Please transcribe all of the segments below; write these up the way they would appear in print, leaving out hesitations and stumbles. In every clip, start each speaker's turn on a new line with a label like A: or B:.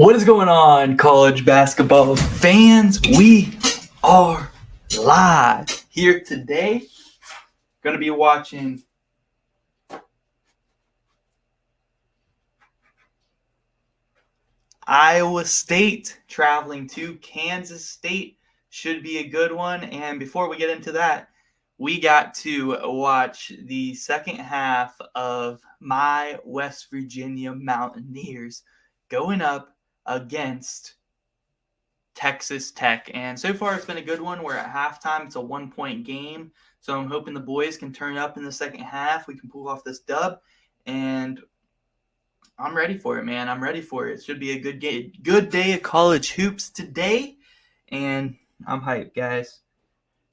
A: What is going on, college basketball fans? We are live here today. Going to be watching Iowa State traveling to Kansas State. Should be a good one. And before we get into that, we got to watch the second half of my West Virginia Mountaineers going up against Texas Tech. And so far, it's been a good one. We're at halftime. It's a 1-point game. So I'm hoping the boys can turn up in the second half. We can pull off this dub. And I'm ready for it, man. I'm ready for it. It should be a good game. Good day of college hoops today. And I'm hyped, guys.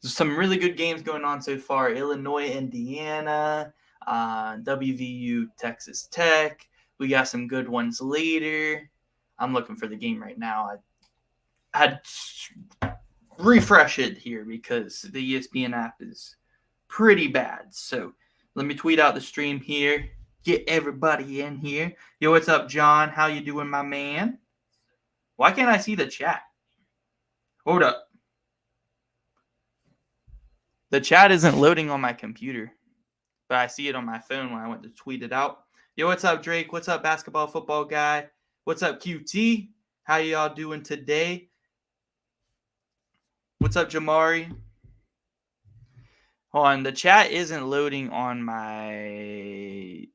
A: There's some really good games going on so far. Illinois, Indiana, WVU, Texas Tech. We got some good ones later. I'm looking for the game right now. I had to refresh it here because the ESPN app is pretty bad. So let me tweet out the stream here. Get everybody in here. Yo, what's up, John? How you doing, my man? Why can't I see the chat? Hold up. The chat isn't loading on my computer, but I see it on my phone when I went to tweet it out. Yo, what's up, Drake? What's up, basketball football guy? What's up, QT? How y'all doing today? What's up, Jamari? Hold on, the chat isn't loading on my...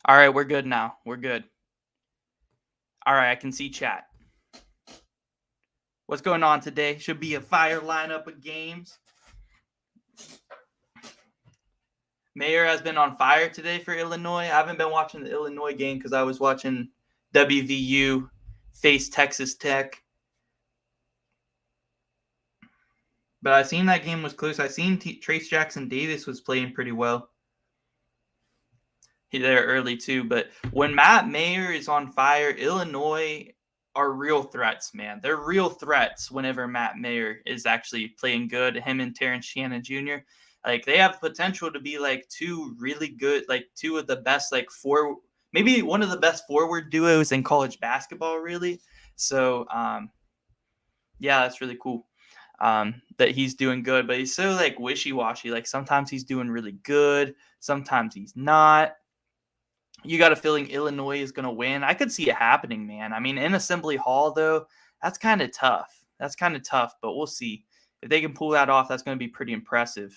A: All right, we're good now. We're good. All right, I can see chat. What's going on today? Should be a fire lineup of games. Mayer has been on fire today for Illinois. I haven't been watching the Illinois game because I was watching WVU face Texas Tech. But I seen that game was close. I seen Trace Jackson Davis was playing pretty well. He there early too. But when Matt Mayer is on fire, Illinois are real threats, man. They're real threats whenever Matt Mayer is actually playing good. Him and Terrence Shannon Jr. Like, they have potential to be like two really good, like two of the best, like maybe one of the best forward duos in college basketball, really. So, yeah, that's really cool that he's doing good. But he's so like wishy-washy. Like, sometimes he's doing really good, sometimes he's not. You got a feeling Illinois is going to win. I could see it happening, man. I mean, in Assembly Hall, though, that's kind of tough. But we'll see. If they can pull that off, that's going to be pretty impressive.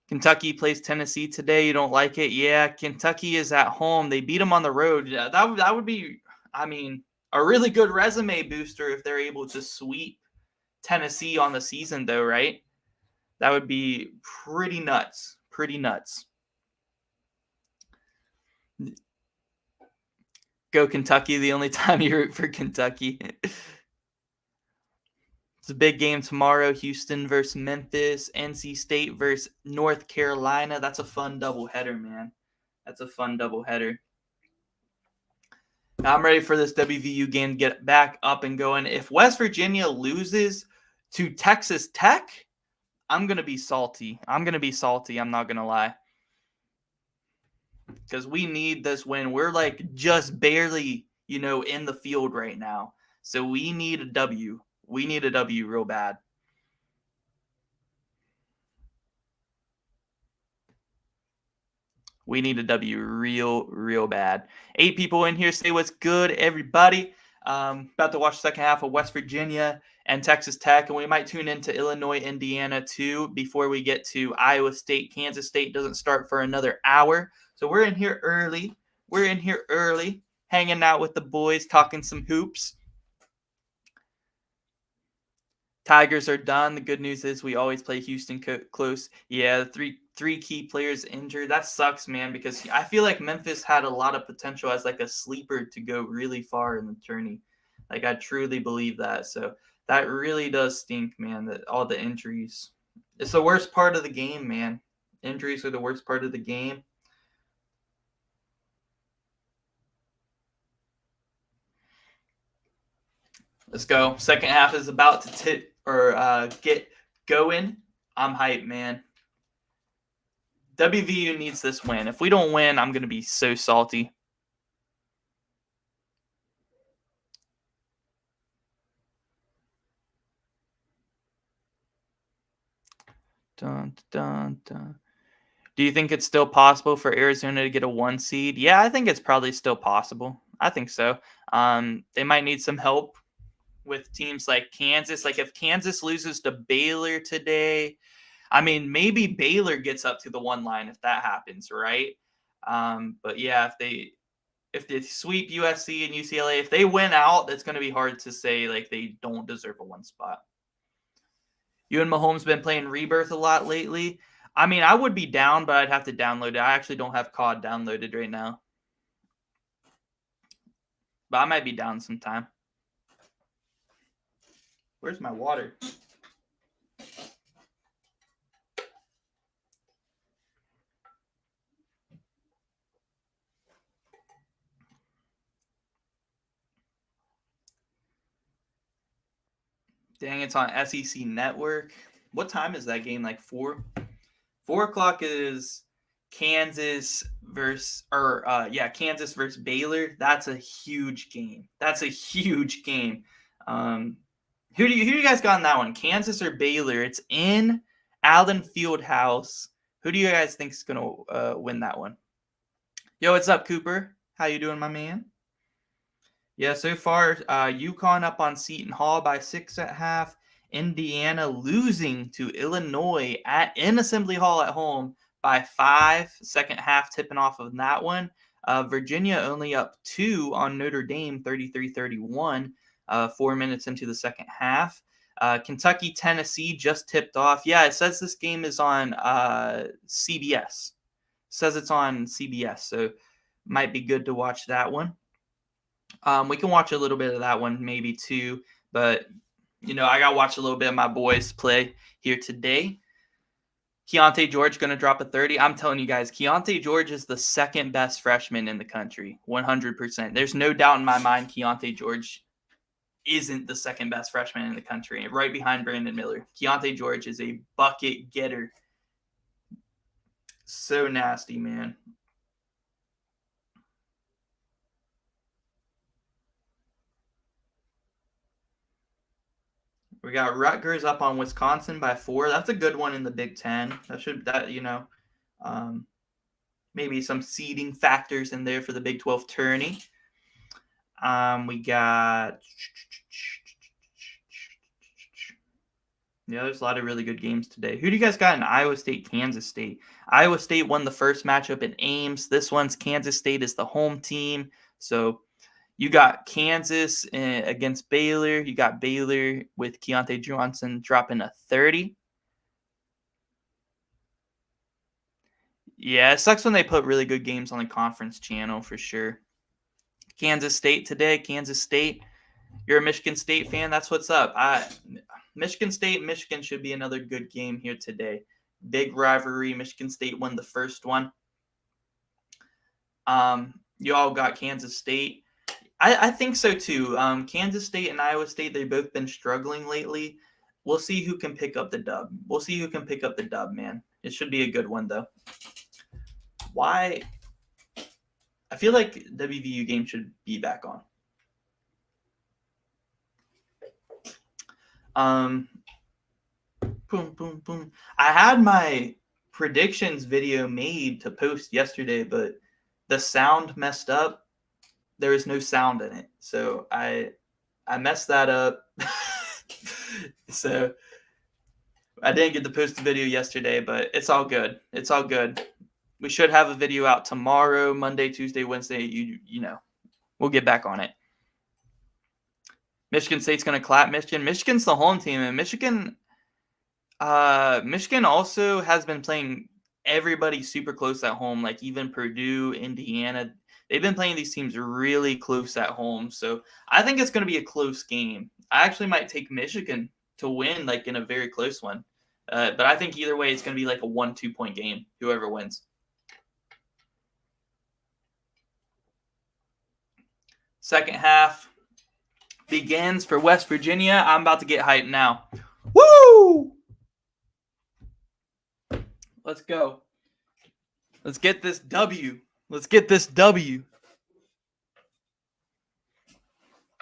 A: Kentucky plays Tennessee today. You don't like it? Yeah, Kentucky is at home. They beat them on the road. Yeah, that would be, I mean, a really good resume booster if they're able to sweep Tennessee on the season, though, right? That would be pretty nuts. Go Kentucky, the only time you root for Kentucky. It's a big game tomorrow. Houston versus Memphis. NC State versus North Carolina. That's a fun doubleheader, man. I'm ready for this WVU game to get back up and going. If West Virginia loses to Texas Tech, I'm going to be salty. I'm not going to lie. Because we need this win. We're like just barely, in the field right now. So we need a W. We need a W real bad. We need a W real bad. 8 people in here. Say what's good, everybody. About to watch the second half of West Virginia and Texas Tech, and we might tune into Illinois, Indiana, too, before we get to Iowa State. Kansas State doesn't start for another hour. So we're in here early. Hanging out with the boys, talking some hoops. Tigers are done. The good news is we always play Houston close. Yeah, three key players injured. That sucks, man, because I feel like Memphis had a lot of potential as like a sleeper to go really far in the tourney. Like, I truly believe that. So that really does stink, man, that all the injuries. It's the worst part of the game, man. Injuries are the worst part of the game. Let's go. Second half is about to get going. I'm hyped, man. WVU needs this win. If we don't win, I'm going to be so salty. Dun, dun, dun. Do you think it's still possible for Arizona to get a 1 seed? Yeah, I think it's probably still possible. I think so. They might need some help with teams like Kansas. Like if Kansas loses to Baylor today, I mean, maybe Baylor gets up to the 1 line if that happens, right? But yeah, if they sweep USC and UCLA, if they win out, it's going to be hard to say like they don't deserve a 1 spot. You and Mahomes been playing Rebirth a lot lately. I mean, I would be down, but I'd have to download it. I actually don't have COD downloaded right now, but I might be down sometime. Where's my water? Dang, it's on SEC Network. What time is that game? Like 4? 4 o'clock is Kansas versus Kansas versus Baylor. That's a huge game. Who do you guys got in that one? Kansas or Baylor? It's in Allen Fieldhouse. Who do you guys think is gonna win that one? Yo, what's up, Cooper? How you doing, my man? Yeah, so far, UConn up on Seton Hall by 6 at half. Indiana losing to Illinois in Assembly Hall at home by 5. Second half tipping off of that one. Virginia only up 2 on Notre Dame, 33-31, 4 minutes into the second half. Kentucky, Tennessee just tipped off. Yeah, it says this game is on CBS. It says it's on CBS, so might be good to watch that one. We can watch a little bit of that one maybe too, but I got to watch a little bit of my boys play here today. Keontae George going to drop a 30. I'm telling you guys, Keontae George is the second best freshman in the country, 100%. There's no doubt in my mind Keontae George isn't the second best freshman in the country, right behind Brandon Miller. Keontae George is a bucket getter. So nasty, man. We got Rutgers up on Wisconsin by 4. That's a good one in the Big Ten. Maybe some seeding factors in there for the Big 12 tourney. We got there's a lot of really good games today. Who do you guys got in Iowa State, Kansas State? Iowa State won the first matchup in Ames. This one's Kansas State is the home team. So you got Kansas against Baylor. You got Baylor with Keontae Johnson dropping a 30. Yeah, it sucks when they put really good games on the conference channel for sure. Kansas State today. Kansas State. You're a Michigan State fan. That's what's up. Michigan State, Michigan should be another good game here today. Big rivalry. Michigan State won the first one. You all got Kansas State. I think so too. Kansas State and Iowa State, they've both been struggling lately. We'll see who can pick up the dub. Man. It should be a good one, though. Why? I feel like WVU game should be back on. Boom, boom, boom. I had my predictions video made to post yesterday, but the sound messed up. There is no sound in it. So I messed that up. So I didn't get to post the video yesterday, but it's all good. We should have a video out tomorrow, Monday, Tuesday, Wednesday. We'll get back on it. Michigan State's going to clap Michigan. Michigan's the home team, and Michigan also has been playing everybody super close at home, like even Purdue, Indiana. They've been playing these teams really close at home. So I think it's going to be a close game. I actually might take Michigan to win, like in a very close one. But I think either way, it's going to be like a 1-2 point game, whoever wins. Second half, begins for West Virginia. I'm about to get hyped now. Woo! Let's go. Let's get this W. Let's get this W.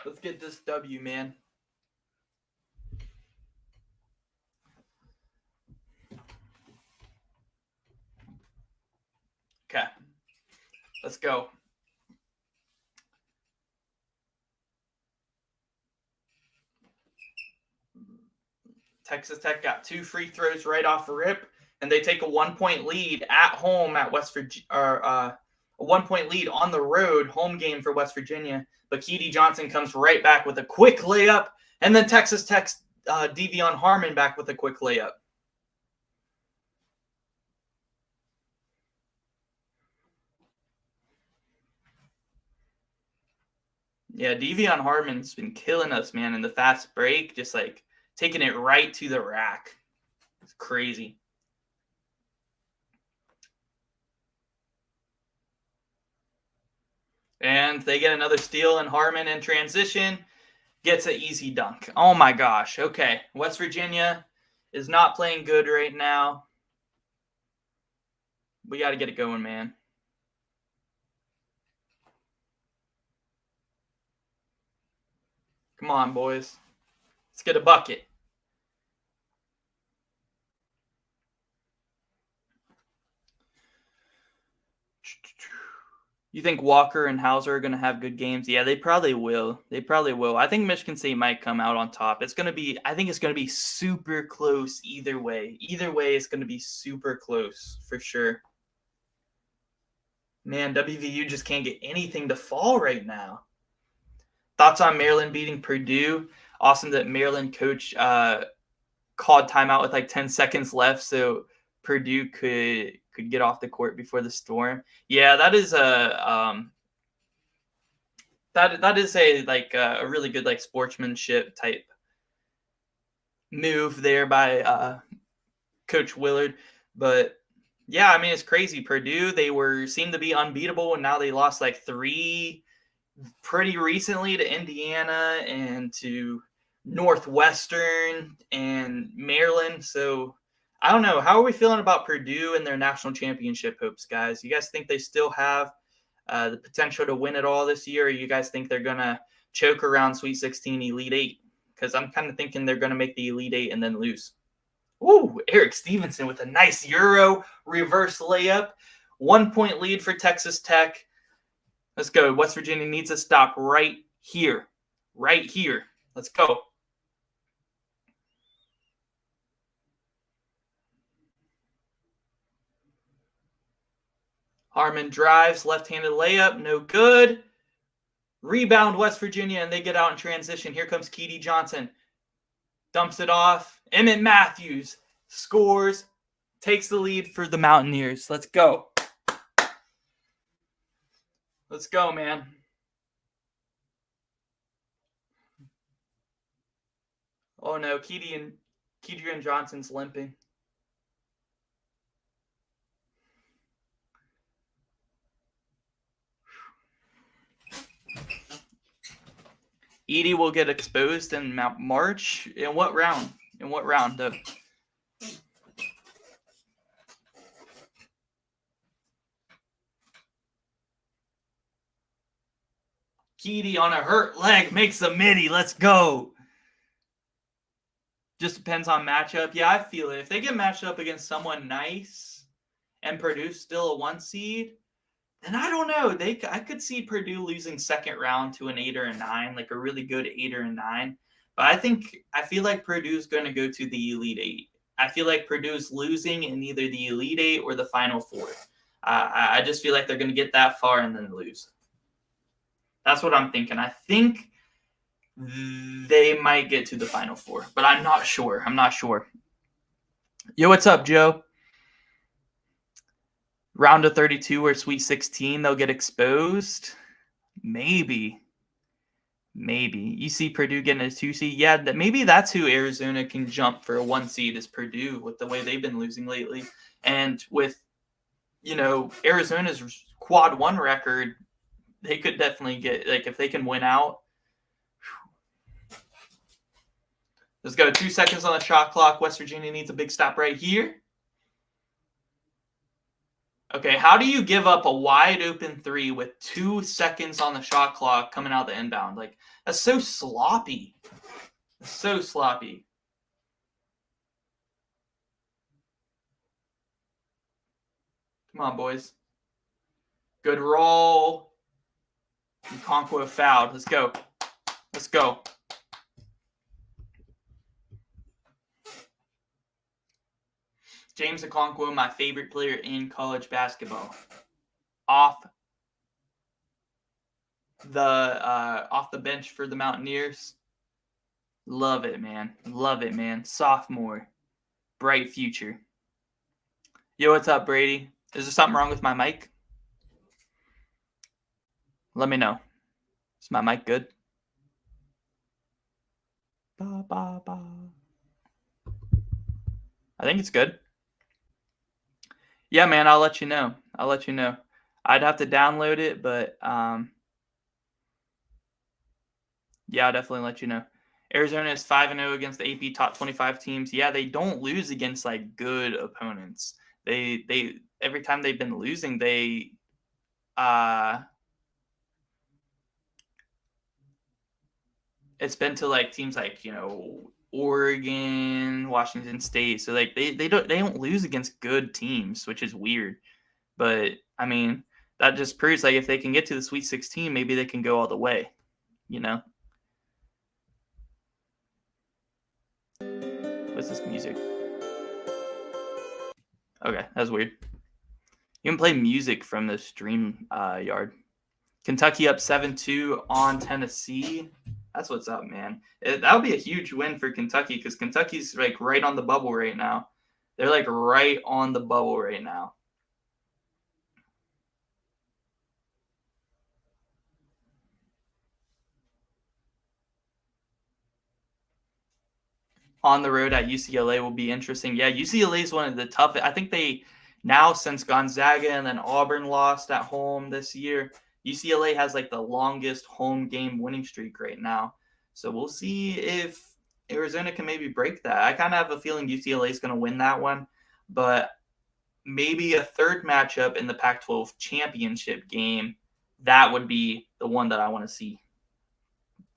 A: Let's get this W, man. Okay. Let's go. Texas Tech got 2 free throws right off the rip, and they take a 1-point lead at home at West Virginia, a 1-point lead on the road, home game for West Virginia. But Keedy Johnson comes right back with a quick layup, and then Texas Tech's Devion Harmon back with a quick layup. Yeah, Devion Harmon's been killing us, man, in the fast break, just like taking it right to the rack. It's crazy. And they get another steal, and Harmon in transition gets an easy dunk. Oh my gosh. Okay. West Virginia is not playing good right now. We got to get it going, man. Come on, boys. Let's get a bucket. You think Walker and Hauser are going to have good games? Yeah, they probably will. I think Michigan State might come out on top. I think it's going to be super close either way. Either way, it's going to be super close for sure. Man, WVU just can't get anything to fall right now. Thoughts on Maryland beating Purdue? Awesome that Maryland coach called timeout with like 10 seconds left, so Purdue could get off the court before the storm. Yeah, that is a really good like sportsmanship type move there by Coach Willard. But yeah, I mean, it's crazy. Purdue, they seemed to be unbeatable, and now they lost like 3 pretty recently to Indiana and to Northwestern and Maryland. So I don't know. How are we feeling about Purdue and their national championship hopes, guys? You guys think they still have the potential to win it all this year, or you guys think they're going to choke around Sweet 16, Elite 8? Because I'm kind of thinking they're going to make the Elite 8 and then lose. Ooh, Eric Stevenson with a nice Euro reverse layup. 1-point lead for Texas Tech. Let's go. West Virginia needs to stop right here. Right here. Let's go. Harmon drives, left-handed layup, no good. Rebound West Virginia, and they get out in transition. Here comes Keedy Johnson. Dumps it off. Emmett Matthews scores, takes the lead for the Mountaineers. Let's go. Let's go, man. Oh, no. Keedy and Johnson's limping. Edie will get exposed in March. In what round? Keedy on a hurt leg makes a midi. Let's go. Just depends on matchup. Yeah, I feel it. If they get matched up against someone nice and Purdue's still a 1 seed, then I don't know. I could see Purdue losing second round to an 8 or a 9, like a really good 8 or a 9. But I feel like Purdue's going to go to the Elite 8. I feel like Purdue's losing in either the Elite 8 or the Final 4. I just feel like they're going to get that far and then lose. That's what I'm thinking. I think they might get to the Final 4, but I'm not sure. Yo, what's up, Joe? Round of 32 or Sweet 16, they'll get exposed. Maybe. You see Purdue getting a 2 seed. Yeah, maybe that's who Arizona can jump for a 1 seed is Purdue with the way they've been losing lately. And with, Arizona's quad 1 record, they could definitely get, like, if they can win out. Let's go. 2 seconds on the shot clock. West Virginia needs a big stop right here. Okay, how do you give up a wide open three with 2 seconds on the shot clock coming out the inbound? Like, that's so sloppy. So sloppy. Come on, boys. Good roll. Okonkwo fouled. Let's go. Let's go. James Okonkwo, my favorite player in college basketball. Off the bench for the Mountaineers. Love it, man. Love it, man. Sophomore. Bright future. Yo, what's up, Brady? Is there something wrong with my mic? Let me know. Is my mic good? Ba, ba, ba. I think it's good. Yeah, man, I'll let you know. I'd have to download it, but yeah, I'll definitely let you know. Arizona is 5-0 against the AP top 25 teams. Yeah, they don't lose against like good opponents. They every time they've been losing, they it's been to like teams like, Oregon, Washington State. So like they don't lose against good teams, which is weird. But I mean, that just proves like if they can get to the Sweet 16, maybe they can go all the way, What's this music? Okay, that's weird. You can play music from the stream yard. Kentucky up 7-2 on Tennessee. That's what's up, man. That would be a huge win for Kentucky because Kentucky's like right on the bubble right now. They're like right on the bubble right now. On the road at UCLA will be interesting. Yeah, UCLA is one of the toughest. I think they now, since Gonzaga and then Auburn lost at home this year, UCLA has like the longest home game winning streak right now. So we'll see if Arizona can maybe break that. I kind of have a feeling UCLA is going to win that one, but maybe a third matchup in the Pac-12 championship game, that would be the one that I want to see.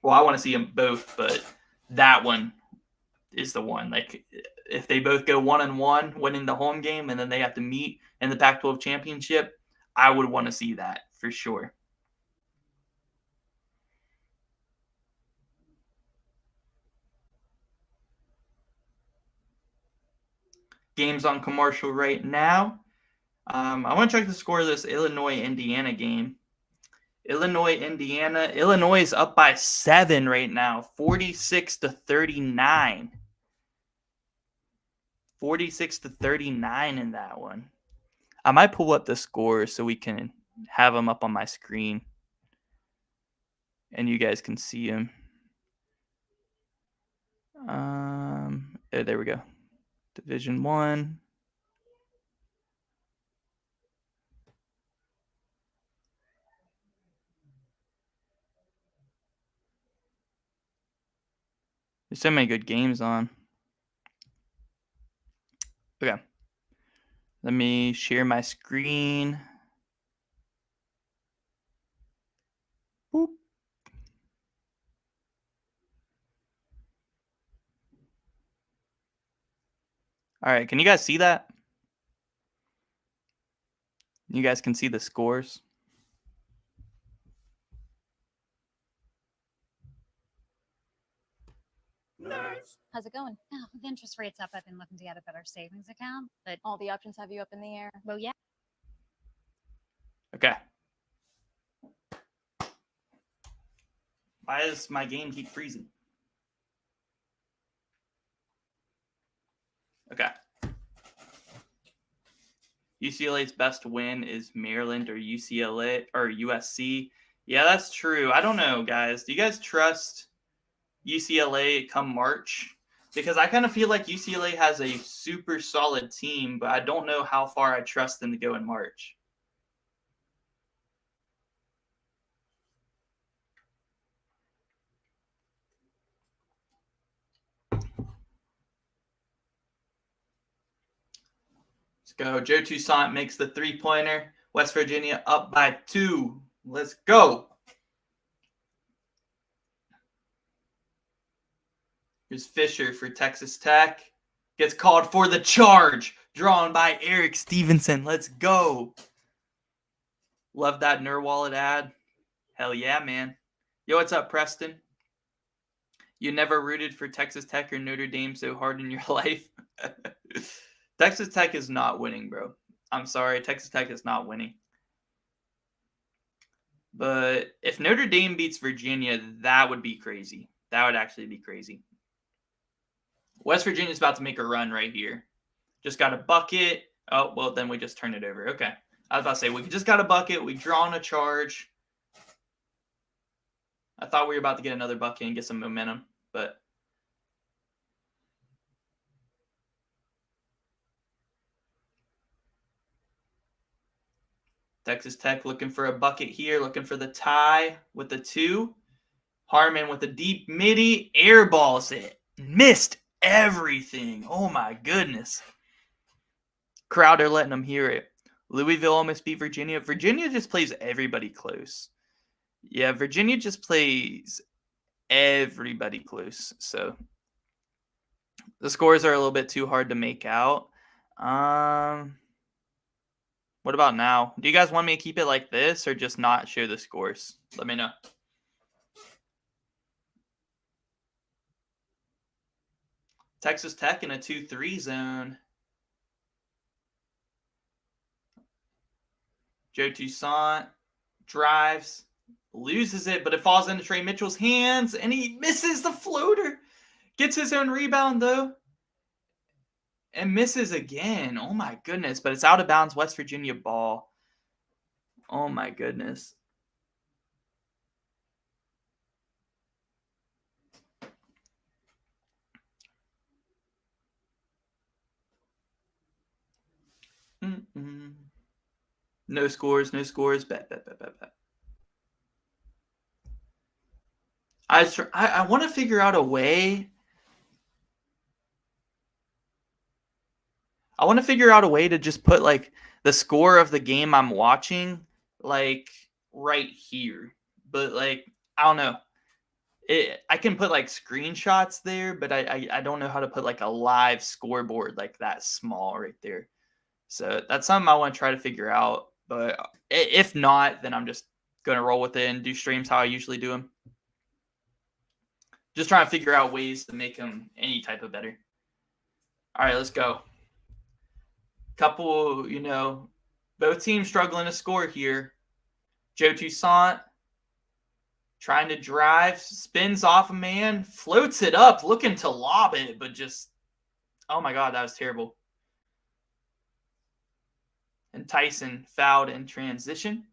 A: Well, I want to see them both, but that one is the one. Like, if they both go 1-1, winning the home game, and then they have to meet in the Pac-12 championship, I would want to see that for sure. Games on commercial right now. I want to check the score of this Illinois-Indiana game. Illinois-Indiana. Illinois is up by 7 right now, 46-39. 46-39 in that one. I might pull up the scores so we can have them up on my screen and you guys can see them. There we go. Division 1. There's so many good games on. Okay. Let me share my screen. Boop. All right. Can you guys see that? You guys can see the scores.
B: Nerds. How's it going? Oh, with interest rates up, I've been looking to get a better savings account, but
C: all the options have you up in the air.
B: Well, yeah.
A: Okay. Why does my game keep freezing? Okay. UCLA's best win is Maryland or UCLA or USC. Yeah, that's true. I don't know, guys. Do you guys trust UCLA come March? Because I kind of feel like UCLA has a super solid team, but I don't know how far I trust them to go in March. Let's go. Joe Toussaint makes the 3-pointer. West Virginia up by 2. Let's go. Here's Fisher for Texas Tech. Gets called for the charge. Drawn by Eric Stevenson. Let's go. Love that NerdWallet ad. Hell yeah, man. Yo, what's up, Preston? You never rooted for Texas Tech or Notre Dame so hard in your life? Texas Tech is not winning, bro. I'm sorry. Texas Tech is not winning. But if Notre Dame beats Virginia, that would be crazy. That would actually be crazy. West Virginia's about to make a run right here. Just got a bucket. Oh, well, then we just turn it over. Okay. I was about to say, we just got a bucket. We drawn a charge. I thought we were about to get another bucket and get some momentum, but Texas Tech looking for a bucket here, looking for the tie with the 2. Harmon with a deep midi, airballs it. Missed everything. Oh my goodness. Crowder letting them hear it. Louisville almost beat Virginia. Virginia just plays everybody close. Yeah, Virginia just plays everybody close. So the scores are a little bit too hard to make out. What about now? Do you guys want me to keep it like this or just not show the scores? Let me know. Texas Tech in a 2-3 zone. Joe Toussaint drives, loses it, but it falls into Trey Mitchell's hands, and he misses the floater. Gets his own rebound, though, and misses again. Oh, my goodness. But it's out of bounds, West Virginia ball. Oh, my goodness. No scores, no scores. Bet. I want to figure out a way. I want to figure out a way to just put like the score of the game I'm watching like right here. But like I don't know. I can put like screenshots there, but I don't know how to put like a live scoreboard like that small right there. So that's something I want to try to figure out. But if not, then I'm just going to roll with it and do streams how I usually do them. Just trying to figure out ways to make them any type of better. All right, let's go. Couple, both teams struggling to score here. Joe Toussaint trying to drive, spins off a man, floats it up, looking to lob it, but just, oh my God, that was terrible. And Tyson fouled in transition.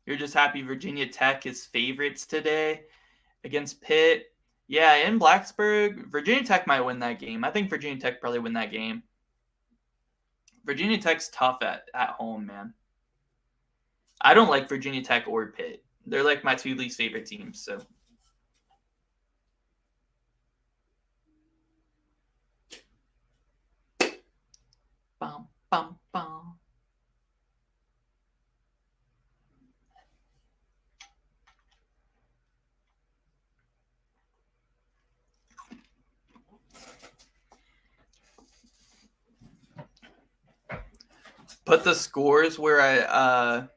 A: You're just happy Virginia Tech is favorites today against Pitt. Yeah, in Blacksburg, Virginia Tech might win that game. I think Virginia Tech probably win that game. Virginia Tech's tough at home, man. I don't like Virginia Tech or Pitt. They're like my 2 least favorite teams, so. Bum, bum, bum. Put the scores where I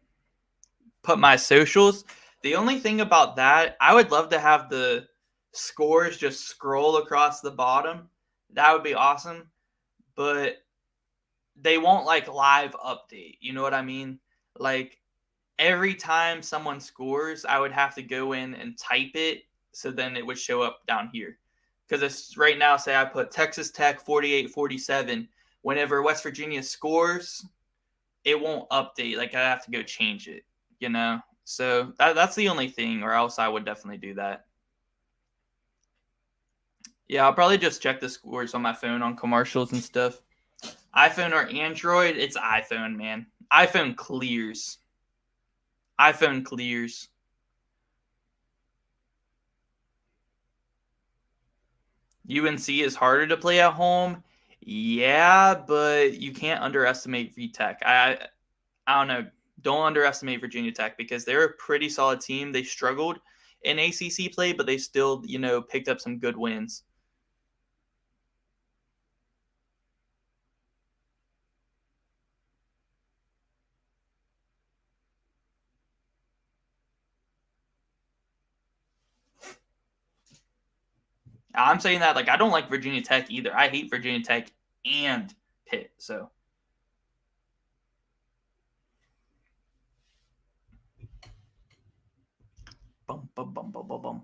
A: put my socials. The only thing about that, I would love to have the scores just scroll across the bottom. That would be awesome. But they won't like live update. You know what I mean? Like every time someone scores, I would have to go in and type it so then it would show up down here. Because it's right now, say I put Texas Tech 48-47. Whenever West Virginia scores, it won't update. Like I have to go change it, So that's the only thing, or else I would definitely do that. Yeah, I'll probably just check the scores on my phone on commercials and stuff. iPhone or Android? It's iPhone, man. iPhone clears. iPhone clears. UNC is harder to play at home. Yeah, but you can't underestimate VTech. I don't know. Don't underestimate Virginia Tech because they're a pretty solid team. They struggled in ACC play, but they still, picked up some good wins. I'm saying that I don't like Virginia Tech either. I hate Virginia Tech and Pitt. So bum bum bum bum bum bum.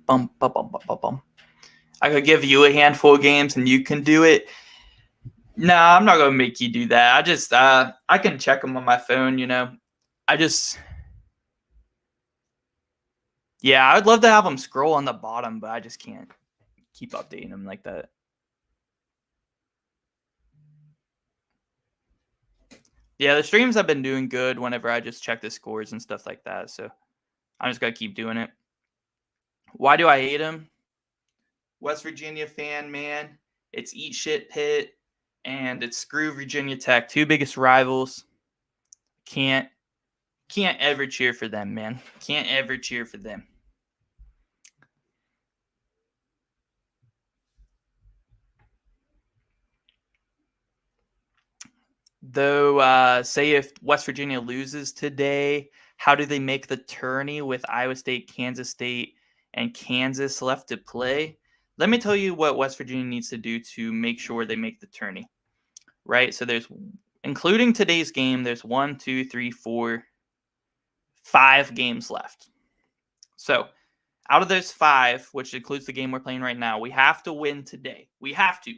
A: Bum bum bum bum bum. I could give you a handful of games and you can do it. Nah, I'm not gonna make you do that. I just I can check them on my phone. I just I'd love to have them scroll on the bottom, but I just can't keep updating them like that. Yeah, the streams have been doing good whenever I just check the scores and stuff like that. So I'm just gonna keep doing it. Why do I hate him? West Virginia fan, man. It's eat shit Pitt and it's screw Virginia Tech. Two biggest rivals. Can't ever cheer for them, man. Can't ever cheer for them. Though, say if West Virginia loses today, how do they make the tourney with Iowa State, Kansas State, and Kansas left to play? Let me tell you what West Virginia needs to do to make sure they make the tourney. Right? So there's, including today's game, there's 1, 2, 3, 4, 5 games left. So out of those 5, which includes the game we're playing right now, we have to win today. We have to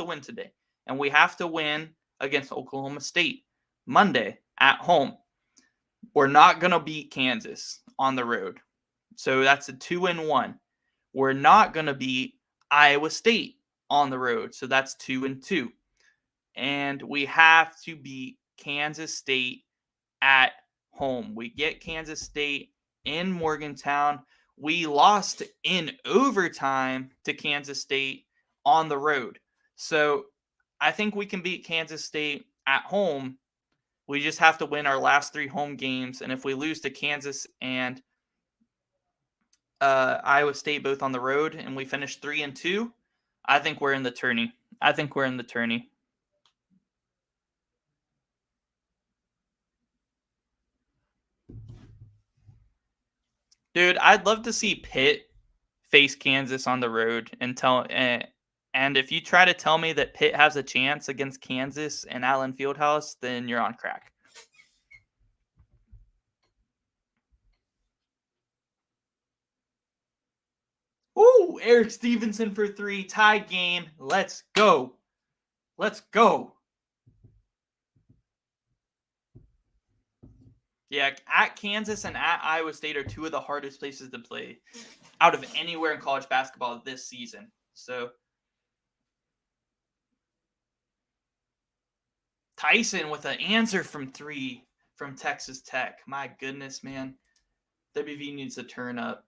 A: win today. And we have to win against Oklahoma State Monday at home. We're not going to beat Kansas on the road. So that's a 2-1. We're not going to beat Iowa State on the road. So that's 2-2. And we have to beat Kansas State at home. We get Kansas State in Morgantown. We lost in overtime to Kansas State on the road. So I think we can beat Kansas State at home. We just have to win our last 3 home games. And if we lose to Kansas and Iowa State both on the road and we finish 3-2, I think we're in the tourney. Dude, I'd love to see Pitt face Kansas on the road and if you try to tell me that Pitt has a chance against Kansas and Allen Fieldhouse, then you're on crack. Ooh, Eric Stevenson for 3, tied game. Let's go. Yeah, at Kansas and at Iowa State are 2 of the hardest places to play out of anywhere in college basketball this season. So Tyson with an answer from 3 from Texas Tech. My goodness, man. WVU needs to turn up.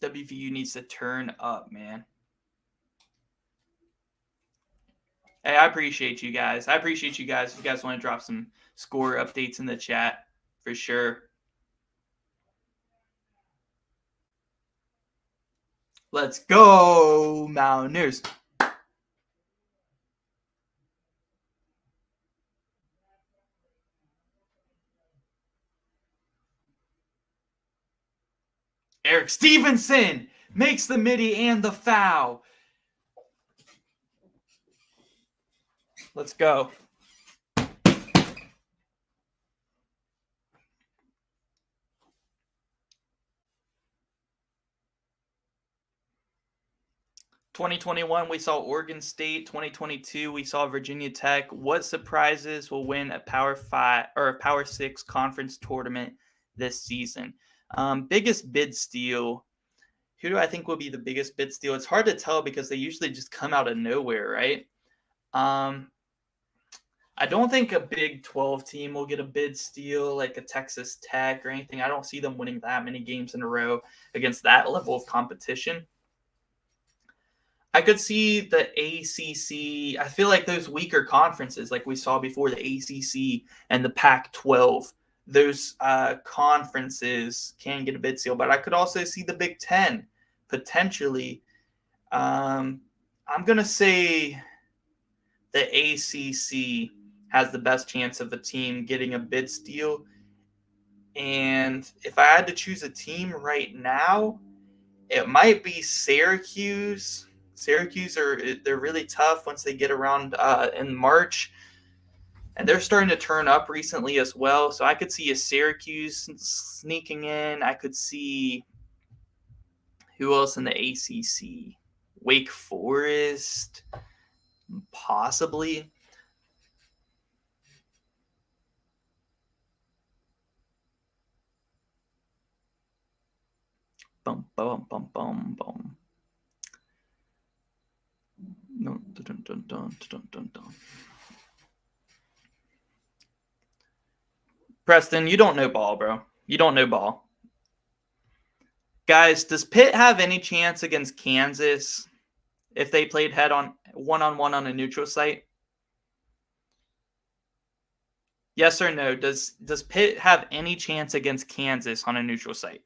A: WVU needs to turn up, man. Hey, I appreciate you guys. If you guys want to drop some score updates in the chat, for sure. Let's go, Mountaineers. Eric Stevenson makes the midi and the foul. Let's go. 2021, we saw Oregon State. 2022, we saw Virginia Tech. What surprises will win a Power 5 or a Power 6 conference tournament this season? Biggest bid steal. Who do I think will be the biggest bid steal? It's hard to tell because they usually just come out of nowhere, right? I don't think a Big 12 team will get a bid steal like a Texas Tech or anything. I don't see them winning that many games in a row against that level of competition. I could see the ACC. I feel like those weaker conferences, like we saw before, the ACC and the Pac-12, those conferences can get a bid steal. But I could also see the Big 10 potentially. I'm going to say the ACC has the best chance of a team getting a bid steal. And if I had to choose a team right now, it might be Syracuse. Syracuse they're really tough once they get around in March, and they're starting to turn up recently as well. So I could see a Syracuse sneaking in. I could see who else in the ACC? Wake Forest, possibly. Bum bum bum bum bum. No, dun, dun, dun, dun, dun, dun. Preston, you don't know ball, bro. You don't know ball. Guys, does Pitt have any chance against Kansas if they played head on one-on-one on a neutral site? Yes or no? Does Pitt have any chance against Kansas on a neutral site?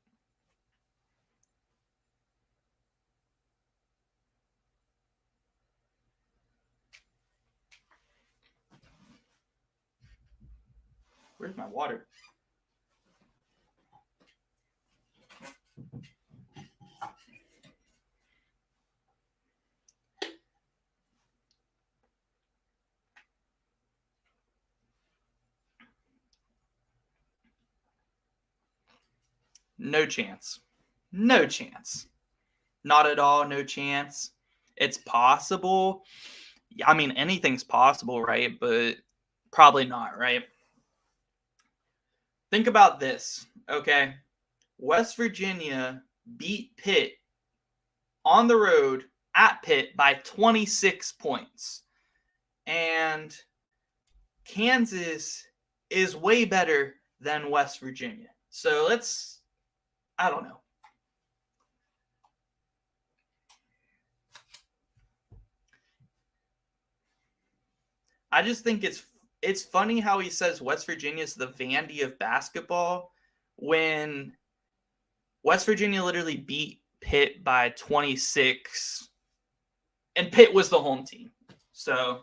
A: Where's my water? No chance. No chance. Not at all. No chance. It's possible. I mean, anything's possible, right? But probably not, right? Think about this, okay? West Virginia beat Pitt on the road at Pitt by 26 points. And Kansas is way better than West Virginia. So I don't know. I just think it's funny how he says West Virginia is the Vandy of basketball when West Virginia literally beat Pitt by 26, and Pitt was the home team. So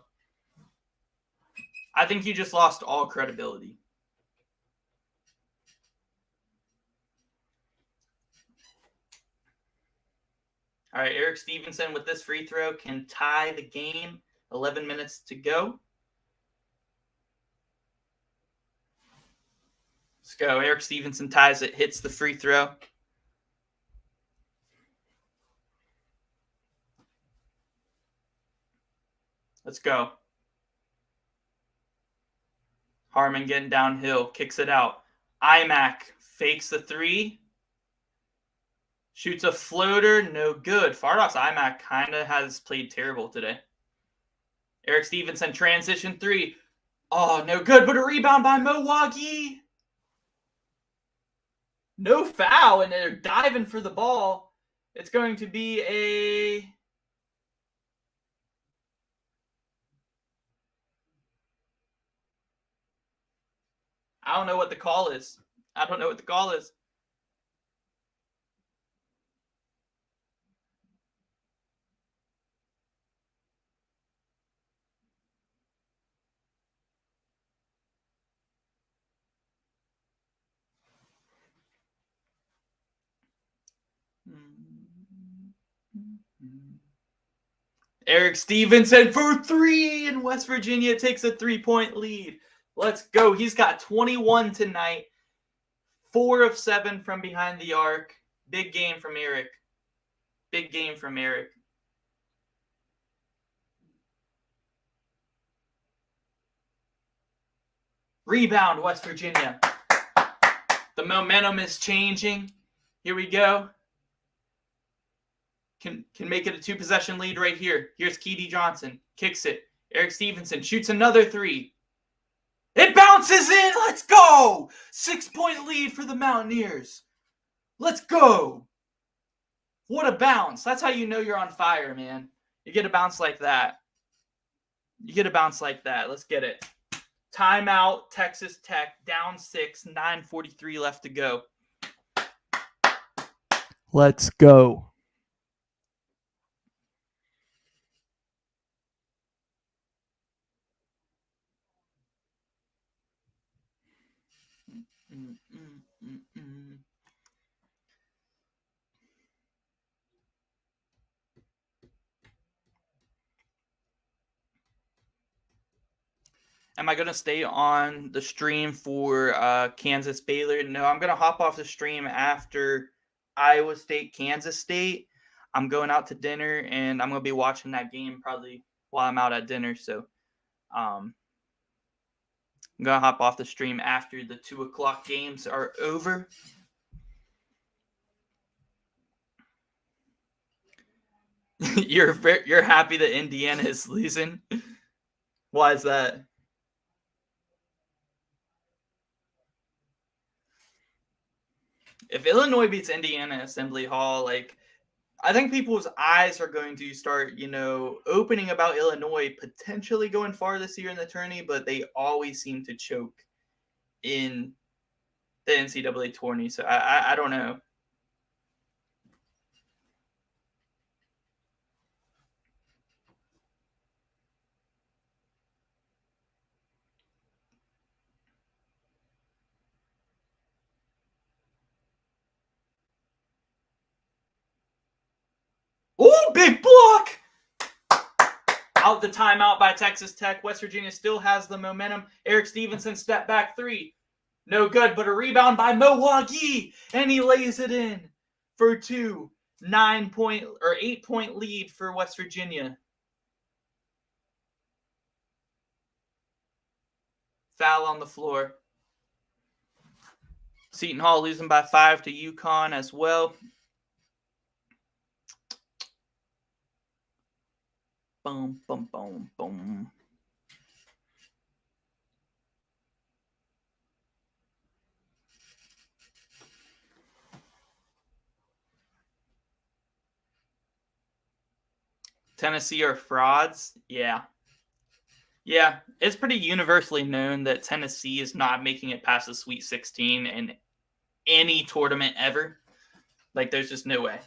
A: I think he just lost all credibility. All right, Eric Stevenson with this free throw can tie the game. 11 minutes to go. Let's go. Eric Stevenson ties it, hits the free throw. Let's go. Harmon getting downhill, kicks it out. Imac fakes the three. Shoots a floater, no good. Fardock's Imac kind of has played terrible today. Eric Stevenson, transition three. Oh, no good, but a rebound by Milwaukee. No foul, and they're diving for the ball. It's going to be a... I don't know what the call is. Eric Stevenson for three, and West Virginia takes a 3-point lead. Let's go. He's got 21 tonight. 4 of 7 from behind the arc. Big game from Eric. Rebound, West Virginia. The momentum is changing. Here we go. Can make it a 2-possession lead right here. Here's Keedy Johnson. Kicks it. Eric Stevenson shoots another 3. It bounces in. Let's go. 6-point lead for the Mountaineers. Let's go. What a bounce. That's how you know you're on fire, man. You get a bounce like that. Let's get it. Timeout, Texas Tech, down 6, 9:43 left to go. Let's go. Am I going to stay on the stream for Kansas Baylor? No, I'm going to hop off the stream after Iowa State, Kansas State. I'm going out to dinner, and I'm going to be watching that game probably while I'm out at dinner. So I'm going to hop off the stream after the 2 o'clock games are over. You're happy that Indiana is losing? Why is that? If Illinois beats Indiana at Assembly Hall, I think people's eyes are going to start, opening about Illinois potentially going far this year in the tourney, but they always seem to choke in the NCAA tourney. So I don't know. Oh, big block! Out the timeout by Texas Tech. West Virginia still has the momentum. Eric Stevenson step back 3. No good, but a rebound by Milwaukee, and he lays it in for 2. 8-point lead for West Virginia. Foul on the floor. Seton Hall losing by 5 to UConn as well. Boom, boom, boom, boom. Tennessee are frauds? Yeah. Yeah, it's pretty universally known that Tennessee is not making it past the Sweet 16 in any tournament ever. There's just no way.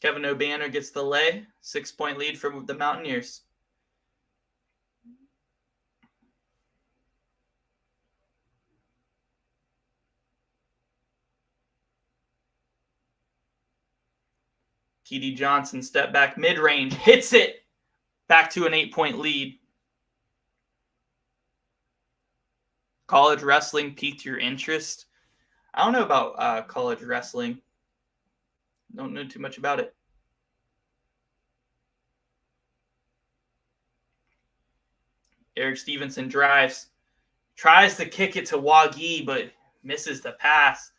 A: Kevin O'Banner gets the lay. 6-point lead for the Mountaineers. Keedy Johnson step back mid-range. Hits it. Back to an 8-point lead. College wrestling piqued your interest? I don't know about college wrestling. Don't know too much about it. Eric Stevenson drives. Tries to kick it to Wagee, but misses the pass.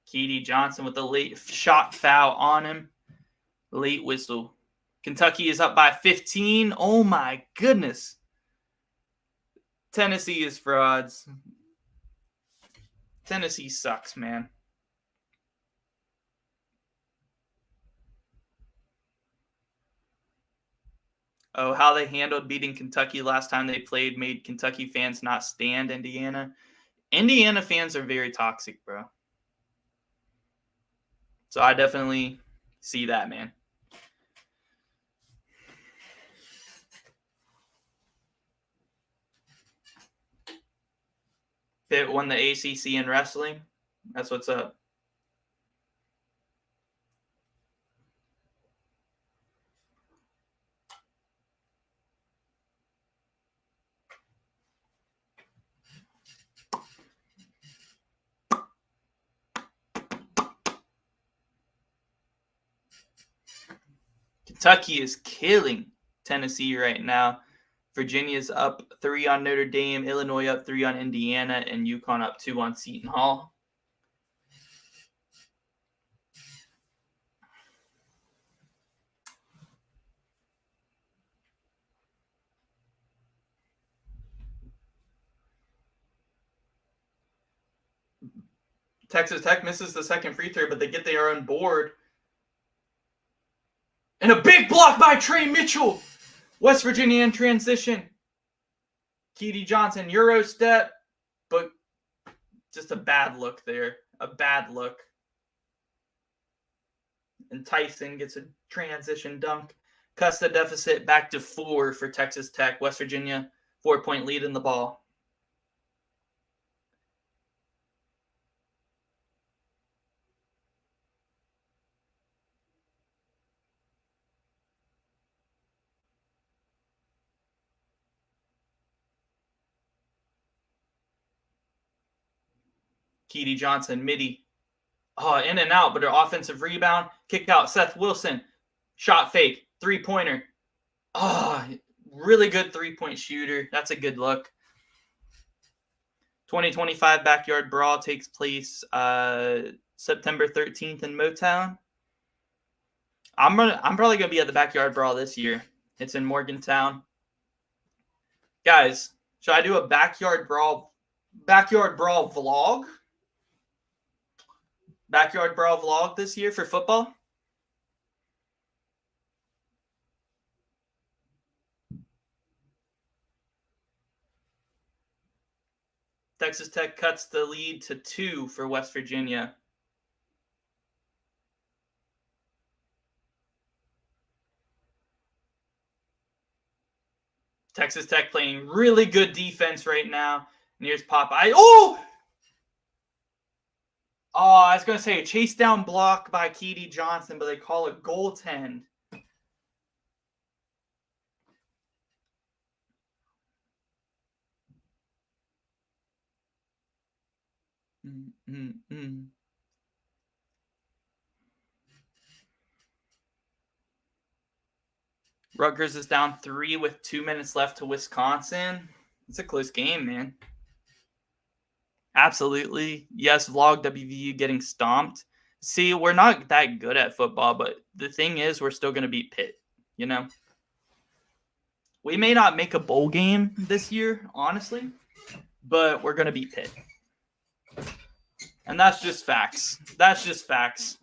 A: Keedy Johnson with a late shot foul on him. Late whistle. Kentucky is up by 15. Oh my goodness. Tennessee is frauds. Tennessee sucks, man. Oh, how they handled beating Kentucky last time they played made Kentucky fans not stand Indiana. Indiana fans are very toxic, bro. So I definitely see that, man. Pitt won the ACC in wrestling. That's what's up. Kentucky is killing Tennessee right now. Virginia's up 3 on Notre Dame, Illinois up 3 on Indiana, and UConn up 2 on Seton Hall. Texas Tech misses the second free throw, but they get their own board. And a big block by Trey Mitchell. West Virginia in transition. Keedy Johnson, Euro step, but just a bad look there. A bad look. And Tyson gets a transition dunk. Cuts the deficit back to 4 for Texas Tech. West Virginia, 4-point lead in the ball. Keedy Johnson, midi. Oh, in and out, but an offensive rebound. Kick out. Seth Wilson. Shot fake. 3-pointer. Oh, really good 3-point shooter. That's a good look. 2025 Backyard Brawl takes place September 13th in Motown. I'm probably going to be at the Backyard Brawl this year. It's in Morgantown. Guys, should I do a Backyard Brawl vlog? Backyard Brawl vlog this year for football? Texas Tech cuts the lead to 2 for West Virginia. Texas Tech playing really good defense right now. And here's Popeye. Oh! Oh, I was going to say a chase down block by Keedy Johnson, but they call it goaltend. Rutgers is down 3 with 2 minutes left to Wisconsin. It's a close game, man. Absolutely. Yes, vlog WVU getting stomped. See, we're not that good at football, but the thing is we're still going to beat Pitt, you know? We may not make a bowl game this year, honestly, but we're going to beat Pitt. And that's just facts. That's just facts.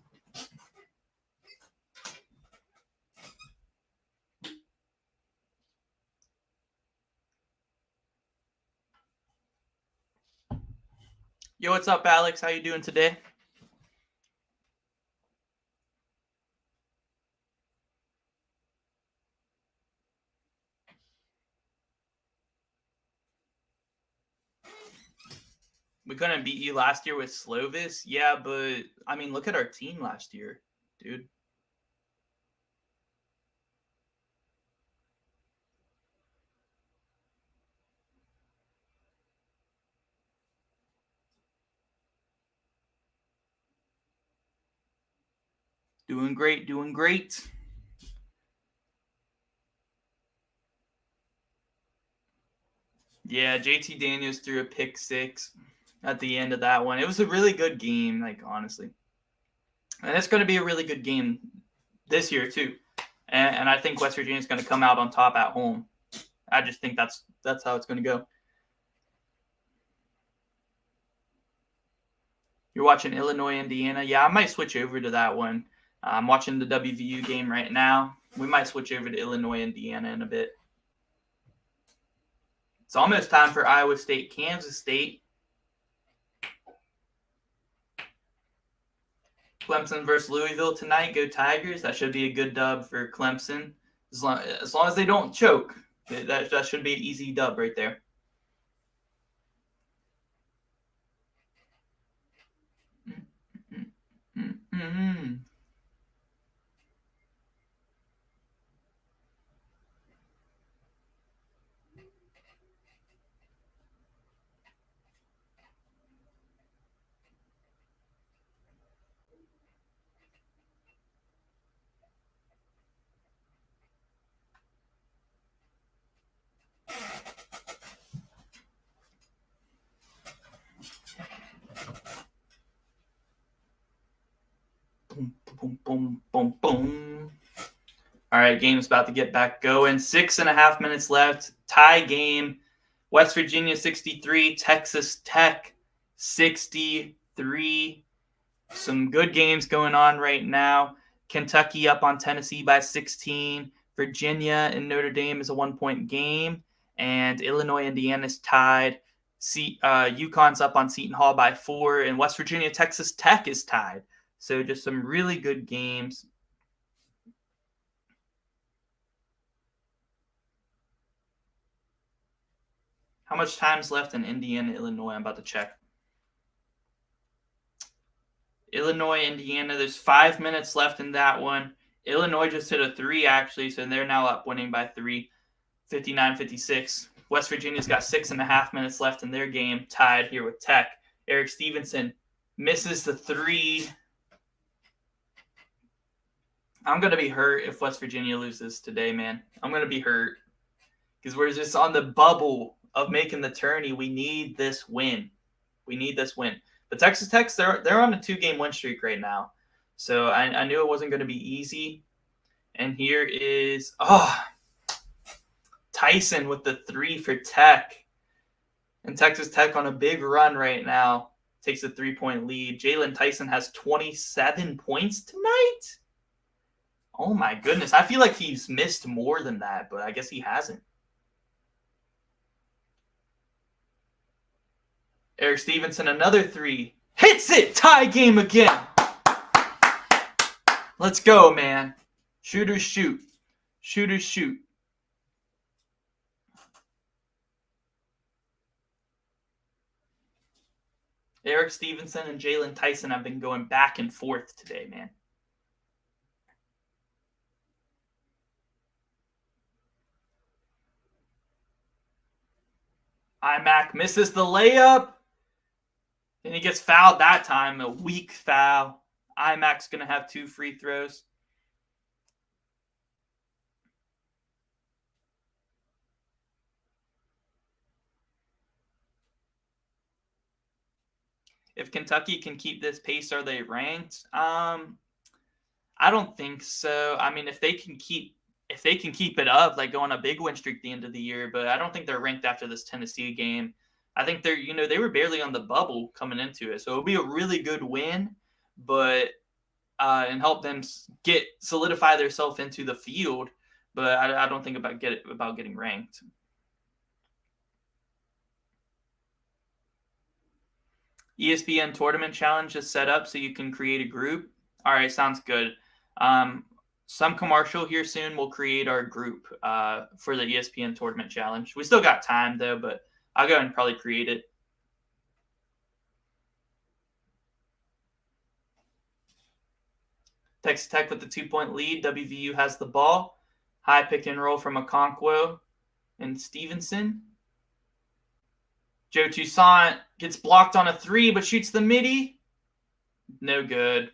A: Yo, what's up, Alex? How you doing today? We couldn't beat you last year with Slovis. Yeah, but, I mean, look at our team last year, dude. Doing great, doing great. Yeah, JT Daniels threw a pick 6 at the end of that one. It was a really good game, like, honestly. And it's going to be a really good game this year, too. And I think West Virginia is going to come out on top at home. I just think that's how it's going to go. You're watching Illinois, Indiana. Yeah, I might switch over to that one. I'm watching the WVU game right now. We might switch over to Illinois, Indiana in a bit. It's almost time for Iowa State, Kansas State. Clemson versus Louisville tonight. Go Tigers. That should be a good dub for Clemson. As long as they don't choke. That should be an easy dub right there. Mm-hmm. boom, boom, boom, boom. All right, game's about to get back going. 6.5 minutes left. Tie game. West Virginia 63, Texas Tech 63. Some good games going on right now. Kentucky up on Tennessee by 16. Virginia and Notre Dame is a 1-point game. And Illinois, Indiana's tied. UConn's up on Seton Hall by 4. And West Virginia, Texas Tech is tied. So just some really good games. How much time's left in Indiana, Illinois? I'm about to check. Illinois, Indiana, there's 5 minutes left in that one. Illinois just hit a 3, actually, so they're now up winning by 3, 59-56. West Virginia's got 6.5 minutes left in their game, tied here with Tech. Eric Stevenson misses the 3. I'm going to be hurt if West Virginia loses today, man. I'm going to be hurt because we're just on the bubble of making the tourney. We need this win. But Texas Tech, they're on a 2-game win streak right now. So I knew it wasn't going to be easy. And here is Tyson with the 3 for Tech. And Texas Tech on a big run right now. Takes a 3-point lead. Jalen Tyson has 27 points tonight. Oh my goodness. I feel like he's missed more than that, but I guess he hasn't. Eric Stevenson, another 3. Hits it! Tie game again. Let's go, man. Shooters shoot. Shooters shoot. Eric Stevenson and Jalen Tyson have been going back and forth today, man. Imac misses the layup. And he gets fouled that time, a weak foul. Imac's going to have 2 free throws. If Kentucky can keep this pace, are they ranked? I don't think so. I mean, if they can keep it up, like go on a big win streak at the end of the year, but I don't think they're ranked after this Tennessee game. I think they were barely on the bubble coming into it. So it'll be a really good win, but and help them solidify themselves into the field. But I don't think about getting ranked. ESPN Tournament Challenge is set up so you can create a group. All right, sounds good. Some commercial here soon will create our group for the ESPN Tournament Challenge. We still got time, though, but I'll go and probably create it. Texas Tech with the 2-point lead. WVU has the ball. High pick and roll from Okonkwo and Stevenson. Joe Toussaint gets blocked on a 3, but shoots the midi. No good.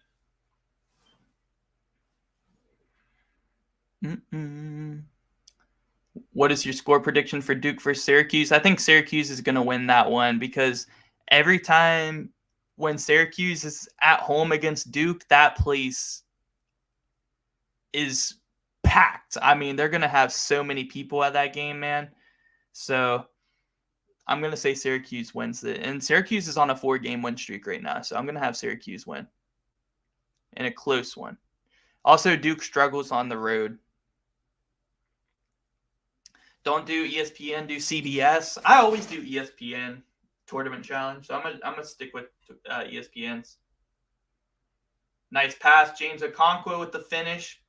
A: What is your score prediction for Duke versus Syracuse? I think Syracuse is going to win that one because every time when Syracuse is at home against Duke, that place is packed. I mean, they're going to have so many people at that game, man. So I'm going to say Syracuse wins it. And Syracuse is on a 4-game win streak right now, so I'm going to have Syracuse win. And a close one. Also, Duke struggles on the road. Don't do ESPN, do CBS. I always do ESPN Tournament Challenge, so I'm gonna stick with ESPN's. Nice pass, James Okonkwo with the finish.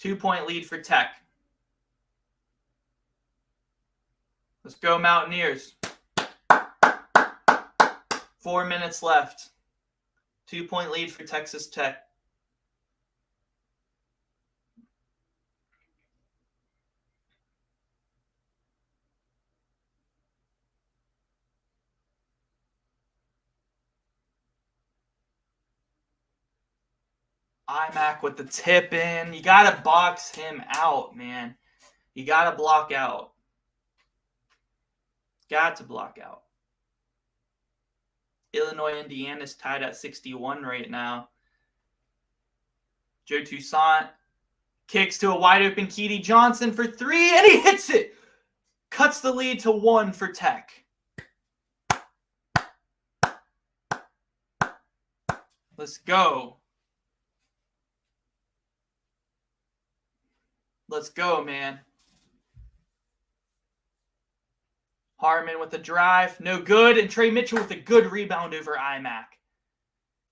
A: 2-point lead for Tech. Let's go, Mountaineers. 4 minutes left. 2-point lead for Texas Tech. Imac with the tip in. You got to box him out, man. You got to block out. Got to block out. Illinois, Indiana is tied at 61 right now. Joe Toussaint kicks to a wide open Keedy Johnson for 3, and he hits it. Cuts the lead to 1 for Tech. Let's go. Let's go, man. Harmon with a drive. No good. And Trey Mitchell with a good rebound over IMAC.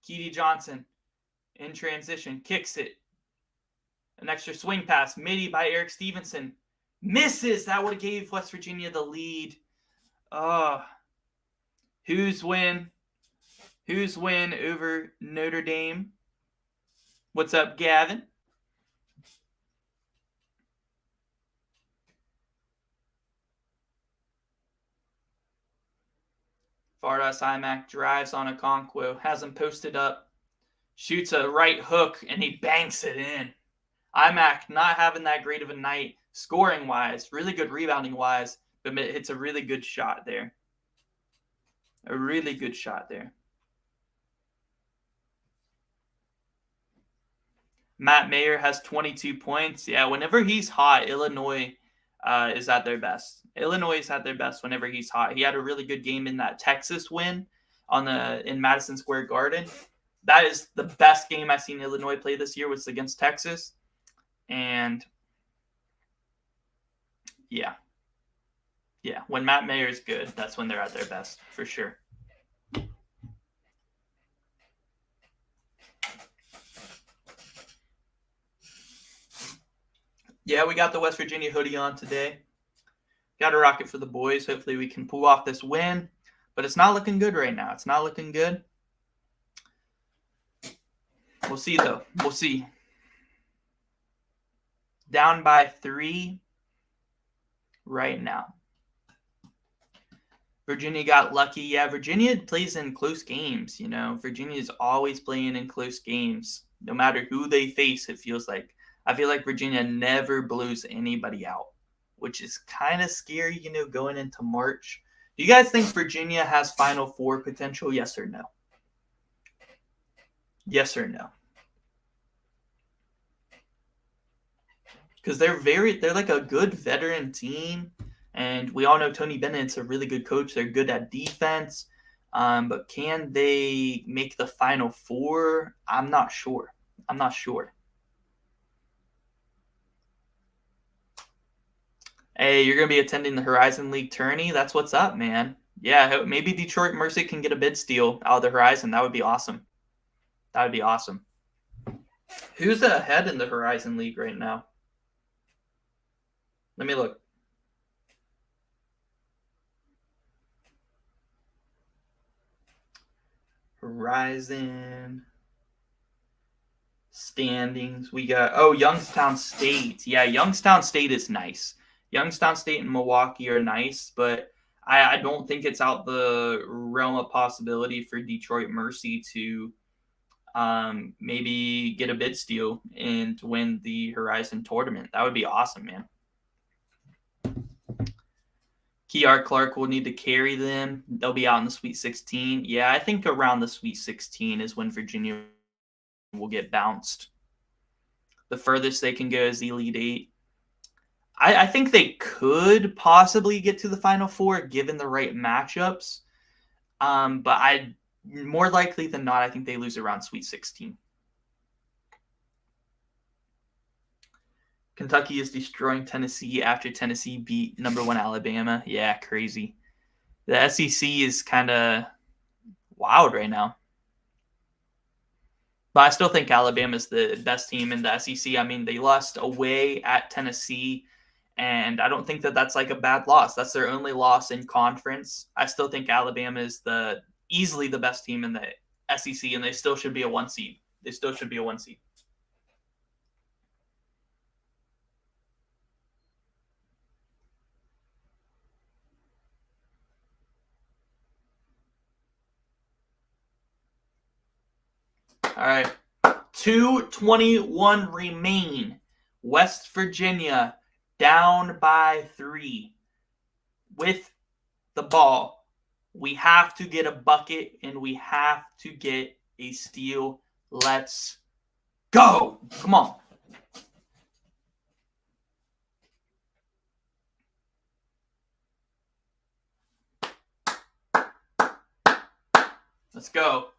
A: Keedy Johnson in transition. Kicks it. An extra swing pass. Midi by Eric Stevenson. Misses. That would have gave West Virginia the lead. Who's win? Who's win over Notre Dame? What's up, Gavin? Vardas IMAC drives on Okonkwo, has him posted up, shoots a right hook, and he banks it in. IMAC not having that great of a night scoring-wise, really good rebounding-wise, but it's a really good shot there. A really good shot there. Matt Mayer has 22 points. Yeah, whenever he's hot, Illinois is at their best. Illinois is at their best whenever he's hot. He had a really good game in that Texas win in Madison Square Garden. That is the best game I've seen Illinois play this year, was against Texas. And yeah, when Matt Mayer is good, that's when they're at their best, for sure. Yeah, we got the West Virginia hoodie on today. Got a rocket for the boys. Hopefully we can pull off this win. But it's not looking good right now. It's not looking good. We'll see, though. We'll see. Down by 3 right now. Virginia got lucky. Yeah, Virginia plays in close games. You know, Virginia is always playing in close games. No matter who they face, it feels like. I feel like Virginia never blows anybody out, which is kind of scary, you know, going into March. Do you guys think Virginia has Final Four potential? Yes or no? Yes or no? Because they're like a good veteran team, and we all know Tony Bennett's a really good coach. They're good at defense, but can they make the Final Four? I'm not sure. Hey, you're going to be attending the Horizon League tourney? That's what's up, man. Yeah, maybe Detroit Mercy can get a bid steal out of the Horizon. That would be awesome. Who's ahead in the Horizon League right now? Let me look. Horizon standings. We got, Youngstown State. Yeah, Youngstown State is nice. Youngstown State and Milwaukee are nice, but I don't think it's out the realm of possibility for Detroit Mercy to maybe get a bid steal and win the Horizon tournament. That would be awesome, man. Kiar Clark will need to carry them. They'll be out in the Sweet 16. Yeah, I think around the Sweet 16 is when Virginia will get bounced. The furthest they can go is the Elite 8. I think they could possibly get to the Final Four given the right matchups. But more likely than not, I think they lose around Sweet 16. Kentucky is destroying Tennessee after Tennessee beat number 1 Alabama. Yeah, crazy. The SEC is kind of wild right now. But I still think Alabama is the best team in the SEC. I mean, they lost away at Tennessee, and I don't think that that's like a bad loss. That's their only loss in conference. I still think Alabama is easily the best team in the SEC, and they still should be a 1 seed. All right. 2:21 remain. West Virginia down by 3 with the ball. We have to get a bucket and we have to get a steal. Let's Go! Come on. Let's go.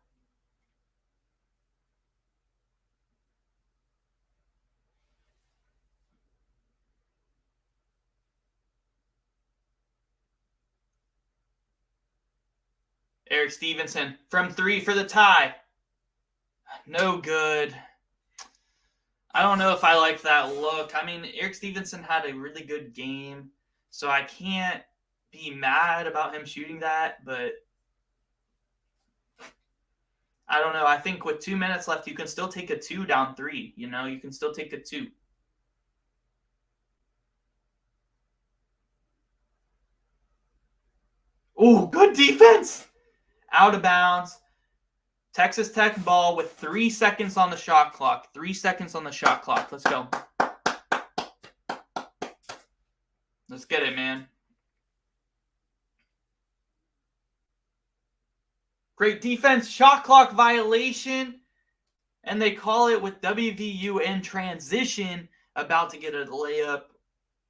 A: Eric Stevenson from 3 for the tie. No good. I don't know if I like that look. I mean, Eric Stevenson had a really good game, so I can't be mad about him shooting that, but I don't know. I think with 2 minutes left, you can still take a 2 down 3. You know, you can still take a 2. Oh, good defense. Out of bounds. Texas Tech ball with 3 seconds on the shot clock. 3 seconds on the shot clock. Let's go. Let's get it, man. Great defense. Shot clock violation. And they call it with WVU in transition. About to get a layup.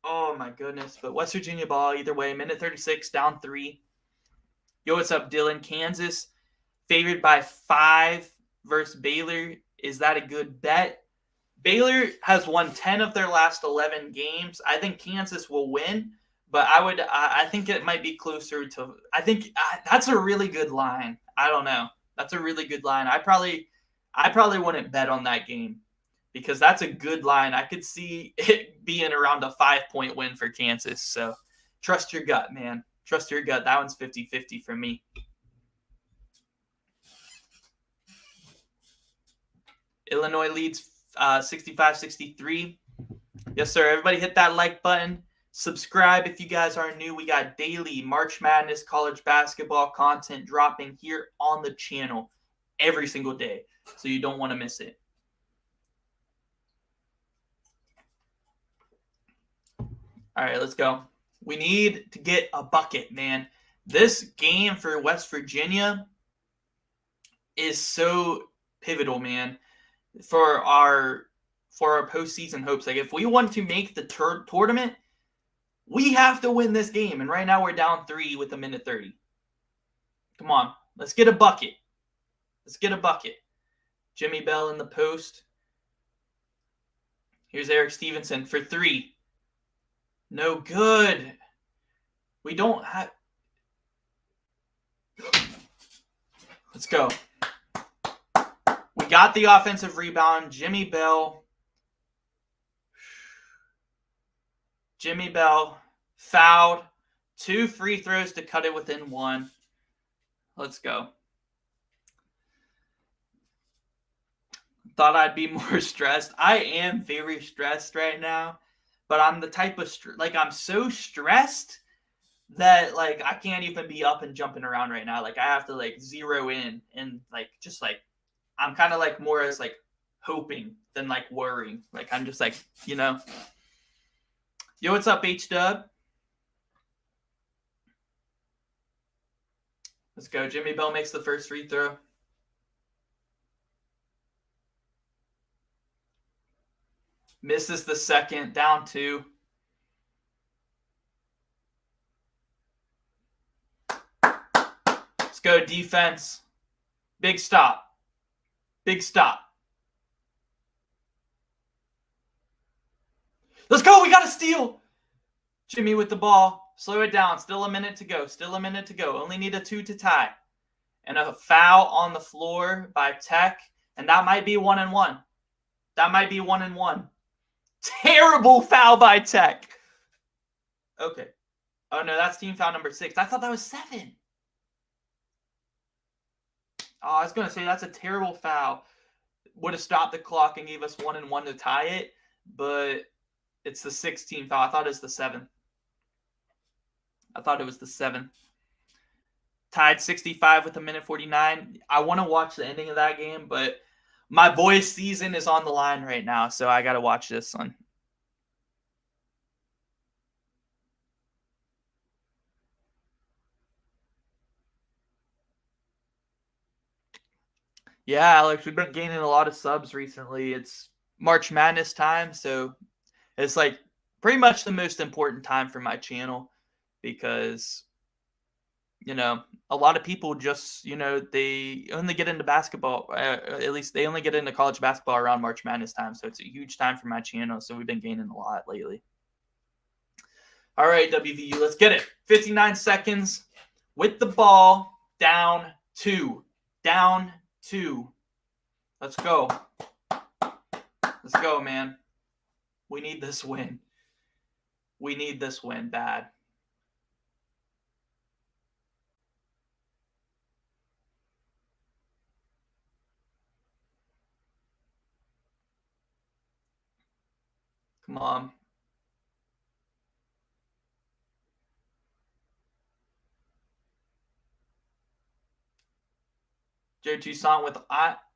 A: Oh, my goodness. But West Virginia ball either way. Minute 36, down 3. Yo, what's up, Dylan? Kansas favored by 5 versus Baylor. Is that a good bet? Baylor has won 10 of their last 11 games. I think Kansas will win, but I think it might be closer to. I think that's a really good line. I don't know. That's a really good line. I probably wouldn't bet on that game because that's a good line. I could see it being around a 5-point win for Kansas. So trust your gut, man. Trust your gut. That one's 50-50 for me. Illinois leads 65-63. Yes, sir. Everybody hit that like button. Subscribe if you guys are new. We got daily March Madness college basketball content dropping here on the channel every single day, so you don't want to miss it. All right, let's go. We need to get a bucket, man. This game for West Virginia is so pivotal, man, for our postseason hopes. Like, if we want to make the tournament, we have to win this game. And right now we're down 3 with a minute 30. Come on, let's get a bucket. Let's get a bucket. Jimmy Bell in the post. Here's Eric Stevenson for 3. No good. We don't have. Let's go. We got the offensive rebound. Jimmy Bell fouled. 2 free throws to cut it within 1. Let's go. Thought I'd be more stressed. I am very stressed right now, but I'm the type of I'm so stressed that like I can't even be up and jumping around right now. Like I have to like zero in and like just like I'm kind of like more as like hoping than like worrying. Like I'm just like, you know. Yo, what's up, H-Dub? Let's go. Jimmy Bell makes the first free throw. Misses the second, down 2. Let's go defense. Big stop. Big stop. Let's go. We got a steal. Jimmy with the ball. Slow it down. Still a minute to go. Only need a 2 to tie. And a foul on the floor by Tech. And that might be 1-1. Terrible foul by Tech. Okay. Oh, no, that's team foul number 6. I thought that was 7. Oh, I was going to say that's a terrible foul. Would have stopped the clock and gave us 1-1 to tie it, but it's the 16th foul. I thought it was the 7th. Tied 65 with a minute 49. I want to watch the ending of that game, but my boys' season is on the line right now, so I got to watch this one. Yeah, Alex, we've been gaining a lot of subs recently. It's March Madness time, so it's like pretty much the most important time for my channel because, a lot of people just, they only get into basketball, at least they only get into college basketball around March Madness time. So it's a huge time for my channel. So we've been gaining a lot lately. All right, WVU, let's get it. 59 seconds with the ball, down 2. Down 2. Let's go. Let's go, man. We need this win. We need this win bad. Come on. Joe Toussaint with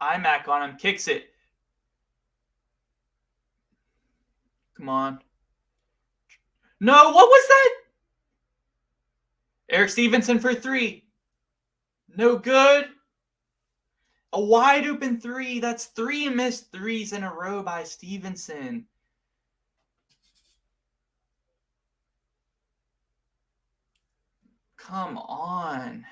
A: iMac on him. Kicks it. Come on. No, what was that? Eric Stevenson for 3. No good. A wide open 3. That's 3 missed threes in a row by Stevenson. Come on.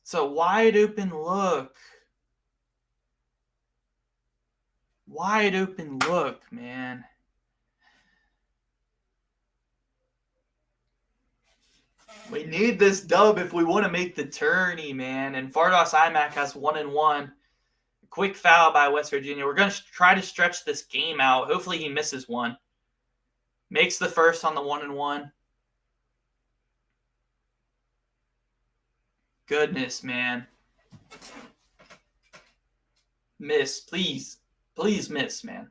A: It's a wide open look. Wide open look, man. We need this dub if we want to make the tourney, man. And Fardos IMAC has 1-1. Quick foul by West Virginia. We're going to try to stretch this game out. Hopefully he misses one. Makes the first on the 1-1. Goodness, man. Miss, please. Please miss, man.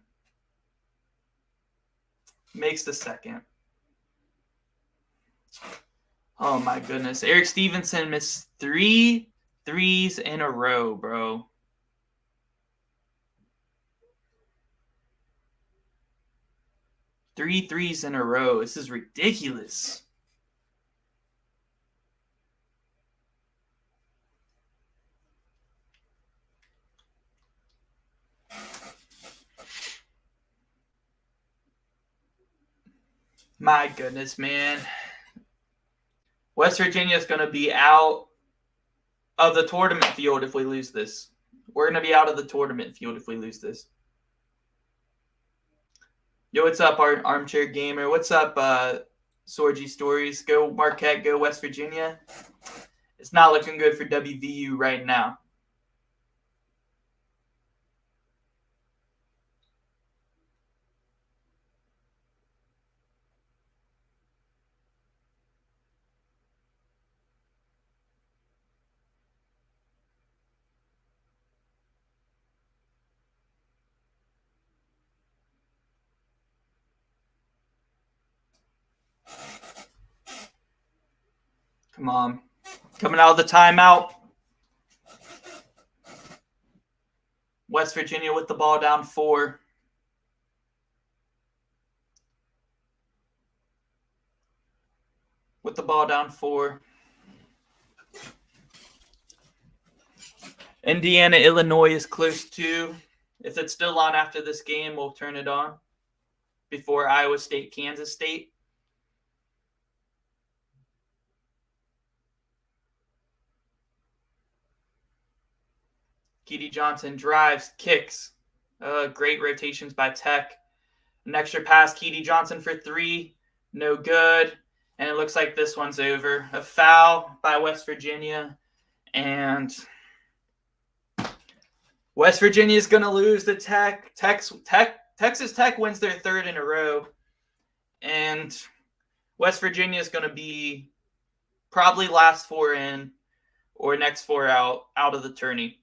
A: Makes the second. Oh, my goodness. Eric Stevenson missed 3 threes in a row, bro. 3 threes in a row. This is ridiculous. My goodness, man. West Virginia is going to be out of the tournament field if we lose this. We're going to be out of the tournament field if we lose this. Yo, what's up, Armchair Gamer? What's up, Sorgy Stories? Go Marquette, go West Virginia. It's not looking good for WVU right now. Come on. Coming out of the timeout. West Virginia with the ball down 4. With the ball down 4. Indiana, Illinois is close to. If it's still on after this game, we'll turn it on before Iowa State, Kansas State. Keedy Johnson drives, kicks. Great rotations by Tech. An extra pass, Keedy Johnson for 3. No good. And it looks like this one's over. A foul by West Virginia. And West Virginia is going to lose to Tech. Texas Tech wins their 3rd in a row. And West Virginia is going to be probably last 4 in or next 4 out of the tourney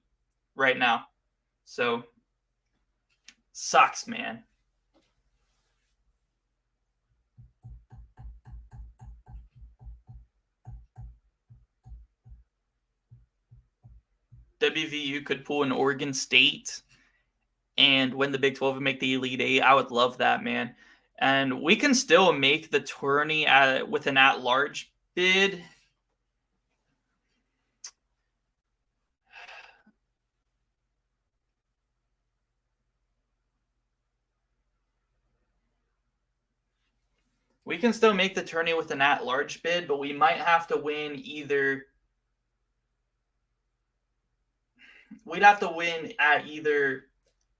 A: right now. So, sucks, man. WVU could pull an Oregon State and win the Big 12 and make the Elite 8. I would love that, man. And we can still make the tourney with an at-large bid. We can still make the tourney with an at-large bid, but we might have to win either. We'd have to win either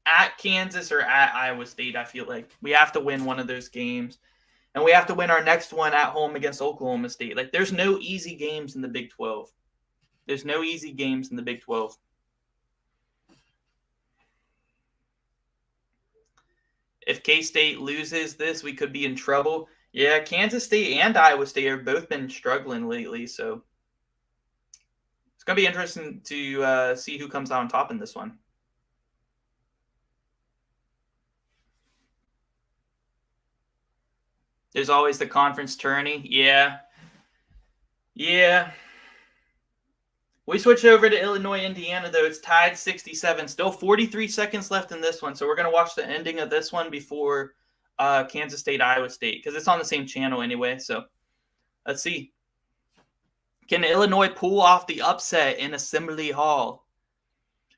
A: at Kansas or at Iowa State, I feel like. We have to win one of those games. And we have to win our next one at home against Oklahoma State. Like, there's no easy games in the Big 12. There's no easy games in the Big 12. If K-State loses this, we could be in trouble. Yeah, Kansas State and Iowa State have both been struggling lately, so it's going to be interesting to see who comes out on top in this one. There's always the conference tourney. Yeah. We switch over to Illinois, Indiana, though. It's tied 67. Still 43 seconds left in this one. So we're going to watch the ending of this one before Kansas State, Iowa State, because it's on the same channel anyway. So let's see. Can Illinois pull off the upset in Assembly Hall?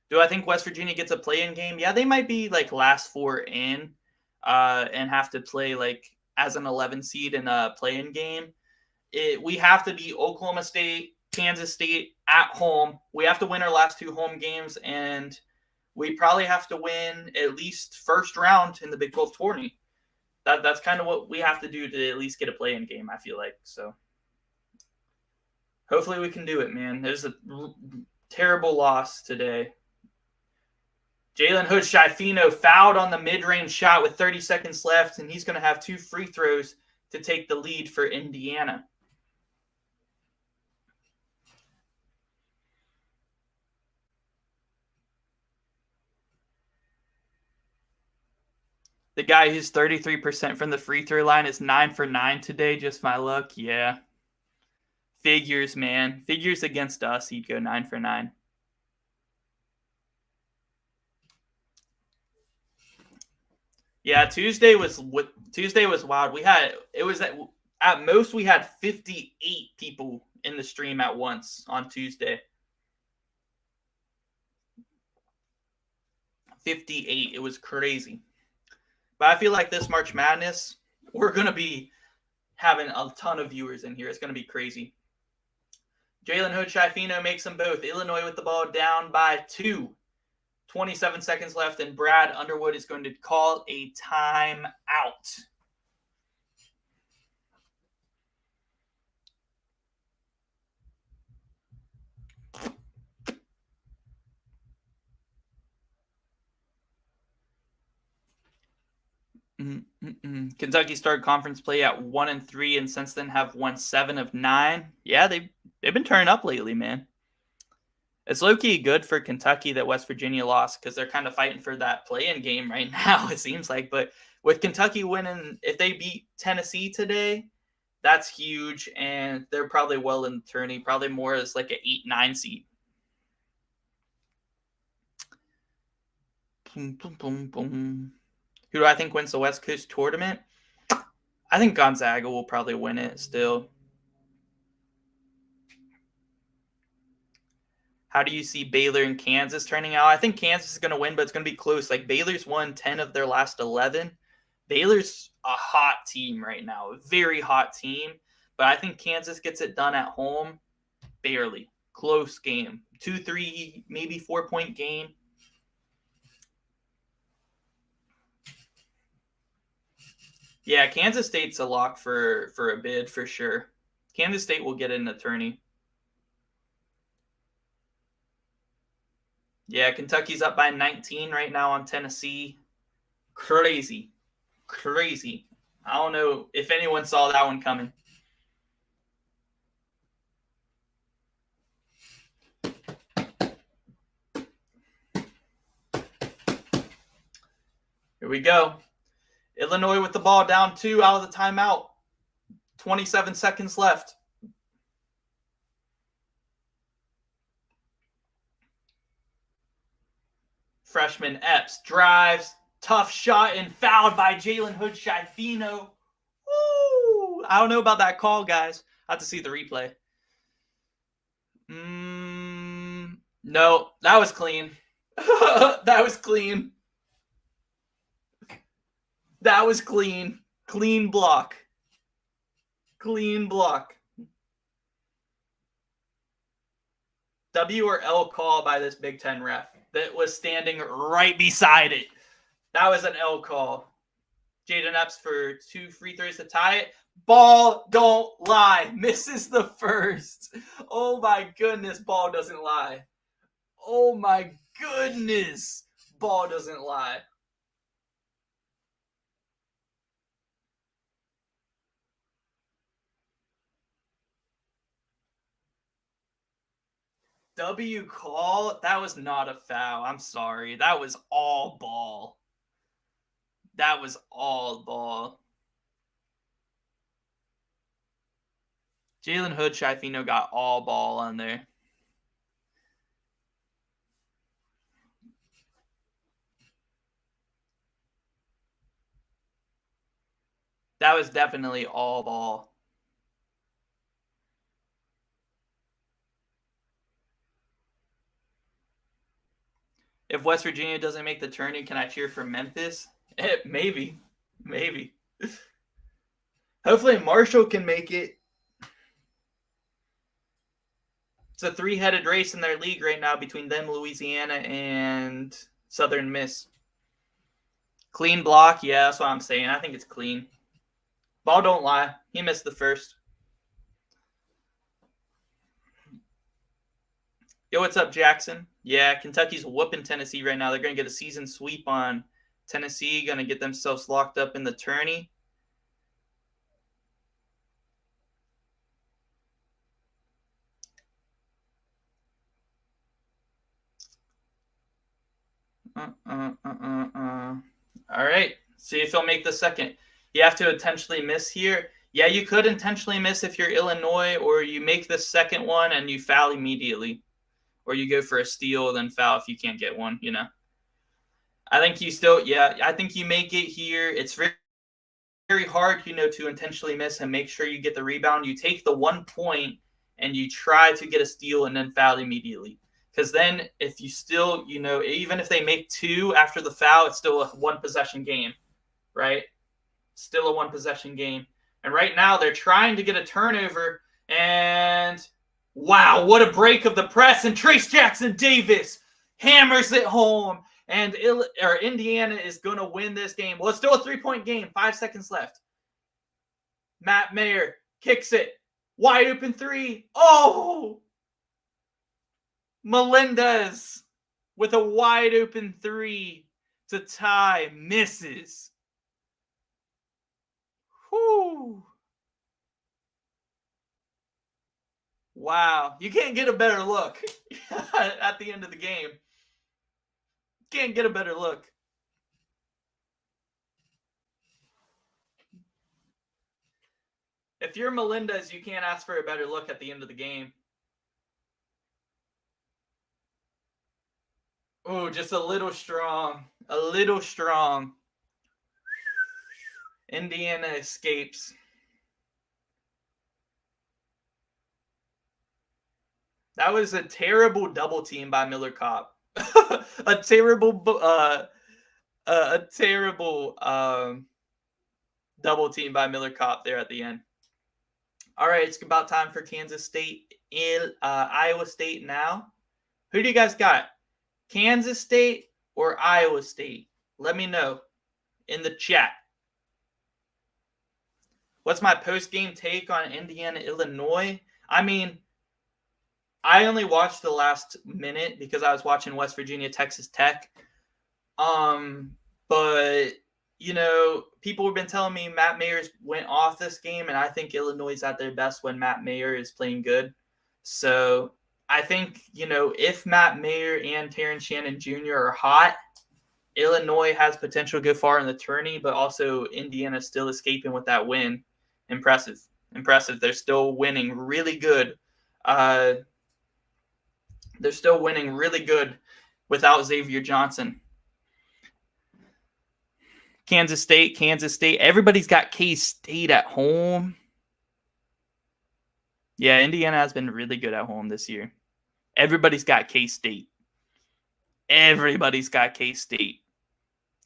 A: Do I think West Virginia gets a play-in game? Yeah, they might be like last four in and have to play like as an 11 seed in a play-in game. We have to beat Oklahoma State, Kansas State at home. We have to win our last two home games, and we probably have to win at least first round in the Big 12 tourney. That's kind of what we have to do to at least get a play-in game, I feel like. So hopefully we can do it, man. There's a terrible loss today. Jalen Hood-Schifino fouled on the mid-range shot with 30 seconds left, and he's going to have 2 free throws to take the lead for Indiana. The guy who's 33% from the free throw line is 9 for 9 today. Just my luck. Yeah. Figures, man. Figures against us. He'd go 9 for 9. Yeah, Tuesday was wild. At most we had 58 people in the stream at once on Tuesday. 58. It was crazy. But I feel like this March Madness, we're going to be having a ton of viewers in here. It's going to be crazy. Jalen Hood-Schifino makes them both. Illinois with the ball down by 2. 27 seconds left, and Brad Underwood is going to call a timeout. Kentucky started conference play at 1-3, and since then have won 7 of 9. Yeah, they've been turning up lately, man. It's low-key good for Kentucky that West Virginia lost because they're kind of fighting for that play-in game right now, it seems like. But with Kentucky winning, if they beat Tennessee today, that's huge, and they're probably well in the tourney, probably more as like an 8-9 seed. Boom, boom, boom, boom. Who do I think wins the West Coast tournament? I think Gonzaga will probably win it still. How do you see Baylor and Kansas turning out? I think Kansas is going to win, but it's going to be close. Like, Baylor's won 10 of their last 11. Baylor's a hot team right now, a very hot team. But I think Kansas gets it done at home, barely. Close game. 2-3, maybe 4-point game. Yeah, Kansas State's a lock for a bid for sure. Kansas State will get in the tourney. Yeah, Kentucky's up by 19 right now on Tennessee. Crazy. I don't know if anyone saw that one coming. Here we go. Illinois with the ball down 2 out of the timeout. 27 seconds left. Freshman Epps drives, Tough shot and fouled by Jalen Hood-Schifino. Woo! I don't know about that call, guys. I have to see the replay. No, that was clean. That was clean. That was clean. Clean block. Clean block. W or L call by this Big Ten ref that was standing right beside it. That was an L call. Jaden Epps for 2 free throws to tie it. Ball don't lie. Misses the first. Oh my goodness, ball doesn't lie. Oh my goodness, ball doesn't lie. W call? That was not a foul. I'm sorry. That was all ball. That was all ball. Jalen Hood-Schifino got all ball on there. That was definitely all ball. If West Virginia doesn't make the tourney, can I cheer for Memphis? Maybe. Hopefully Marshall can make it. It's a 3-headed race in their league right now between them, Louisiana, and Southern Miss. Clean block, yeah, that's what I'm saying. I think it's clean. Ball don't lie. He missed the first. Yo, what's up, Jackson? Yeah, Kentucky's whooping Tennessee right now. They're going to get a season sweep on Tennessee, going to get themselves locked up in the tourney. All right. See if he'll make the second. You have to intentionally miss here. Yeah, you could intentionally miss if you're Illinois, or you make the second one and you foul immediately. Or you go for a steal, then foul if you can't get one, you know. I think you still, I think you make it here. It's very, very hard, you know, to intentionally miss and make sure you get the rebound. You take the 1 point and you try to get a steal and then foul immediately. Because then if you still, you know, even if they make 2 after the foul, it's still a 1-possession game, right? Still a 1-possession game. And right now they're trying to get a turnover, and wow, what a break of the press. And Trace Jackson Davis hammers it home, and Indiana is going to win this game. Well, it's still a 3-point game. 5 seconds left. Matt Mayer kicks it. Wide open 3. Oh! Melendez with a wide open 3 to tie. Misses. Whew. Wow. You can't get a better look at the end of the game. Can't get a better look. If you're Melendez, you can't ask for a better look at the end of the game. Oh, just a little strong. A little strong. Indiana escapes. That was a terrible double team by Miller Kopp. a terrible double team by Miller Kopp there at the end. All right, it's about time for Kansas State in Iowa State now. Who do you guys got? Kansas State or Iowa State? Let me know in the chat. What's my post-game take on Indiana, Illinois? I mean, I only watched the last minute because I was watching West Virginia, Texas Tech. But, you know, people have been telling me Matt Mayers went off this game, and I think Illinois is at their best when Matt Mayer is playing good. So I think, you know, if Matt Mayer and Terrence Shannon Jr. are hot, Illinois has potential to go far in the tourney, but also Indiana still escaping with that win. Impressive. They're still winning really good. They're still winning really good without Xavier Johnson. Kansas State. Everybody's got K-State at home. Yeah, Indiana has been really good at home this year. Everybody's got K-State.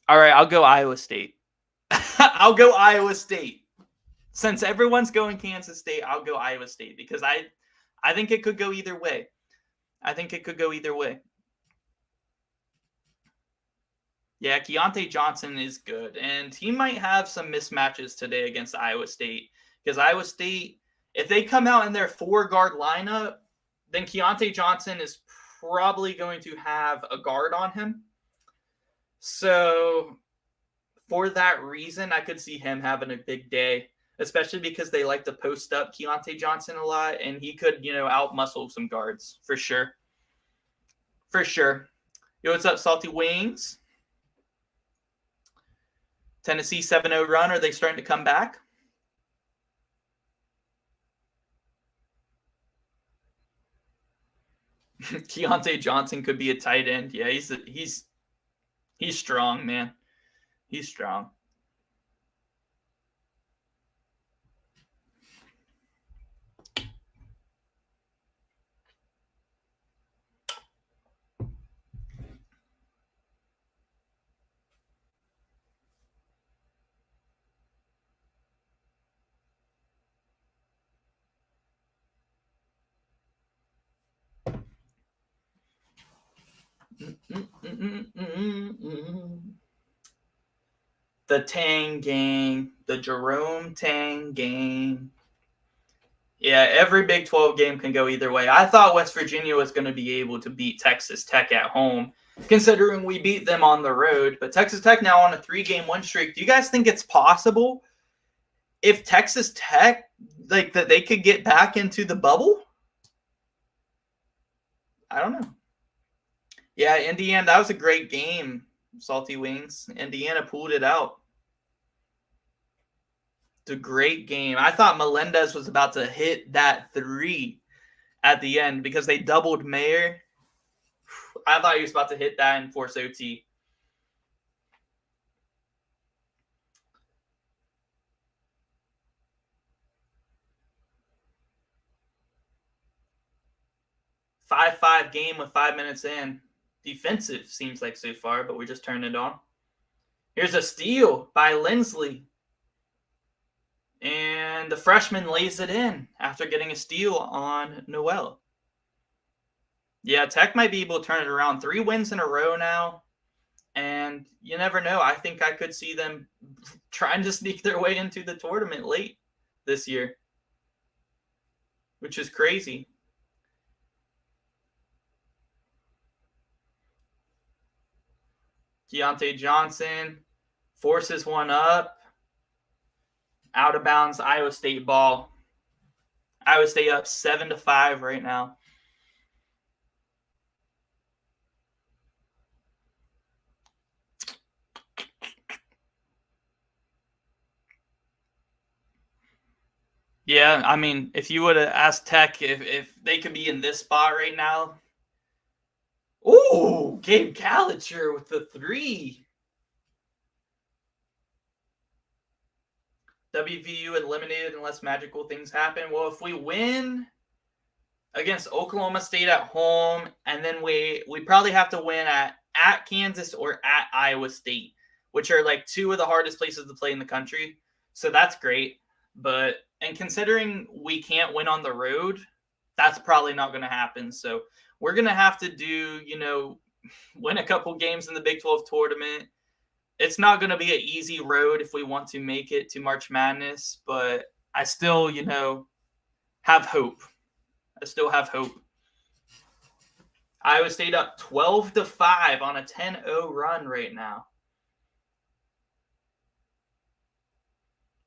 A: All right, I'll go Iowa State. I'll go Iowa State. Since everyone's going Kansas State, I'll go Iowa State because I think it could go either way. Yeah, Keontae Johnson is good, and he might have some mismatches today against Iowa State because Iowa State, if they come out in their 4-guard lineup, then Keontae Johnson is probably going to have a guard on him. So for that reason, I could see him having a big day, especially because they like to post up Keontae Johnson a lot, and he could, out-muscle some guards for sure. Yo, what's up, Salty Wings? Tennessee 7-0 run. Are they starting to come back? Keontae Johnson could be a tight end. Yeah, he's strong, man. He's strong. The Tang Gang, the Jerome Tang Gang. Yeah, every Big 12 game can go either way. I thought West Virginia was going to be able to beat Texas Tech at home, considering we beat them on the road. But Texas Tech now on a 3-game win streak. Do you guys think it's possible if Texas Tech, that they could get back into the bubble? I don't know. Yeah, Indiana, that was a great game, Salty Wings. Indiana pulled it out. It's a great game. I thought Melendez was about to hit that 3 at the end because they doubled Mayer. I thought he was about to hit that and force OT. Five game with 5 minutes in. Defensive seems like so far, but we just turned it on. Here's a steal by Lindsley. And the freshman lays it in after getting a steal on Noel. Yeah, Tech might be able to turn it around. 3 wins in a row now. And you never know. I think I could see them trying to sneak their way into the tournament late this year, which is crazy. Keontae Johnson forces one up. Out of bounds, Iowa State ball. Iowa State up 7-5 right now. Yeah, I mean, if you would have asked Tech if they could be in this spot right now. Ooh, Gabe Gallagher with the 3. WVU eliminated unless magical things happen. Well, if we win against Oklahoma State at home, and then we probably have to win at Kansas or at Iowa State, which are like 2 of the hardest places to play in the country. So that's great. And considering we can't win on the road, that's probably not going to happen. So we're going to have to do, win a couple games in the Big 12 tournament. It's not going to be an easy road if we want to make it to March Madness, but I still, have hope. Iowa State up 12-5 on a 10-0 run right now.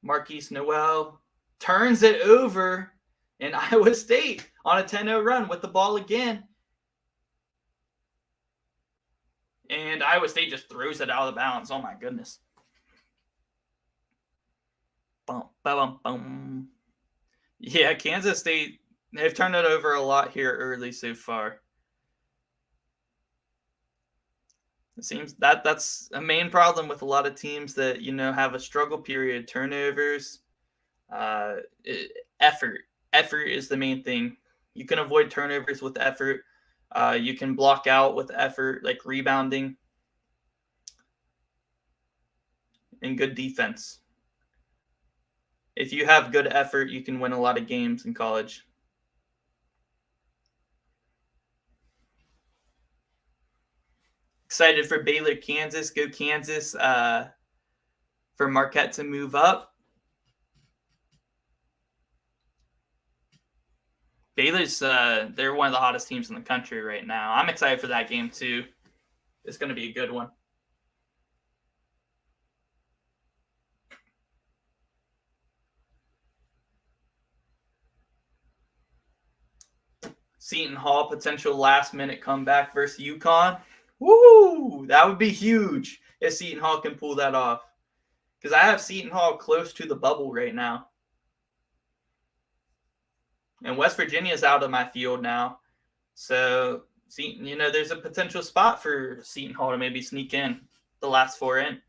A: Marquise Noel turns it over, and Iowa State on a 10-0 run with the ball again. And Iowa State just throws it out of bounds. Oh, my goodness. Bum, bum, bum. Yeah, Kansas State, they've turned it over a lot here early so far. It seems that's a main problem with a lot of teams that have a struggle period. Turnovers, uh, effort. Effort is the main thing. You can avoid turnovers with effort. You can block out with effort, like rebounding and good defense. If you have good effort, you can win a lot of games in college. Excited for Baylor, Kansas. Go Kansas. For Marquette to move up. Baylor's they're one of the hottest teams in the country right now. I'm excited for that game too. It's going to be a good one. Seton Hall potential last minute comeback versus UConn. Woo! That would be huge if Seton Hall can pull that off. Because I have Seton Hall close to the bubble right now. And West Virginia is out of my field now. So, Seton, there's a potential spot for Seton Hall to maybe sneak in the last four in.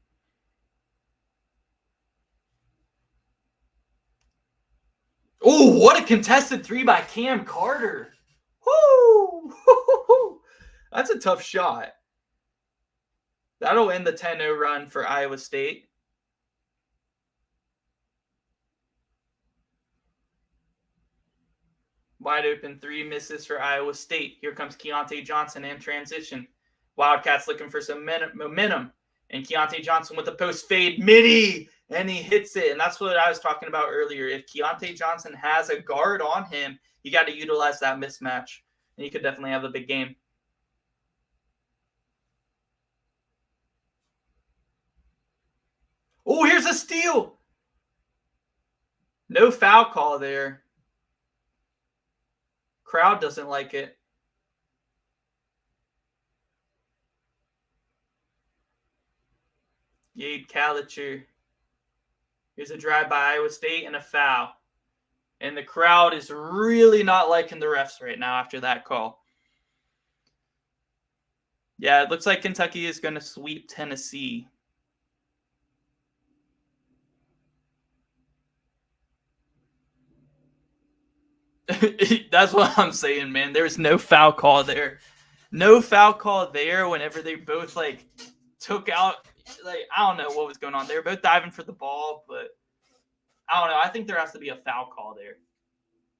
A: Oh, what a contested three by Cam Carter. Woo! That's a tough shot. That'll end the 10-0 run for Iowa State. Wide open three misses for Iowa State. Here comes Keontae Johnson in transition. Wildcats looking for some momentum. And Keontae Johnson with the post fade midi. And he hits it. And that's what I was talking about earlier. If Keontae Johnson has a guard on him, you got to utilize that mismatch. And he could definitely have a big game. Oh, here's a steal. No foul call there. Crowd doesn't like it. Yade Kalitcher. Here's a drive by Iowa State and a foul. And the crowd is really not liking the refs right now after that call. Yeah, it looks like Kentucky is going to sweep Tennessee. That's what I'm saying, man. There's no foul call there. No foul call there whenever they both, took out, I don't know what was going on. They were both diving for the ball, but I don't know. I think there has to be a foul call there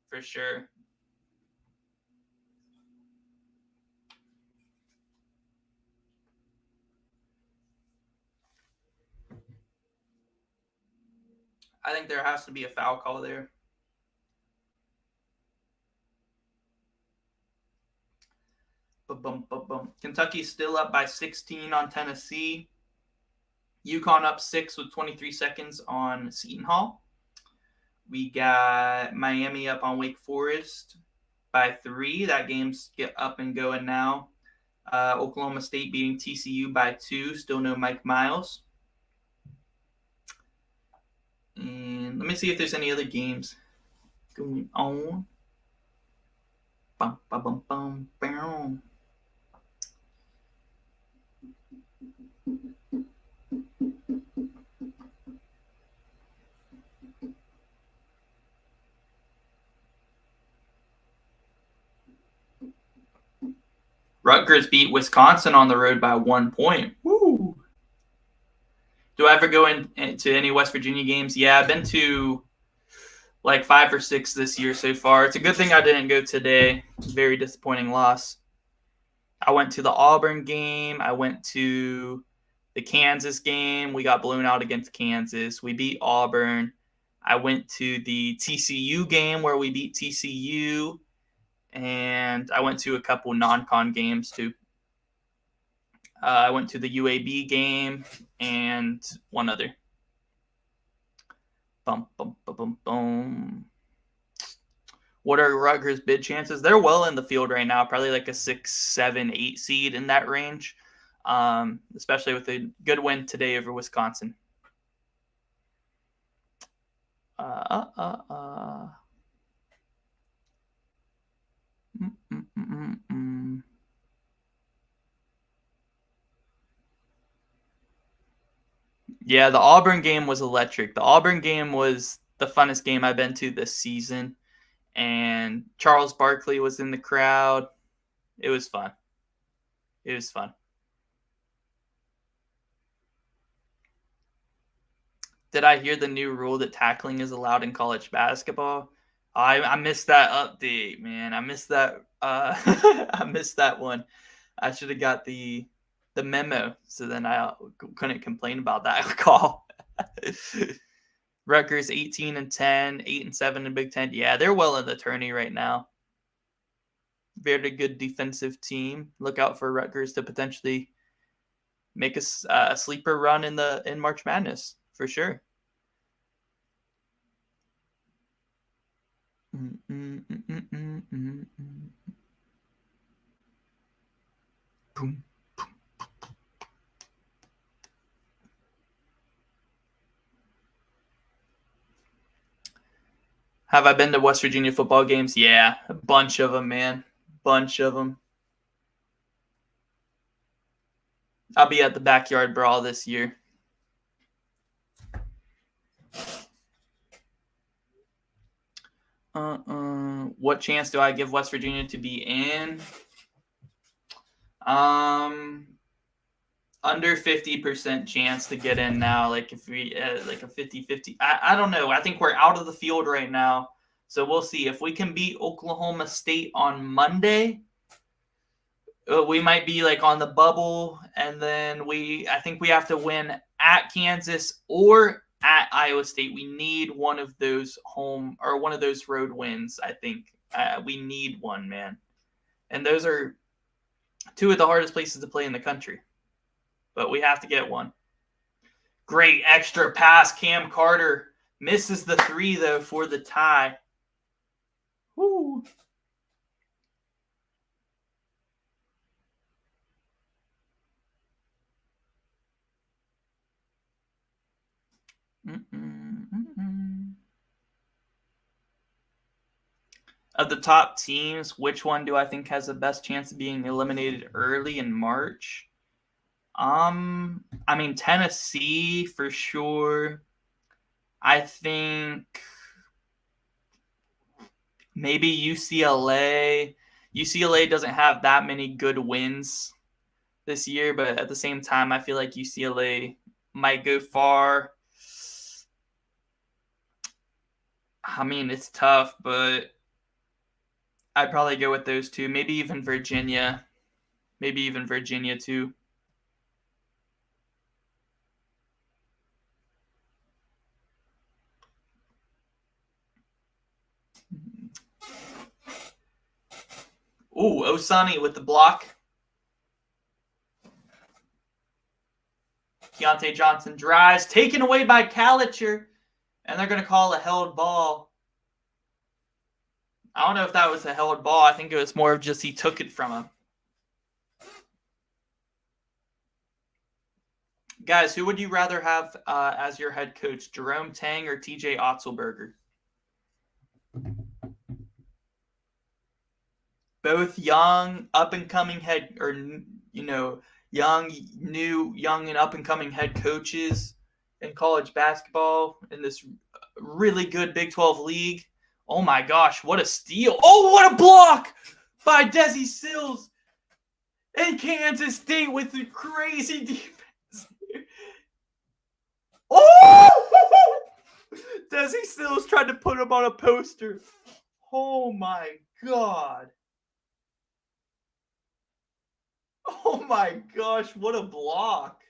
A: for sure. I think there has to be a foul call there. Kentucky's still up by 16 on Tennessee. UConn up 6 with 23 seconds on Seton Hall. We got Miami up on Wake Forest by 3. That game's get up and going now. Oklahoma State beating TCU by 2. Still no Mike Miles. And let me see if there's any other games going on. Bum, bum, bum, bum, bum. Rutgers beat Wisconsin on the road by 1 point. Woo! Do I ever go into any West Virginia games? Yeah, I've been to 5 or 6 this year so far. It's a good thing I didn't go today. Very disappointing loss. I went to the Auburn game. I went to the Kansas game. We got blown out against Kansas. We beat Auburn. I went to the TCU game where we beat TCU. And I went to a couple non-con games too. I went to the UAB game and one other. Bum, bum, bum, bum, bum. What are Rutgers' bid chances? They're well in the field right now, probably like a 6, 7, 8 seed in that range, especially with a good win today over Wisconsin. Yeah, the Auburn game was electric. The Auburn game was the funnest game I've been to this season. And Charles Barkley was in the crowd. It was fun. It was fun. Did I hear the new rule that tackling is allowed in college basketball? I missed that update, man. I missed that. I missed that one. I should have got the memo, so then I couldn't complain about that call. Rutgers 18-10, 8-7 in Big Ten. Yeah, they're well in the tourney right now. Very good defensive team. Look out for Rutgers to potentially make a sleeper run in March Madness for sure. Boom. Have I been to West Virginia football games? Yeah, a bunch of them, man. Bunch of them. I'll be at the Backyard Brawl this year. What chance do I give West Virginia to be in? Under 50% chance to get in now. Like if we like a 50-50. I don't know. I think we're out of the field right now. So we'll see. If we can beat Oklahoma State on Monday, we might be like on the bubble. And then I think we have to win at Kansas or at Iowa State. We need one of those home or one of those road wins, I think. We need one, man. And those are two of the hardest places to play in the country. But we have to get one. Great extra pass. Cam Carter misses the 3, though, for the tie. Woo. Of the top teams, which one do I think has the best chance of being eliminated early in March? I mean, Tennessee for sure. I think maybe UCLA. UCLA doesn't have that many good wins this year, but at the same time, I feel like UCLA might go far. I mean, it's tough, but I'd probably go with those two. Maybe even Virginia. Maybe even Virginia, too. Ooh, Osani with the block. Keontae Johnson drives, taken away by Kalitcher, and they're going to call a held ball. I don't know if that was a held ball. I think it was more of just he took it from him. Guys, who would you rather have as your head coach, Jerome Tang or TJ Otzelberger? Both young, up-and-coming head, or, young and up-and-coming head coaches in college basketball in this really good Big 12 league. Oh, my gosh, what a steal. Oh, what a block by Desi Sills and Kansas State with the crazy defense. Oh! Desi Sills tried to put him on a poster. Oh, my God. Oh, my gosh, what a block.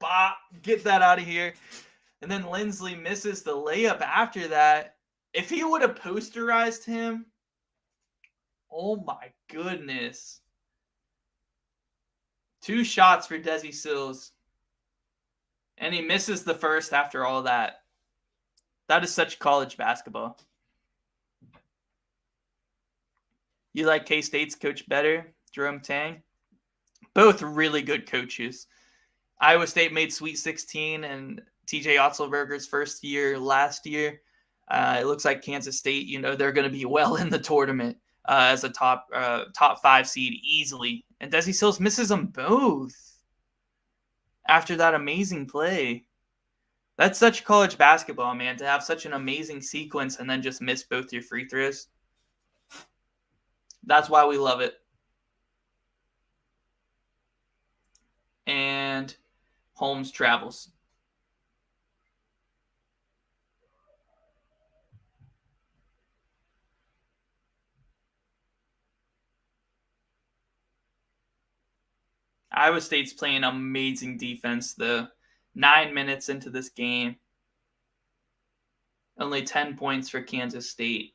A: Bop, get that out of here. And then Lindsley misses the layup after that. If he would have posterized him, oh my goodness. 2 shots for Desi Sills. And he misses the first after all that. That is such college basketball. You like K-State's coach better, Jerome Tang? Both really good coaches. Iowa State made Sweet 16 and TJ Otzelberger's first year last year. It looks like Kansas State, they're going to be well in the tournament as a top 5 seed easily. And Desi Sills misses them both. after that amazing play. That's such college basketball, man, to have such an amazing sequence and then just miss both your free throws. That's why we love it. And Holmes travels. Iowa State's playing amazing defense, though. 9 minutes into this game. Only 10 points for Kansas State.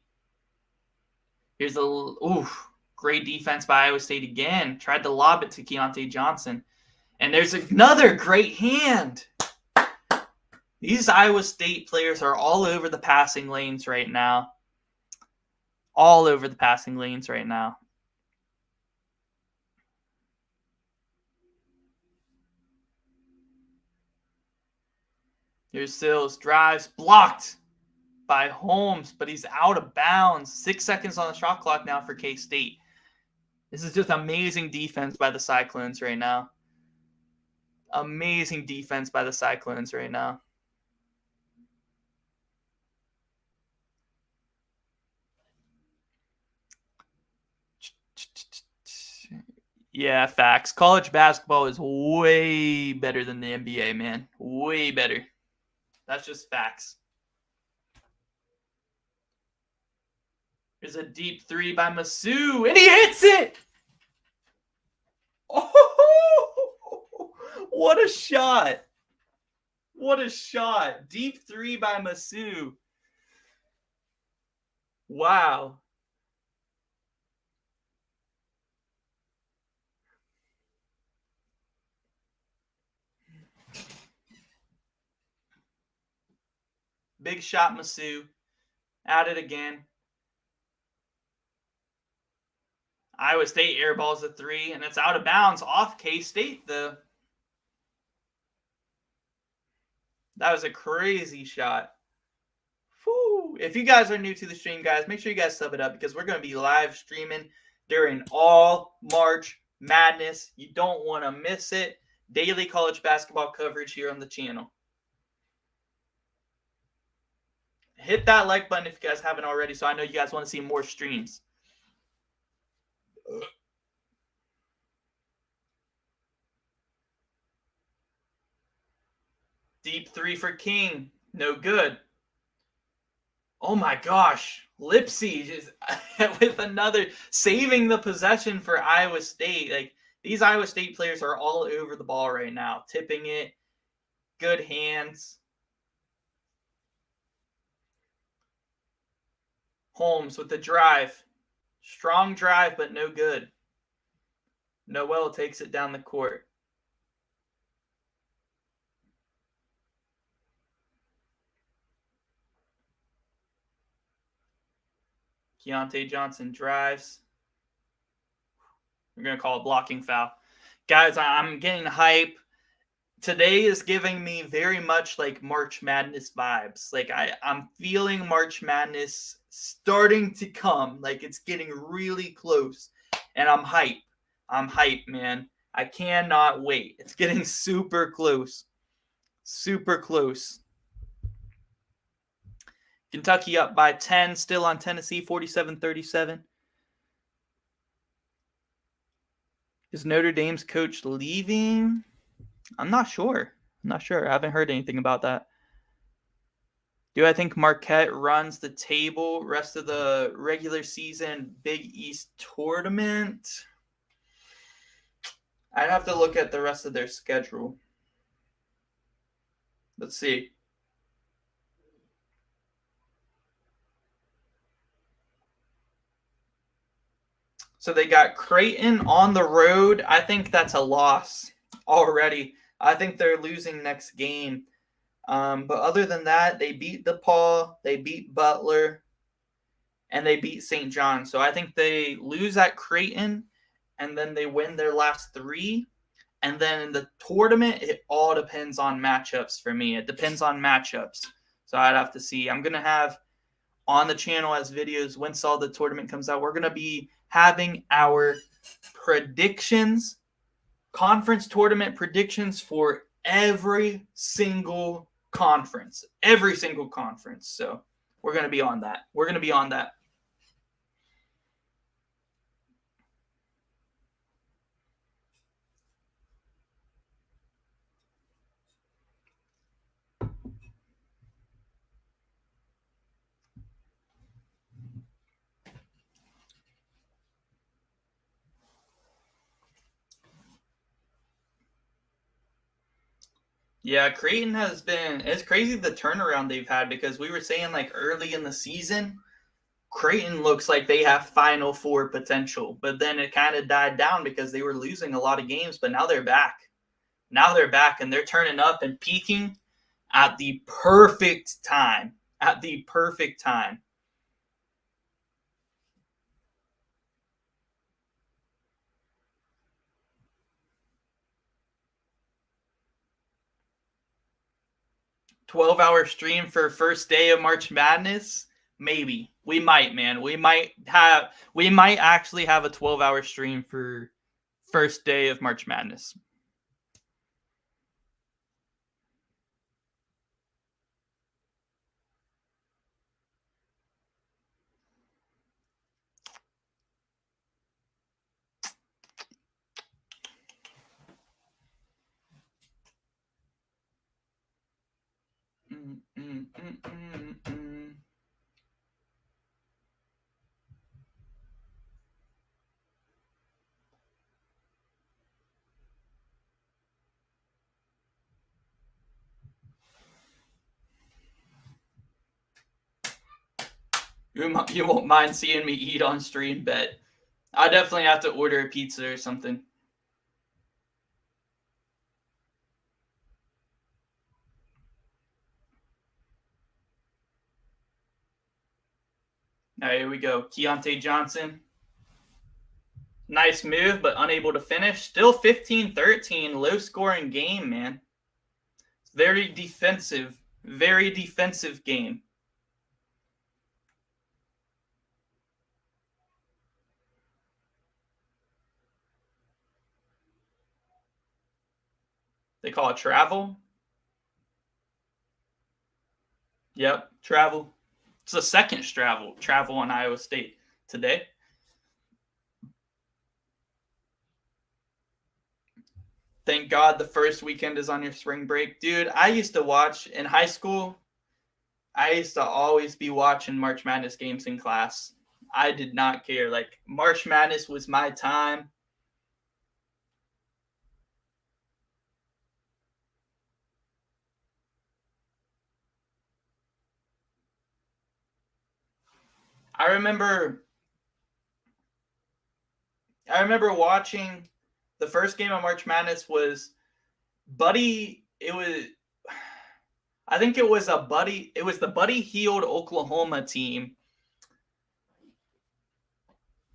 A: Here's a great defense by Iowa State again. Tried to lob it to Keontae Johnson. And there's another great hand. These Iowa State players are all over the passing lanes right now. All over the passing lanes right now. Here's Sills. Drives. Blocked by Holmes, but he's out of bounds. 6 seconds on the shot clock now for K-State. This is just amazing defense by the Cyclones right now. Amazing defense by the Cyclones right now. Yeah, facts. College basketball is way better than the NBA, man. Way better. That's just facts. There's a deep three by Masu, and he hits it! Oh, what a shot. What a shot. Deep three by Masu. Wow. Big shot, Masu. At it again. Iowa State airballs a three, and it's out of bounds off K-State, though. That was a crazy shot. Whew. If you guys are new to the stream, guys, make sure you guys sub it up because we're going to be live streaming during all March Madness. You don't want to miss it. Daily college basketball coverage here on the channel. Hit that like button if you guys haven't already, so I know you guys want to see more streams. Deep three for King. No good. Oh my gosh. Lipsy just with another, saving the possession for Iowa State. Like, these Iowa State players are all over the ball right now. Tipping it. Good hands. Holmes with the drive. Strong drive, but no good. Noel takes it down the court. Keontae Johnson drives. We're going to call it blocking foul. Guys, I'm getting hype. Today is giving me very much like March Madness vibes. Like, I'm feeling March Madness starting to come. Like, it's getting really close. And I'm hype. I'm hype, man. I cannot wait. It's getting super close. Super close. Kentucky up by 10, still on Tennessee, 47-37. Is Notre Dame's coach leaving? I'm not sure. I haven't heard anything about that. Do I think Marquette runs the table rest of the regular season Big East tournament? I'd have to look at the rest of their schedule. Let's see. So they got Creighton on the road. I think that's a loss already. I think they're losing next game. But other than that, they beat DePaul, they beat Butler, and they beat St. John. So I think they lose at Creighton, and then they win their last three. And then in the tournament, it all depends on matchups for me. It depends on matchups. So I'd have to see. I'm going to have on the channel as videos once all the tournament comes out. We're going to be having our predictions, conference tournament predictions for every single conference. Every single conference. So we're going to be on that. We're going to be on that. Yeah, Creighton has been, it's crazy the turnaround they've had, because we were saying like early in the season, Creighton looks like they have Final Four potential, but then it kind of died down because they were losing a lot of games, but now they're back. Now they're back and they're turning up and peaking at the perfect time. At the perfect time. $12-hour stream for first day of March Madness? Maybe. We might, man. We might actually have a 12-hour stream for first day of March Madness. You won't mind seeing me eat on stream, bet. I definitely have to order a pizza or something. All right, here we go. Keontae Johnson. Nice move, but unable to finish. Still 15-13, low-scoring game, man. Very defensive game. They call it travel. Yep, travel. It's the second travel on Iowa State today. Thank God the first weekend is on your spring break. Dude, I used to watch in high school. I used to always be watching March Madness games in class. I did not care. Like, March Madness was my time. I remember watching the first game of March Madness was Buddy. I think it was the Buddy Hield Oklahoma team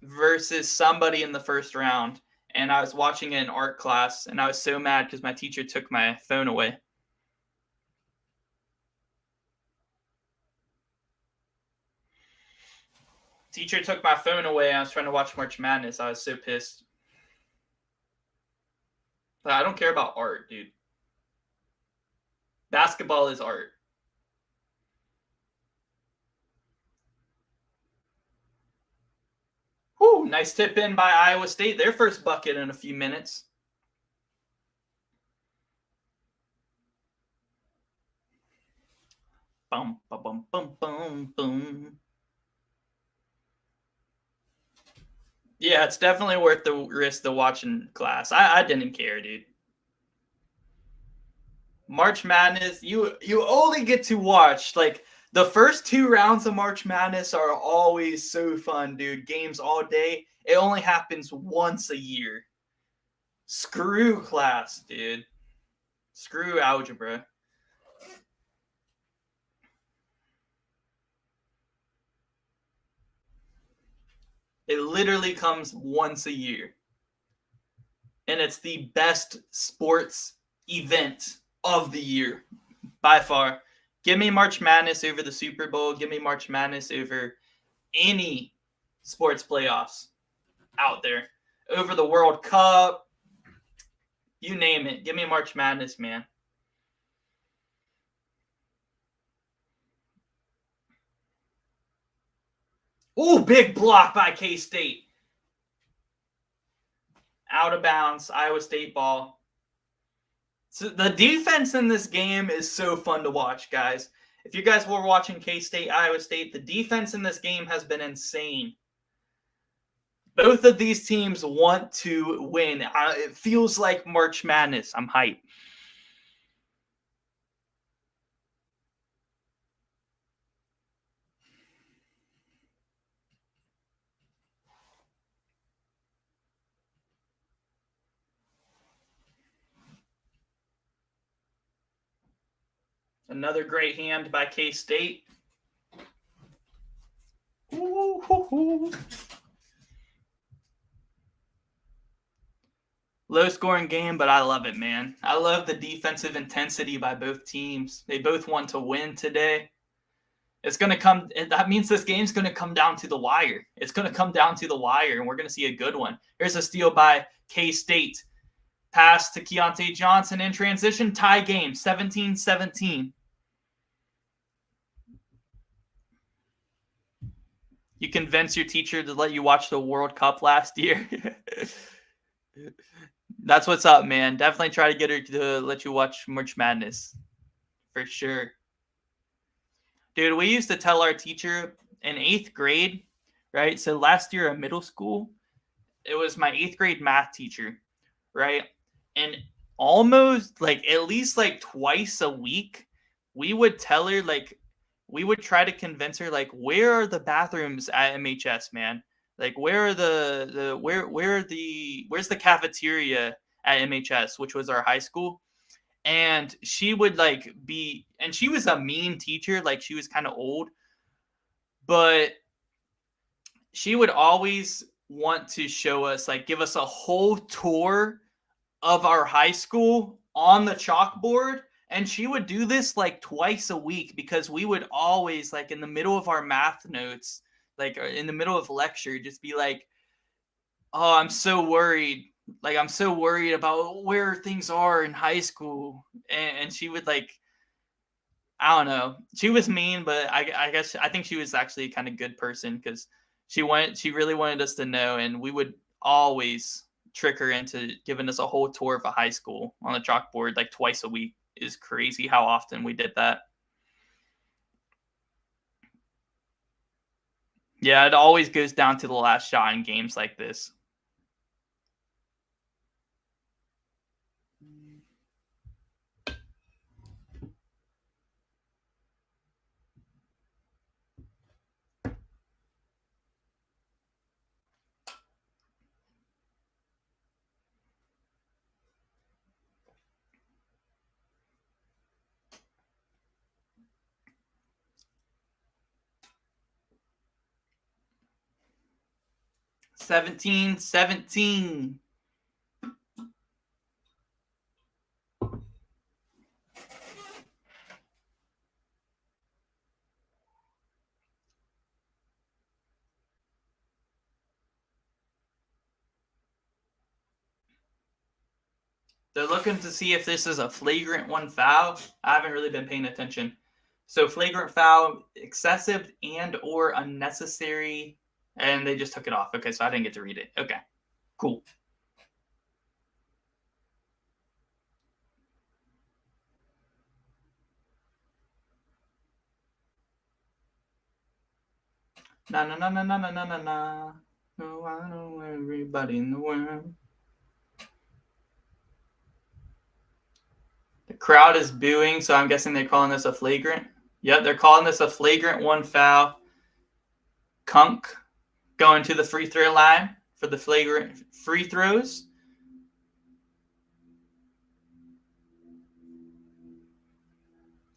A: versus somebody in the first round. And I was watching it in art class, and I was so mad because my teacher took my phone away. Teacher took my phone away, and I was trying to watch March Madness. I was so pissed. But I don't care about art, dude. Basketball is art. Whew, nice tip in by Iowa State. Their first bucket in a few minutes. Bum, bum, bum, bum, bum, bum. Yeah, it's definitely worth the risk to watch in class. I didn't care, dude. March Madness, you only get to watch like the first 2 rounds of March Madness are always so fun, dude. Games all day. It only happens once a year. Screw class, dude. Screw algebra. It literally comes once a year. And it's the best sports event of the year by far. Give me March Madness over the Super Bowl. Give me March Madness over any sports playoffs out there. Over the World Cup. You name it. Give me March Madness, man. Oh, big block by K-State. Out of bounds, Iowa State ball. So the defense in this game is so fun to watch, guys. If you guys were watching K-State, Iowa State, the defense in this game has been insane. Both of these teams want to win. It feels like March Madness. I'm hyped. Another great hand by K-State. Low scoring game, but I love it, man. I love the defensive intensity by both teams. They both want to win today. It's going to come, that means this game's going to come down to the wire. It's going to come down to the wire, and we're going to see a good one. Here's a steal by K-State. Pass to Keontae Johnson in transition. Tie game, 17-17. You convince your teacher to let you watch the World Cup last year. That's what's up, man. Definitely try to get her to let you watch March Madness. For sure. Dude, we used to tell our teacher in 8th grade, right? So last year in middle school, it was my 8th grade math teacher, right? And almost at least twice a week, we would tell her, we would try to convince her, where are the bathrooms at MHS, man? Where are where's the cafeteria at MHS, which was our high school? And she would and she was a mean teacher, she was kind of old, but she would always want to show us, give us a whole tour of our high school on the chalkboard. And she would do this twice a week, because we would always, in the middle of our math notes, in the middle of lecture, just be like, oh, I'm so worried. I'm so worried about where things are in high school. And she would I don't know. She was mean, but I guess I think she was actually a kind of good person, because she really wanted us to know, and we would always trick her into giving us a whole tour of a high school on the chalkboard twice a week. It is crazy how often we did that. Yeah, it always goes down to the last shot in games like this. Seventeen. They're looking to see if this is a flagrant one foul. I haven't really been paying attention. So flagrant foul, excessive and or unnecessary, and they just took it off. Okay, so I didn't get to read it. Okay, cool. Na na na na na na na na. Oh, I know everybody in the world. The crowd is booing, so I'm guessing they're calling this a flagrant. Yep, they're calling this a flagrant one foul. Kunk going to the free throw line for the flagrant free throws.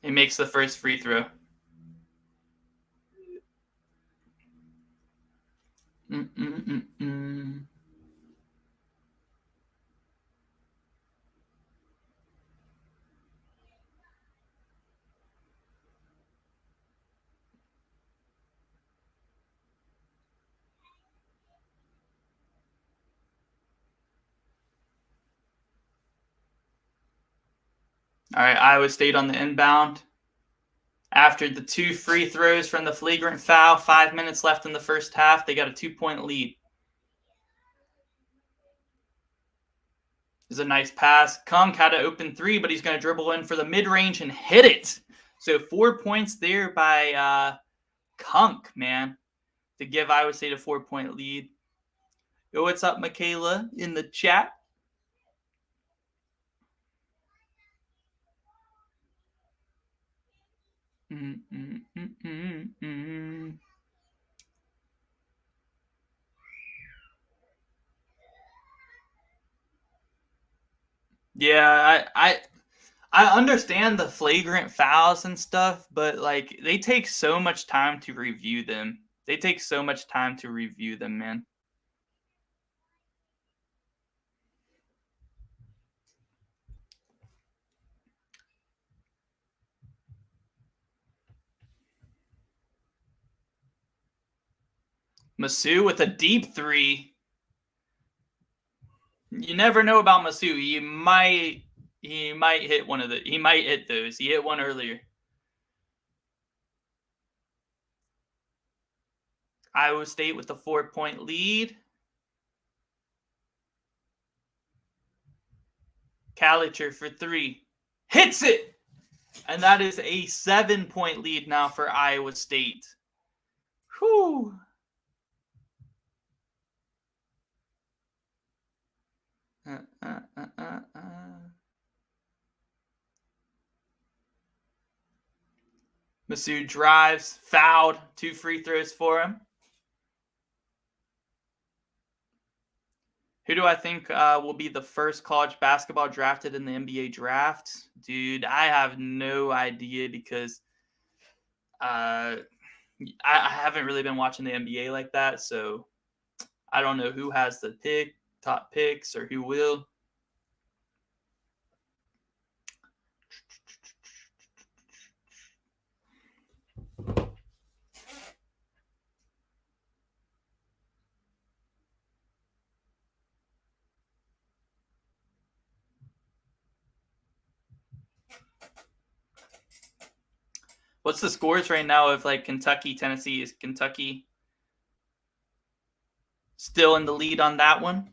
A: He makes the first free throw. Mm-mm-mm-mm. All right, Iowa State on the inbound. After the 2 free throws from the flagrant foul, 5 minutes left in the first half, they got a 2-point lead. This is a nice pass. Kunk had an open 3, but he's going to dribble in for the mid-range and hit it. So 4 points there by Kunk, man, to give Iowa State a 4-point lead. Yo, what's up, Michaela, in the chat? Yeah, I understand the flagrant fouls and stuff, but like they take so much time to review them. Man. Masu with a deep 3. You never know about Masu. He might hit one of the. He might hit those. He hit one earlier. Iowa State with the 4-point lead. Kalicher for 3. Hits it! And that is a 7-point lead now for Iowa State. Whew. Masood drives, fouled, 2 free throws for him. Who do I think will be the first college basketball drafted in the NBA draft? Dude, I have no idea because I haven't really been watching the NBA like that, so I don't know who has the top picks, or who will. What's the scores right now of like Kentucky, Tennessee? Is Kentucky still in the lead on that one?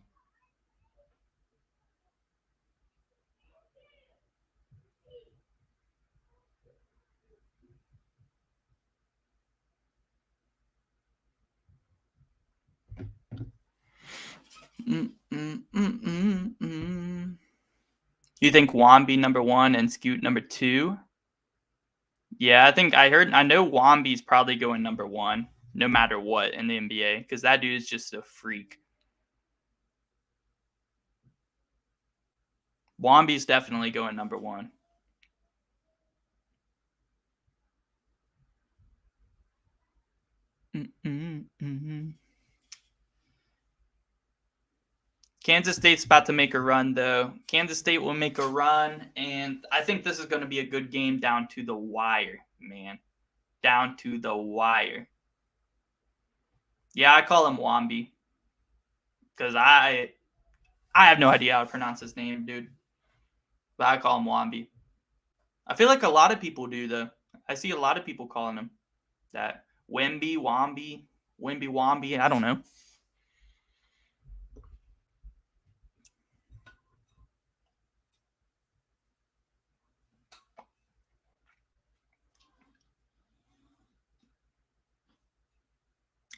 A: You think Wamby number 1 and Scoot number 2? Yeah, I know Wamby's probably going number 1, no matter what in the NBA, because that dude is just a freak. Wamby's definitely going number 1. Kansas State's about to make a run, though. Kansas State will make a run, and I think this is going to be a good game down to the wire, man. Down to the wire. Yeah, I call him Wamby because I have no idea how to pronounce his name, dude. But I call him Wamby. I feel like a lot of people do, though. I see a lot of people calling him that. Wemby, Wamby. I don't know.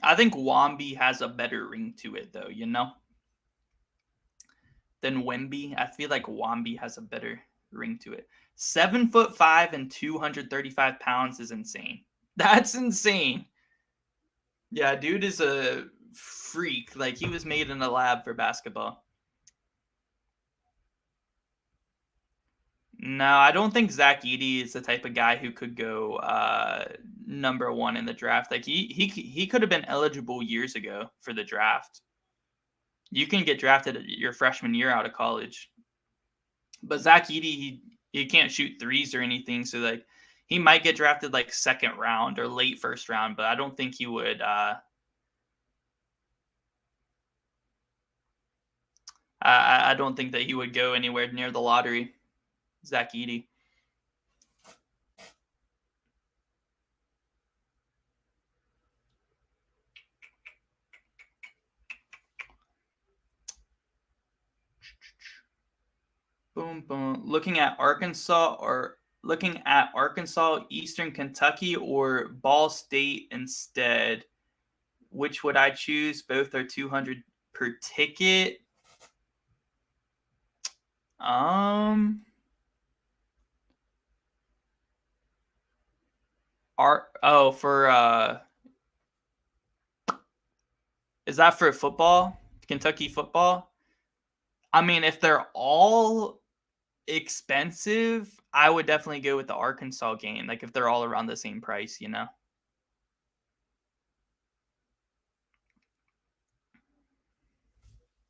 A: I think Wamby has a better ring to it, though, you know? Than Wemby. I feel like Wamby has a better ring to it. 7'5" and 235 pounds is insane. That's insane. Yeah, dude is a freak. Like, he was made in a lab for basketball. No, I don't think Zach Edey is the type of guy who could go number 1 in the draft. Like, he could have been eligible years ago for the draft. You can get drafted your freshman year out of college. But Zach Edey, he can't shoot threes or anything, so like he might get drafted like second round or late first round, but I don't think he would. I don't think that he would go anywhere near the lottery. Zach Edey. Boom, boom. Looking at Arkansas, Eastern Kentucky, or Ball State instead. Which would I choose? Both are 200 per ticket. For is that for football? Kentucky football? I mean, if they're all expensive, I would definitely go with the Arkansas game. Like if they're all around the same price, you know.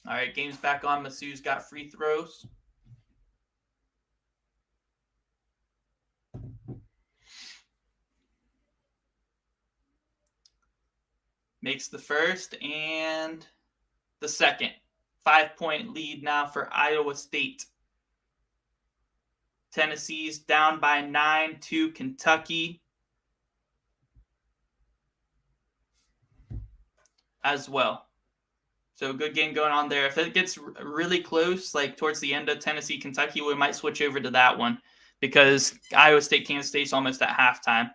A: All right, game's back on. Masu's got free throws. Makes the first and the second. 5-point lead now for Iowa State. Tennessee's down by 9 to Kentucky as well. So good game going on there. If it gets really close, like towards the end of Tennessee, Kentucky, we might switch over to that one because Iowa State, Kansas State's almost at halftime.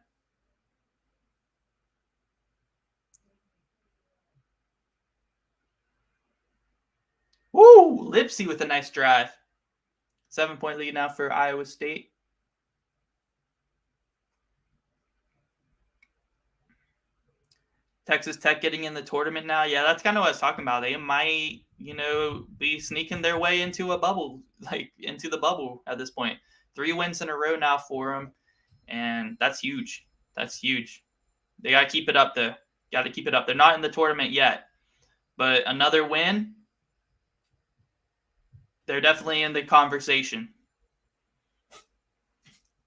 A: Woo! Lipsy with a nice drive. 7-point lead now for Iowa State. Texas Tech getting in the tournament now. Yeah, that's kind of what I was talking about. They might, be sneaking their way into a bubble, like into the bubble at this point. 3 wins in a row now for them, and that's huge. That's huge. They got to keep it up, though. Got to keep it up. They're not in the tournament yet, but another win, they're definitely in the conversation.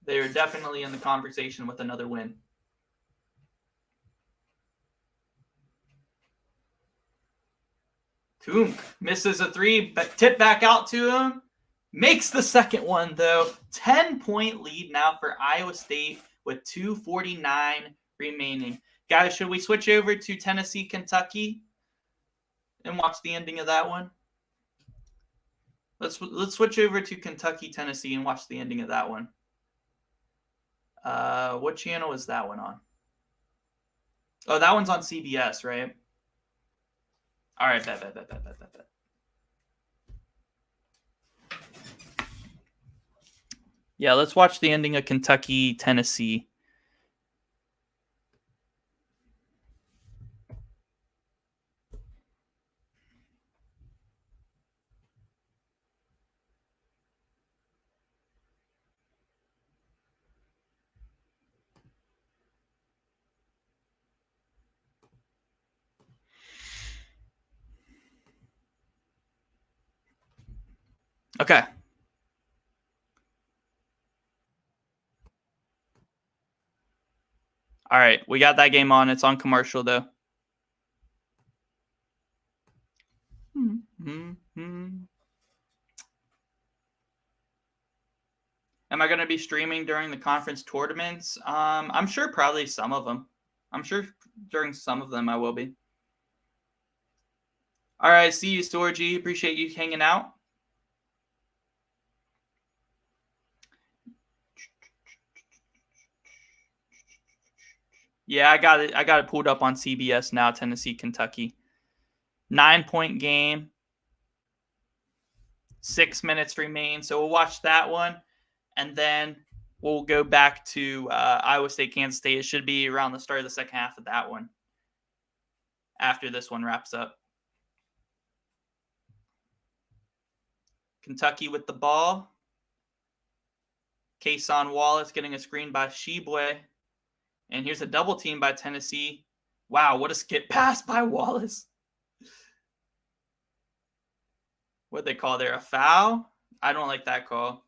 A: They're definitely in the conversation with another win. Kunk misses a 3, but tip back out to him. Makes the second one, though. 10-point lead now for Iowa State with 2:49 remaining. Guys, should we switch over to Tennessee, Kentucky and watch the ending of that one? Let's switch over to Kentucky, Tennessee and watch the ending of that one. What channel is that one on? Oh, that one's on CBS, right? All right, bet. Yeah, let's watch the ending of Kentucky, Tennessee. Okay. All right, we got that game on. It's on commercial, though. Am I going to be streaming during the conference tournaments? I'm sure probably some of them. I'm sure during some of them I will be. All right, see you, Storgy. Appreciate you hanging out. Yeah, I got it. I got it pulled up on CBS now. Tennessee, Kentucky. 9-point game. 6 minutes remain. So we'll watch that one, and then we'll go back to Iowa State, Kansas State. It should be around the start of the second half of that one after this one wraps up. Kentucky with the ball. Kason Wallace getting a screen by Shibwe. And here's a double team by Tennessee. Wow, what a skip pass by Wallace. What'd they call there? A foul? I don't like that call.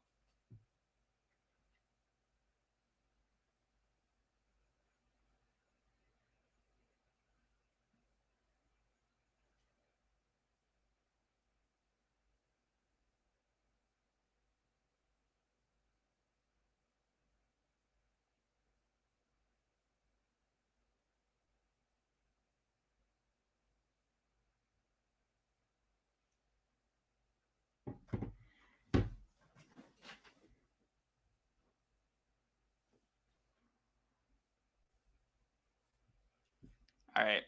A: All right.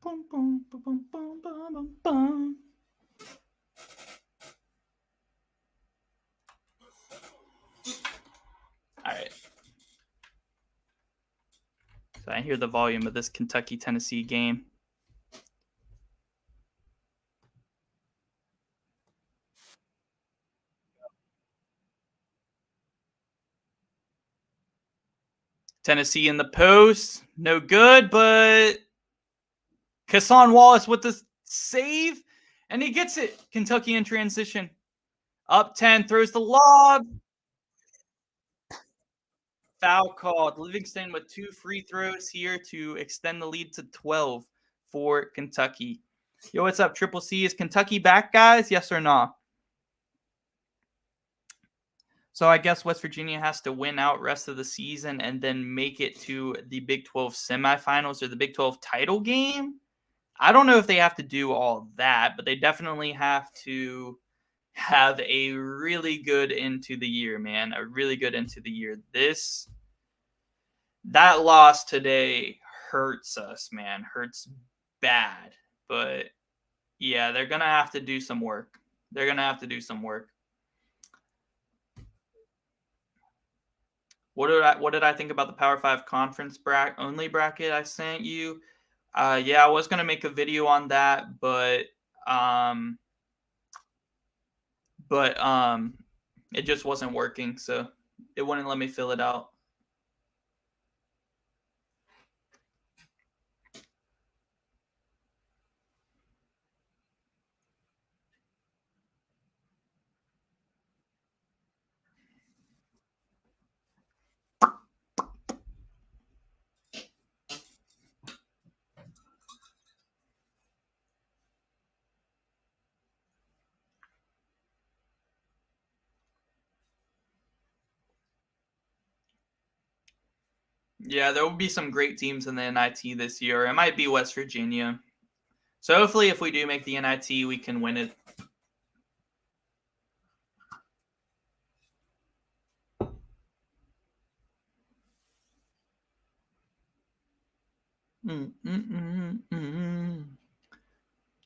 A: Boom, boom, boom, boom, boom, boom, boom. All right. So I hear the volume of this Kentucky-Tennessee game. Tennessee in the post. No good, but Kasson Wallace with the save, and he gets it. Kentucky in transition. Up 10, throws the lob. Foul called. Livingston with 2 free throws here to extend the lead to 12 for Kentucky. Yo, what's up, Triple C? Is Kentucky back, guys? Yes or no? So I guess West Virginia has to win out rest of the season and then make it to the Big 12 semifinals or the Big 12 title game. I don't know if they have to do all that, but they definitely have to have a really good into the year, man. A really good into the year. That loss today hurts us, man. Hurts bad. But yeah, they're gonna have to do some work. They're gonna have to do some work. What did I think about the Power Five conference only bracket I sent you? Yeah, I was gonna make a video on that, um, but it just wasn't working, so it wouldn't let me fill it out. Yeah, there will be some great teams in the NIT this year. It might be West Virginia. So hopefully, if we do make the NIT, we can win it.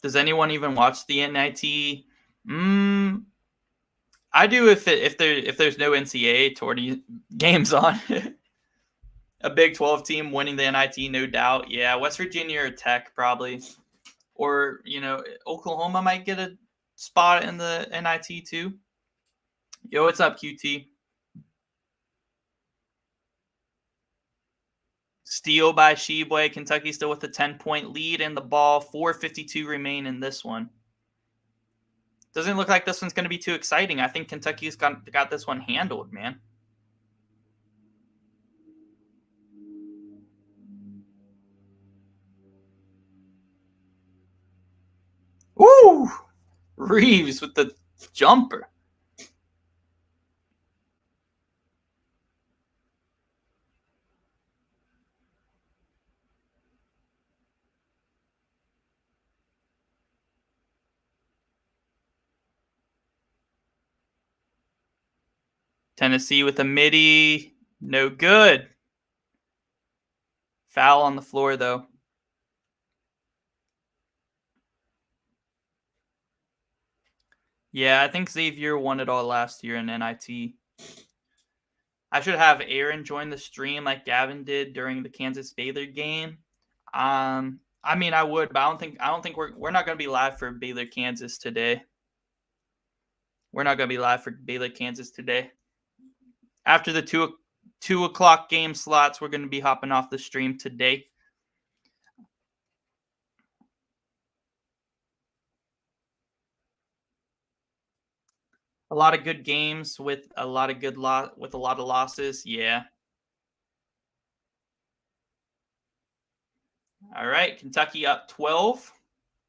A: Does anyone even watch the NIT? I do if there's no NCAA tourney games on. A Big 12 team winning the NIT, no doubt. Yeah, West Virginia or Tech probably, or Oklahoma might get a spot in the NIT too. Yo, what's up, QT? Steal by Sheboy. Kentucky still with a 10-point lead in the ball. 4:52 remain in this one. Doesn't look like this one's going to be too exciting. I think Kentucky's got this one handled, man. Ooh! Reeves with the jumper. Tennessee with a midi. No good. Foul on the floor, though. Yeah, I think Xavier won it all last year in NIT. I should have Aaron join the stream like Gavin did during the Kansas Baylor game. I mean, I would, but I don't think we're not going to be live for Baylor Kansas today. We're not going to be live for Baylor Kansas today. After the 2 o'clock game slots, we're going to be hopping off the stream today. A lot of good games with a lot of with a lot of losses. Yeah. All right, Kentucky up 12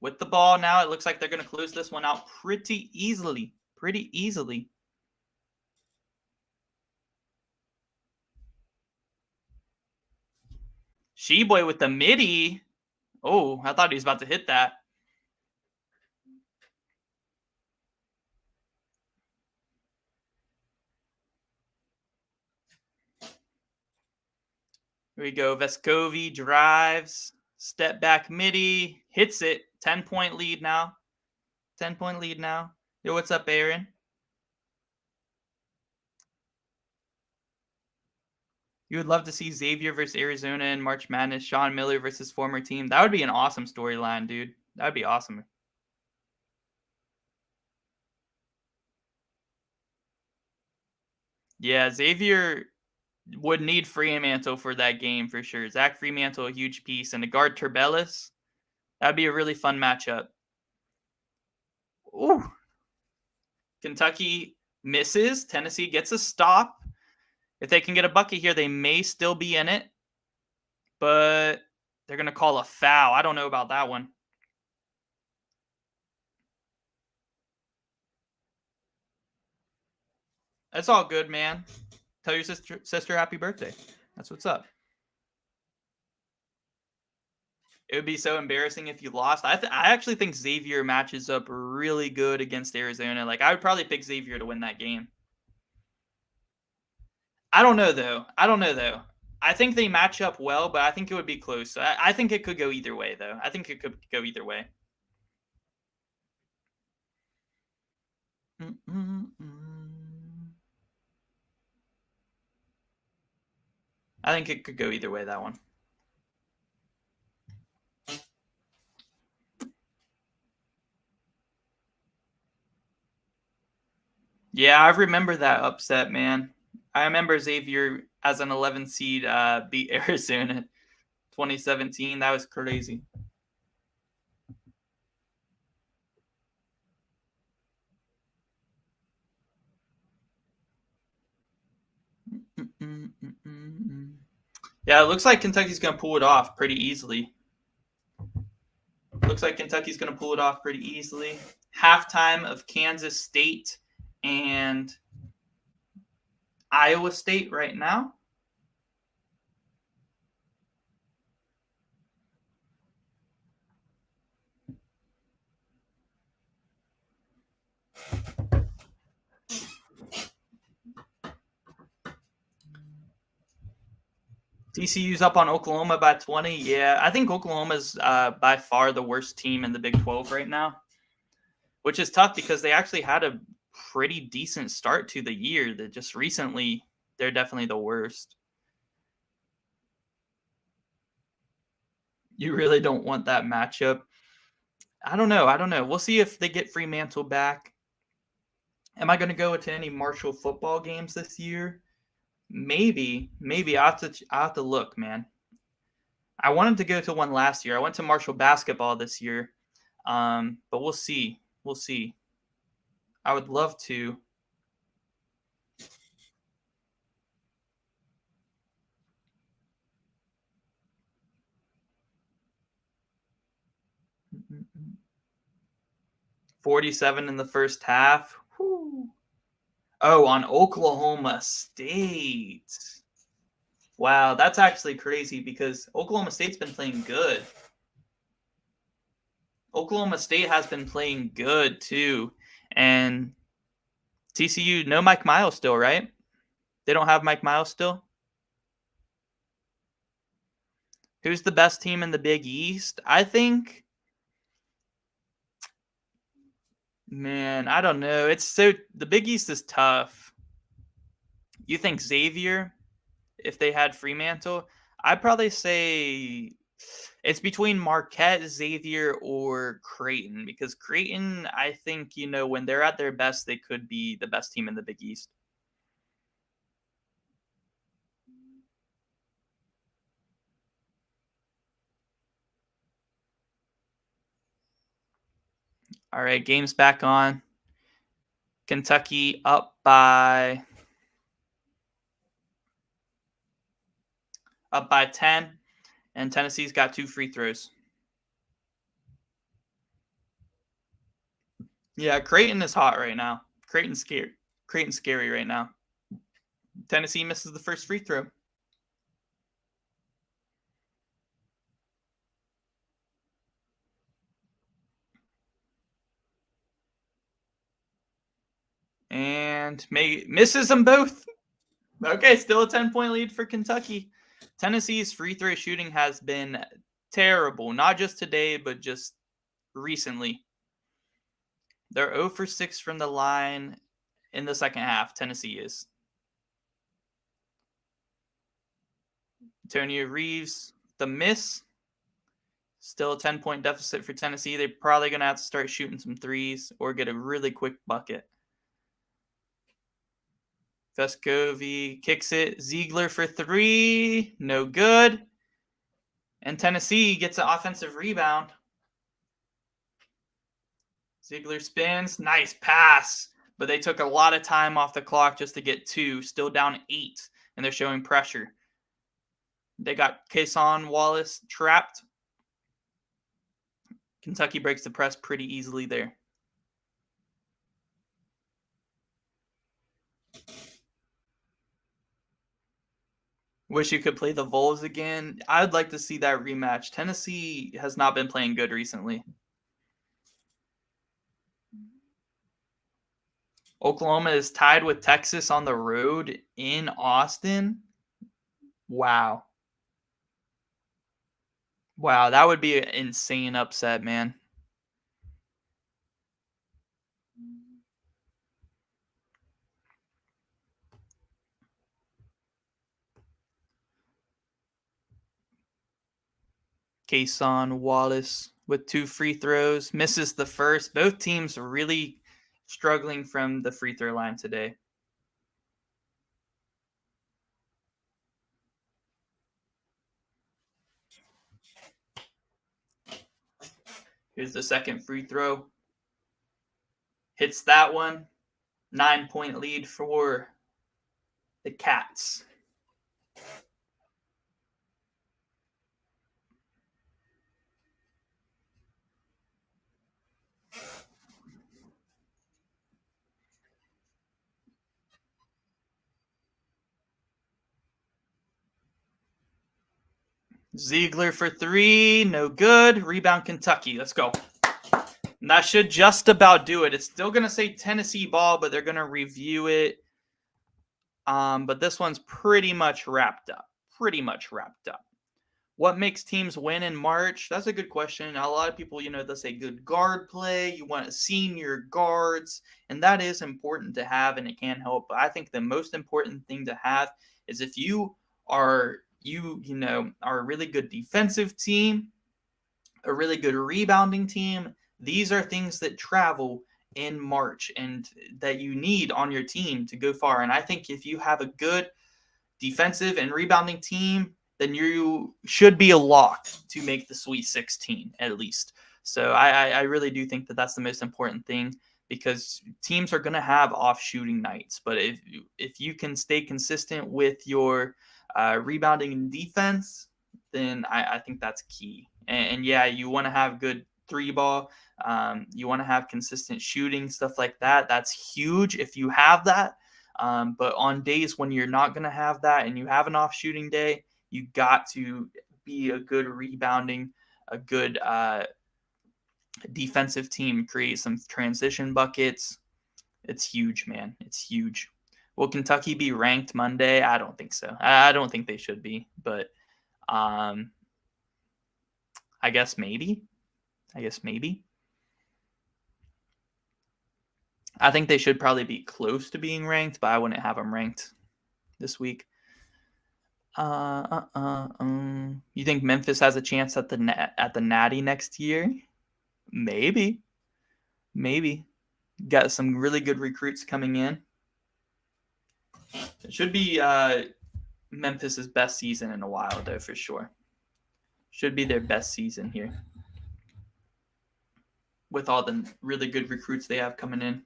A: with the ball now. It looks like they're going to close this one out pretty easily. Pretty easily. Sheboy with the midi. Oh, I thought he was about to hit that. Here we go. Vescovi drives, step back midi, hits it. 10-point lead now. 10-point lead now. Yo, what's up, Aaron? You would love to see Xavier versus Arizona in March Madness. Sean Miller versus former team. That would be an awesome storyline, dude. That would be awesome. Yeah, Xavier would need Fremantle for that game for sure. Zach Fremantle, a huge piece, and to guard Turbellis, that'd be a really fun matchup. Ooh. Kentucky misses. Tennessee gets a stop. If they can get a bucket here, they may still be in it, but they're going to call a foul. I don't know about that one. That's all good, man. Tell your sister happy birthday. That's what's up. It would be so embarrassing if you lost. I actually think Xavier matches up really good against Arizona. Like, I would probably pick Xavier to win that game. I don't know, though. I think they match up well, but I think it would be close. I think it could go either way, though. I think it could go either way. I think it could go either way, that one. Yeah, I remember that upset, man. I remember Xavier as an 11 seed beat Arizona 2017. That was crazy. Yeah, it looks like Kentucky's going to pull it off pretty easily. Halftime of Kansas State and Iowa State right now. TCU's up on Oklahoma by 20. Yeah, I think Oklahoma's by far the worst team in the Big 12 right now, which is tough because they actually had a pretty decent start to the year. That just recently, they're definitely the worst. You really don't want that matchup. I don't know. We'll see if they get Fremantle back. Am I going to go to any Marshall football games this year? Maybe. I'll have to look, man. I wanted to go to one last year. I went to Marshall basketball this year, but we'll see. I would love to. Mm-mm. 47 in the first half. Whew. Oh, on Oklahoma State. Wow, that's actually crazy because Oklahoma State's been playing good. Oklahoma State has been playing good too. And TCU, no Mike Miles still, right? They don't have Mike Miles still? Who's the best team in the Big East? I think, man, I don't know. The Big East is tough. You think Xavier, if they had Fremantle? I'd probably say it's between Marquette, Xavier, or Creighton because Creighton, I think, when they're at their best, they could be the best team in the Big East. All right, game's back on. Kentucky up by 10, and Tennessee's got 2 free throws. Yeah, Creighton is hot right now. Creighton's scary right now. Tennessee misses the first free throw. And misses them both. Okay, still a 10-point lead for Kentucky. Tennessee's free throw shooting has been terrible, not just today, but just recently. They're 0 for 6 from the line in the second half. Tennessee is. Antonio Reeves, the miss. Still a 10-point deficit for Tennessee. They're probably going to have to start shooting some threes or get a really quick bucket. Vescovi kicks it. Ziegler for 3. No good. And Tennessee gets an offensive rebound. Ziegler spins. Nice pass. But they took a lot of time off the clock just to get 2. Still down 8. And they're showing pressure. They got Kason Wallace trapped. Kentucky breaks the press pretty easily there. Wish you could play the Vols again. I'd like to see that rematch. Tennessee has not been playing good recently. Oklahoma is tied with Texas on the road in Austin. Wow. Wow, that would be an insane upset, man. Kason Wallace with 2 free throws. Misses the first. Both teams are really struggling from the free throw line today. Here's the second free throw. Hits that one. 9-point lead for the Cats. Ziegler for 3, no good. Rebound Kentucky. Let's go. And that should just about do it. It's still going to say Tennessee ball, but they're going to review it. But this one's pretty much wrapped up. What makes teams win in March? That's a good question. A lot of people, they'll say good guard play. You want senior guards, and that is important to have, and it can help. But I think the most important thing to have is if you are a really good defensive team, a really good rebounding team. These are things that travel in March and that you need on your team to go far. And I think if you have a good defensive and rebounding team, then you should be a lock to make the Sweet 16 at least. So I really do think that that's the most important thing, because teams are going to have off shooting nights. But if you can stay consistent with your rebounding and defense, then I think that's key. And yeah, you want to have good 3-ball. You want to have consistent shooting, stuff like that. That's huge if you have that. But on days when you're not going to have that and you have an off shooting day, you got to be a good rebounding, a good defensive team, create some transition buckets. It's huge, man. It's huge. Will Kentucky be ranked Monday? I don't think so. I don't think they should be, but I guess maybe. I think they should probably be close to being ranked, but I wouldn't have them ranked this week. You think Memphis has a chance at the Natty next year? Maybe. Got some really good recruits coming in. It should be Memphis's best season in a while, though, for sure. Should be their best season here, with all the really good recruits they have coming in.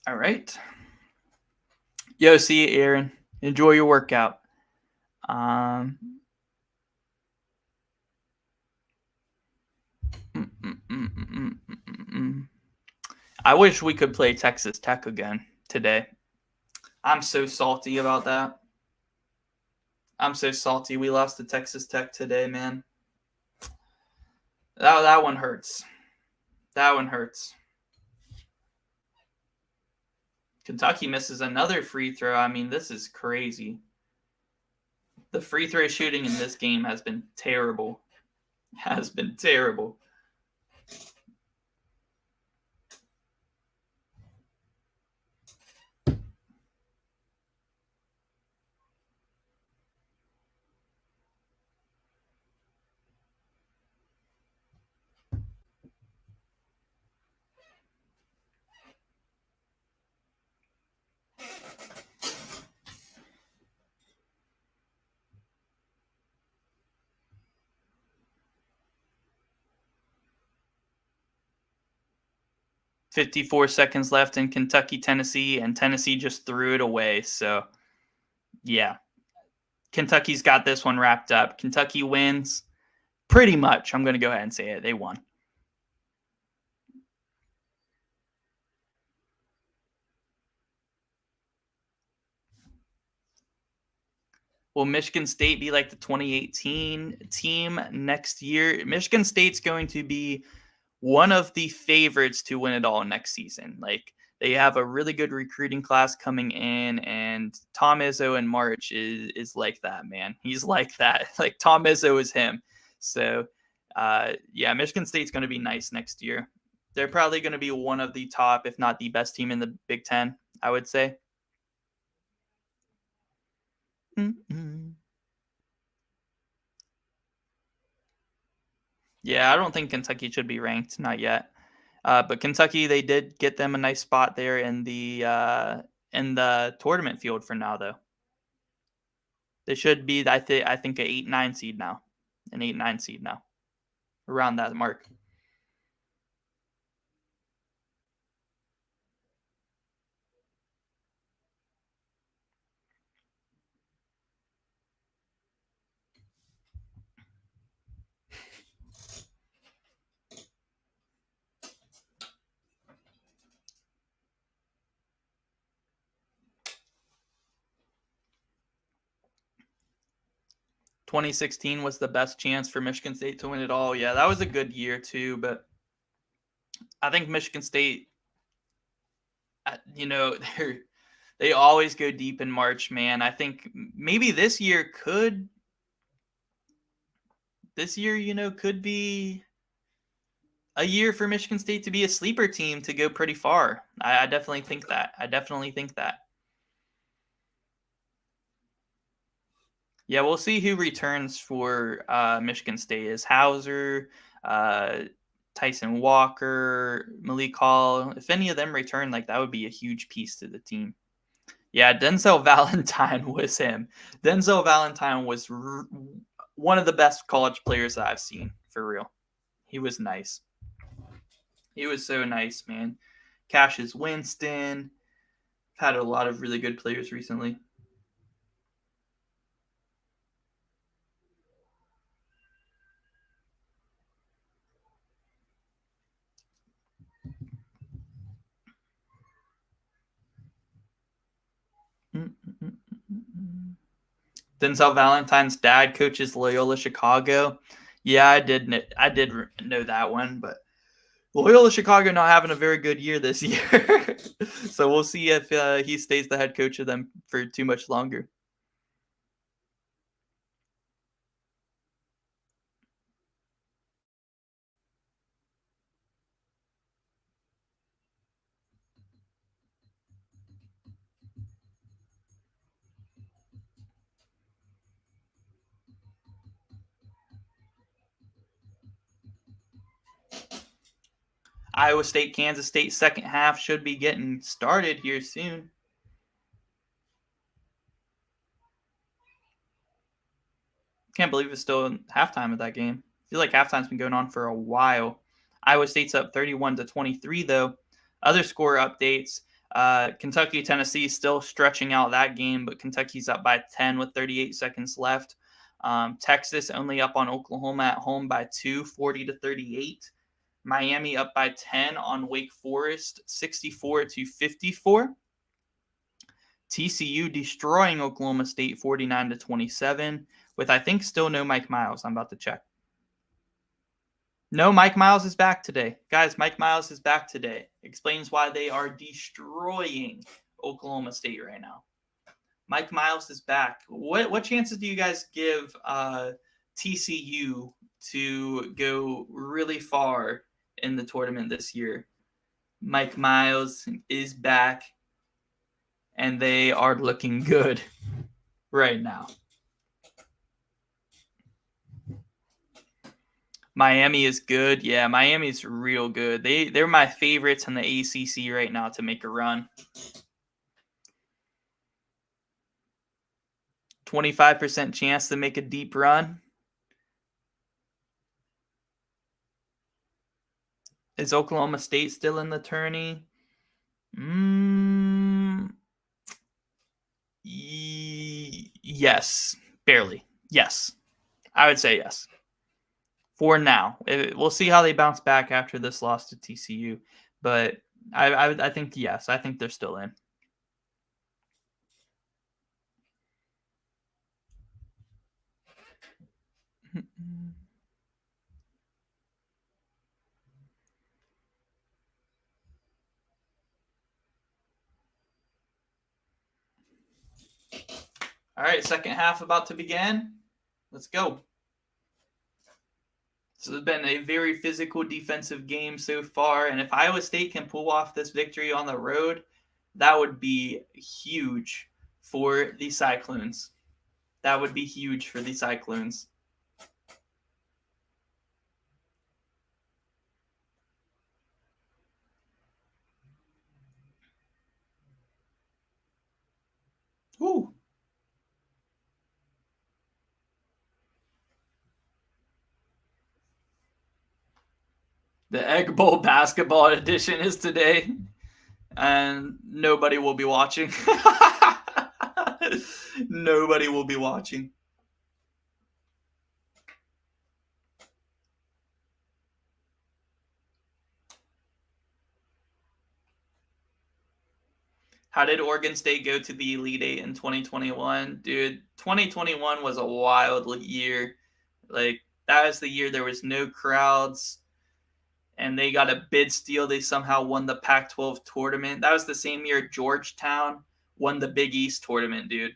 A: All right. Yo, see you, Aaron. Enjoy your workout. I wish we could play Texas Tech again today. I'm so salty about that. I'm so salty. We lost to Texas Tech today, man. That one hurts. That one hurts. Kentucky misses another free throw. I mean, this is crazy. The free throw shooting in this game has been terrible. Has been terrible. "54 seconds left in Kentucky, Tennessee, and Tennessee just threw it away." So, yeah. Kentucky's got this one wrapped up. Kentucky wins pretty much. I'm going to go ahead and say it. They won. Will Michigan State be like the 2018 team next year? Michigan State's going to be one of the favorites to win it all next season. Like, they have a really good recruiting class coming in, and Tom Izzo in March is like that, man. He's like that. Like, Tom Izzo is him. So, yeah, Michigan State's going to be nice next year. They're probably going to be one of the top, if not the best team in the Big Ten, I would say. Mm-mm. Yeah, I don't think Kentucky should be ranked, not yet. But Kentucky, they did get them a nice spot there in the tournament field for now, though. They should be, I think, an 8-9 seed now, an 8-9 seed now, around that mark. "2016 was the best chance for Michigan State to win it all." Yeah, that was a good year too, but I think Michigan State, they always go deep in March, man. I think maybe this year, could be a year for Michigan State to be a sleeper team to go pretty far. I definitely think that. Yeah, we'll see who returns for Michigan State. Is Hauser, uh, Tyson Walker, Malik Hall? If any of them return, like, that would be a huge piece to the team. Yeah, Denzel Valentine was him. Denzel Valentine was one of the best college players that I've seen, for real. He was nice. He was so nice, man. Cassius Winston. Had a lot of really good players recently. Denzel Valentine's dad coaches Loyola Chicago. Yeah, I did know that one, but Loyola Chicago not having a very good year this year. So we'll see if he stays the head coach of them for too much longer. Iowa State, Kansas State second half should be getting started here soon. Can't believe it's still halftime of that game. I feel like halftime's been going on for a while. Iowa State's up 31-23 though. Other score updates: Kentucky, Tennessee still stretching out that game, but Kentucky's up by 10 with 38 seconds left. Texas only up on Oklahoma at home by 2, 40-38. Miami up by 10 on Wake Forest, 64-54. TCU destroying Oklahoma State 49-27 with, I think, still no Mike Miles. I'm about to check. No, Mike Miles is back today. Guys, Mike Miles is back today. Explains why they are destroying Oklahoma State right now. Mike Miles is back. What chances do you guys give TCU to go really far in the tournament this year? Mike Miles is back, and they are looking good right now. Miami is good. Yeah, Miami's real good. They're my favorites in the ACC right now to make a run. 25% chance to make a deep run. Is Oklahoma State still in the tourney? Yes, barely. Yes, I would say yes. For now, we'll see how they bounce back after this loss to TCU, but I think yes. I think they're still in. All right, second half about to begin. Let's go. So it's been a very physical defensive game so far, and if Iowa State can pull off this victory on the road, that would be huge for the Cyclones. That would be huge for the Cyclones. Woo! The Egg Bowl basketball edition is today, and nobody will be watching. Nobody will be watching. How did Oregon State go to the Elite Eight in 2021? Dude, 2021 was a wild year. Like, that was the year there was no crowds, and they got a bid steal. They somehow won the Pac-12 tournament. That was the same year Georgetown won the Big East tournament, dude.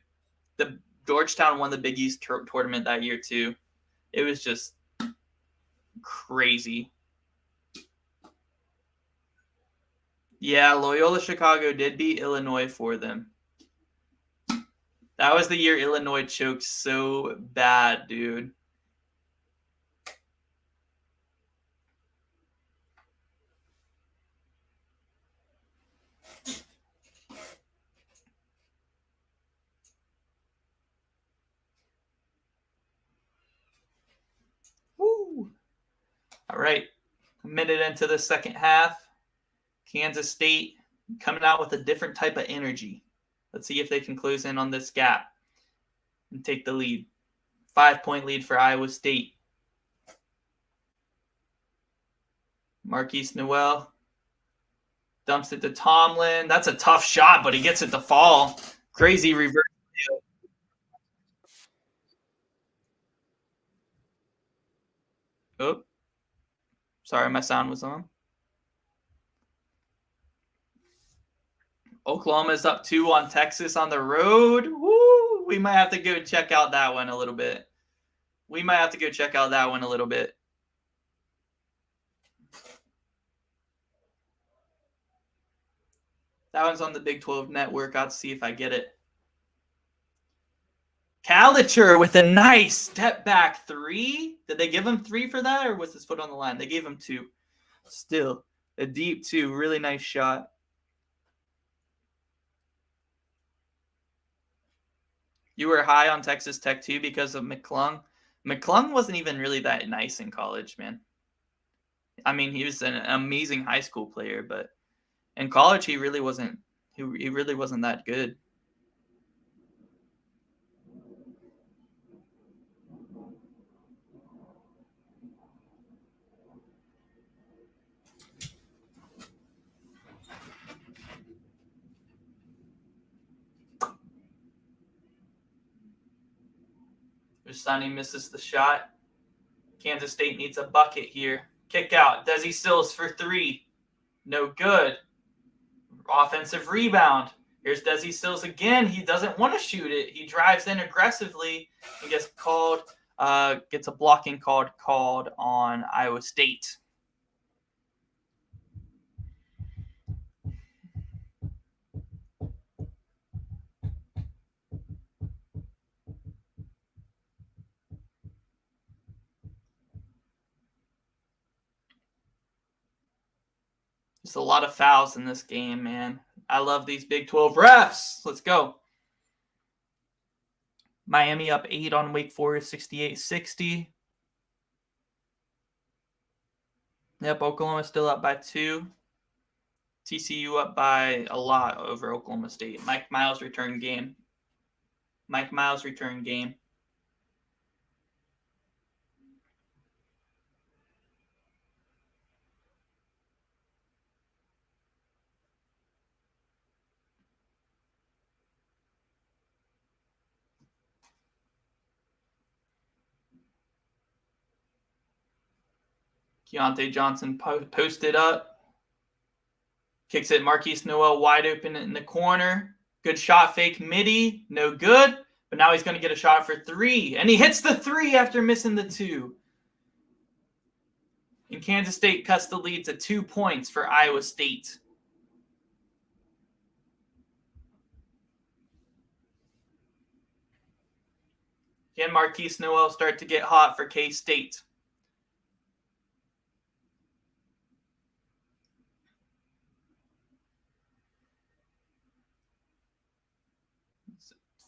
A: The Georgetown won the Big East tournament that year, too. It was just crazy. Yeah, Loyola Chicago did beat Illinois for them. That was the year Illinois choked so bad, dude. Woo! All right, a minute into the second half. Kansas State coming out with a different type of energy. Let's see if they can close in on this gap and take the lead. 5-point lead for Iowa State. Marquise Noel dumps it to Tomlin. That's a tough shot, but he gets it to fall. Crazy reverse. Oh, sorry, my sound was on. Oklahoma's up 2 on Texas on the road. Woo! We might have to go check out that one a little bit. That one's on the Big 12 network. I'll see if I get it. Calicher with a nice step back 3. Did they give him 3 for that, or was his foot on the line? They gave him 2. Still, a deep 2. Really nice shot. You were high on Texas Tech too because of McClung. McClung wasn't even really that nice in college, man. I mean, he was an amazing high school player, but in college he really wasn't. He really wasn't that good. Justani misses the shot. Kansas State needs a bucket here. Kick out. Desi Sills for 3. No good. Offensive rebound. Here's Desi Sills again. He doesn't want to shoot it. He drives in aggressively and gets a blocking called on Iowa State. There's a lot of fouls in this game, man. I love these Big 12 refs. Let's go. Miami up 8 on Wake Forest, 68-60. Yep, Oklahoma still up by 2. TCU up by a lot over Oklahoma State. Mike Miles return game. Keontae Johnson posted up. Kicks it. Marquise Noel wide open in the corner. Good shot fake midi. No good. But now he's going to get a shot for 3. And he hits the 3 after missing the 2. And Kansas State cuts the lead to 2 points for Iowa State. Can Marquise Noel start to get hot for K-State?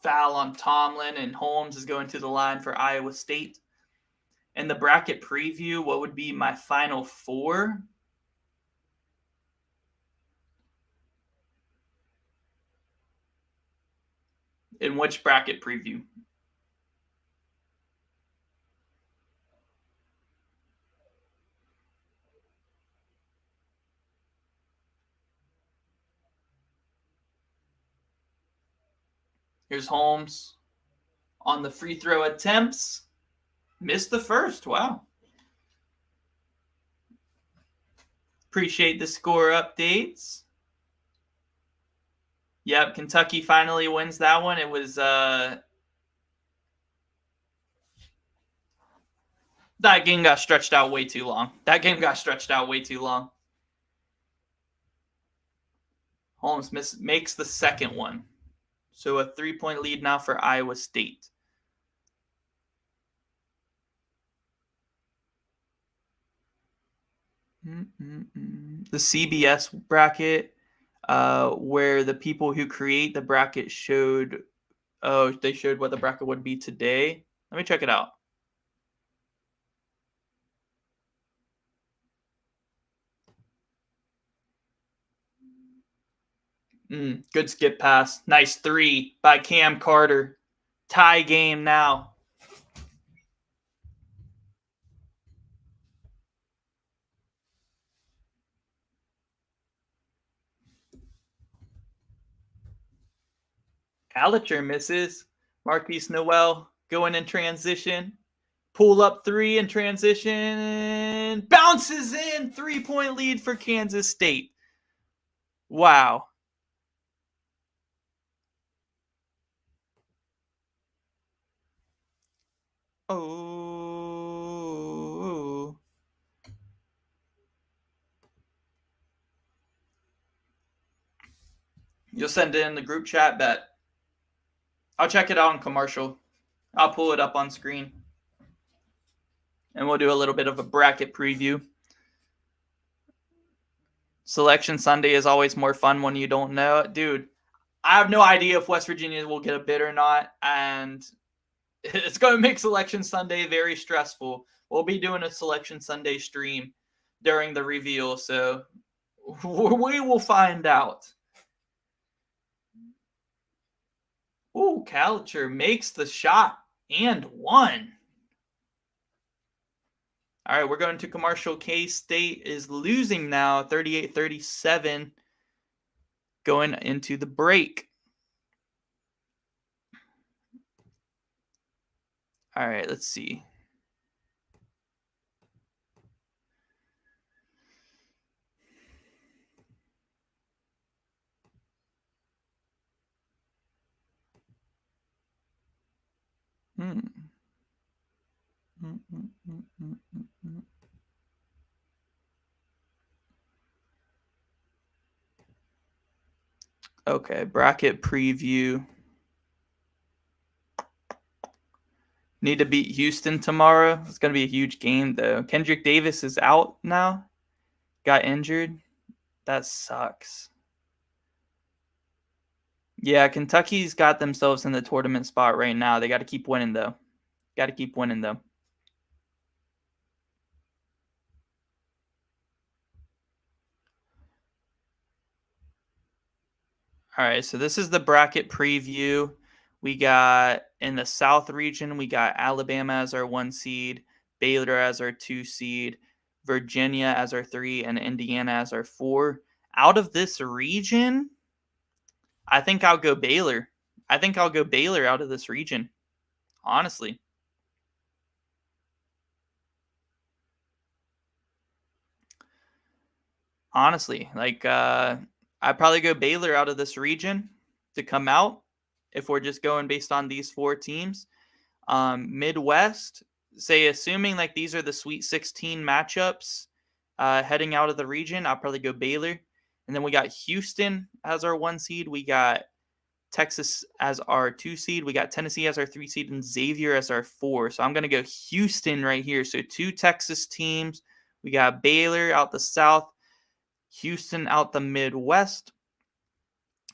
A: Foul on Tomlin, and Holmes is going to the line for Iowa State. In the bracket preview, what would be my final 4? In which bracket preview? Here's Holmes on the free throw attempts. Missed the first. Wow. Appreciate the score updates. Yep, Kentucky finally wins that one. It was that game got stretched out way too long. Holmes makes the second one. So a 3-point lead now for Iowa State. The CBS bracket, where the people who create the bracket showed what the bracket would be today. Let me check it out. Good skip pass. Nice 3 by Cam Carter. Tie game now. Calitcher misses. Marquise Noel going in transition. Pull up 3 in transition. Bounces in. 3-point lead for Kansas State. Wow. Oh. You'll send it in the group chat, bet. I'll check it out in commercial. I'll pull it up on screen. And we'll do a little bit of a bracket preview. Selection Sunday is always more fun when you don't know. Dude, I have no idea if West Virginia will get a bid or not. And it's going to make Selection Sunday very stressful. We'll be doing a Selection Sunday stream during the reveal. So we will find out. Ooh, Calitcher makes the shot and won. All right, we're going to commercial. K-State is losing now, 38-37, going into the break. All right, let's see. Okay, bracket preview. Need to beat Houston tomorrow. It's going to be a huge game, though. Kendrick Davis is out now. Got injured. That sucks. Yeah, Kentucky's got themselves in the tournament spot right now. They got to keep winning, though. All right, so this is the bracket preview. We got in the South region, we got Alabama as our 1 seed, Baylor as our 2 seed, Virginia as our 3, and Indiana as our 4. Out of this region, I think I'll go Baylor. Out of this region, honestly. I'd probably go Baylor out of this region to come out if we're just going based on these 4 teams. Midwest, say assuming like these are the Sweet 16 matchups heading out of the region, I'll probably go Baylor. And then we got Houston as our 1 seed. We got Texas as our 2 seed. We got Tennessee as our 3 seed and Xavier as our 4. So I'm going to go Houston right here. So 2 Texas teams. We got Baylor out the South, Houston out the Midwest.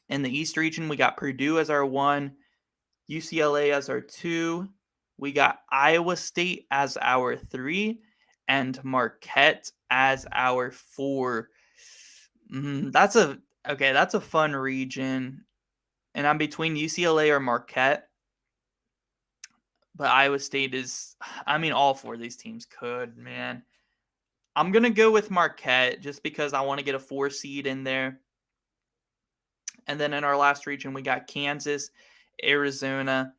A: In the East region, we got Purdue as our 1, UCLA as our 2. We got Iowa State as our 3 and Marquette as our 4. That's a fun region. And I'm between UCLA or Marquette. But Iowa State is, all 4 of these teams could, man. I'm going to go with Marquette just because I want to get a 4 seed in there. And then in our last region, we got Kansas, Arizona,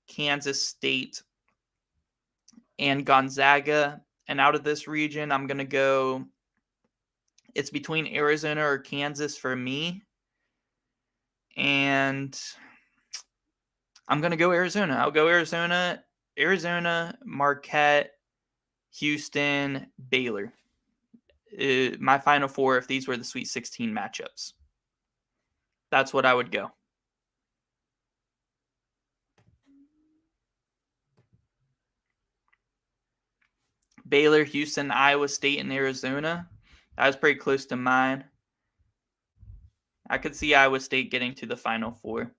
A: Kansas State, and Gonzaga. And out of this region, I'm going to go, it's between Arizona or Kansas for me. And I'm going to go Arizona. I'll go Arizona, Marquette, Houston, Baylor. My final 4 if these were the Sweet 16 matchups. That's what I would go. Baylor, Houston, Iowa State, and Arizona. That was pretty close to mine. I could see Iowa State getting to the Final 4.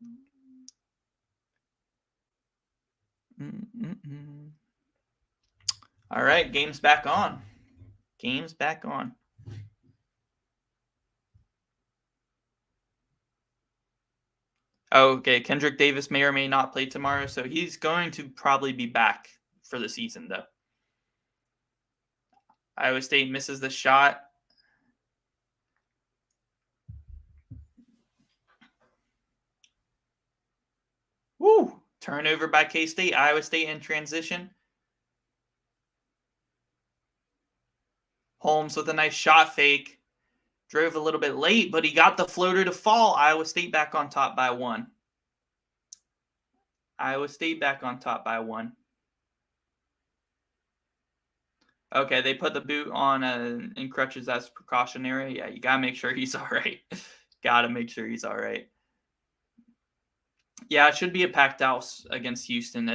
A: All right, game's back on. Okay, Kendrick Davis may or may not play tomorrow, so he's going to probably be back for the season, though. Iowa State misses the shot. Woo! Turnover by K-State. Iowa State in transition. Holmes with a nice shot fake. Drove a little bit late, but he got the floater to fall. Iowa State back on top by 1. Okay, they put the boot on in crutches as precautionary. Yeah, you got to make sure he's all right. Yeah, it should be a packed house against Houston.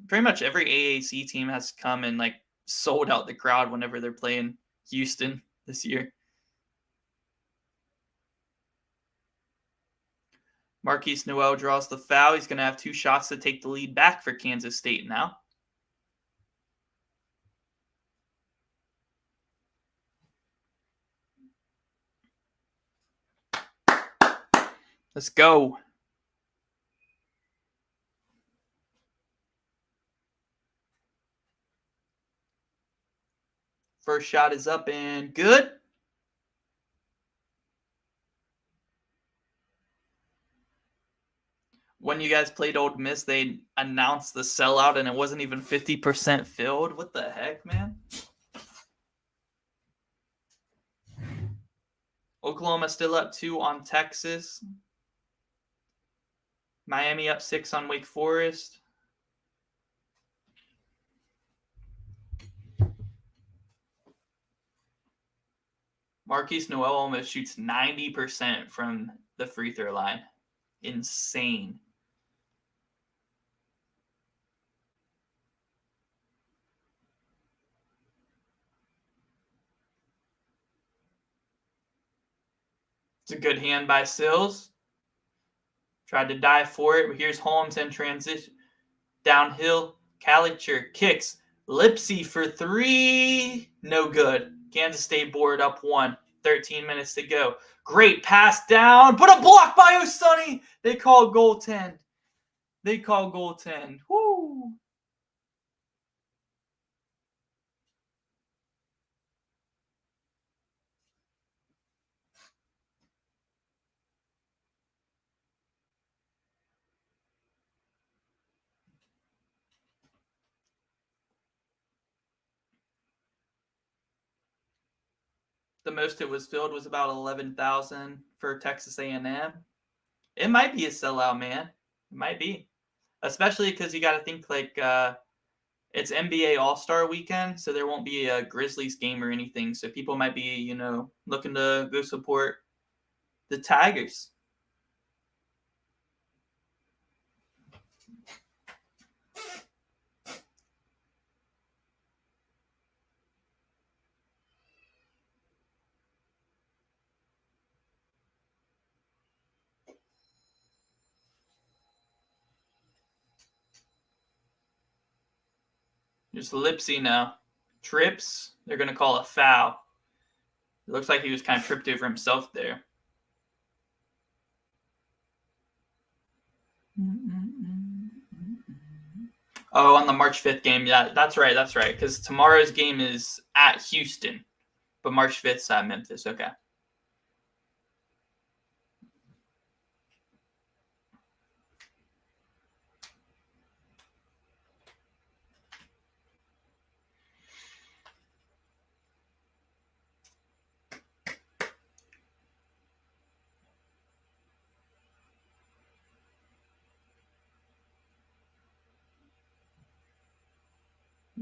A: Pretty much every AAC team has come and sold out the crowd whenever they're playing Houston this year. Marquise Noel draws the foul. He's going to have 2 shots to take the lead back for Kansas State now. Let's go. First shot is up and good. When when you guys played Ole Miss, they announced the sellout and it wasn't even 50% filled. What the heck, man? Oklahoma still up 2 on Texas. Miami up 6 on Wake Forest. Marquise Noel almost shoots 90% from the free throw line. Insane. It's a good hand by Sills. Tried to dive for it. Here's Holmes in transition. Downhill. Calitcher kicks. Lipsy for 3. No good. Kansas State board up 1. 13 minutes to go. Great pass down. But a block by O'Sunny. They call goaltend. Woo. The most it was filled was about 11,000 for Texas A&M. It might be a sellout, man. It might be, especially because you got to think like it's NBA All-Star weekend, so there won't be a Grizzlies game or anything. So people might be, looking to go support the Tigers. Just Lipsy now. Trips, they're going to call a foul. It looks like he was kind of tripped over himself there. Oh, on the March 5th game. Yeah, that's right. Because tomorrow's game is at Houston, but March 5th is at Memphis. Okay.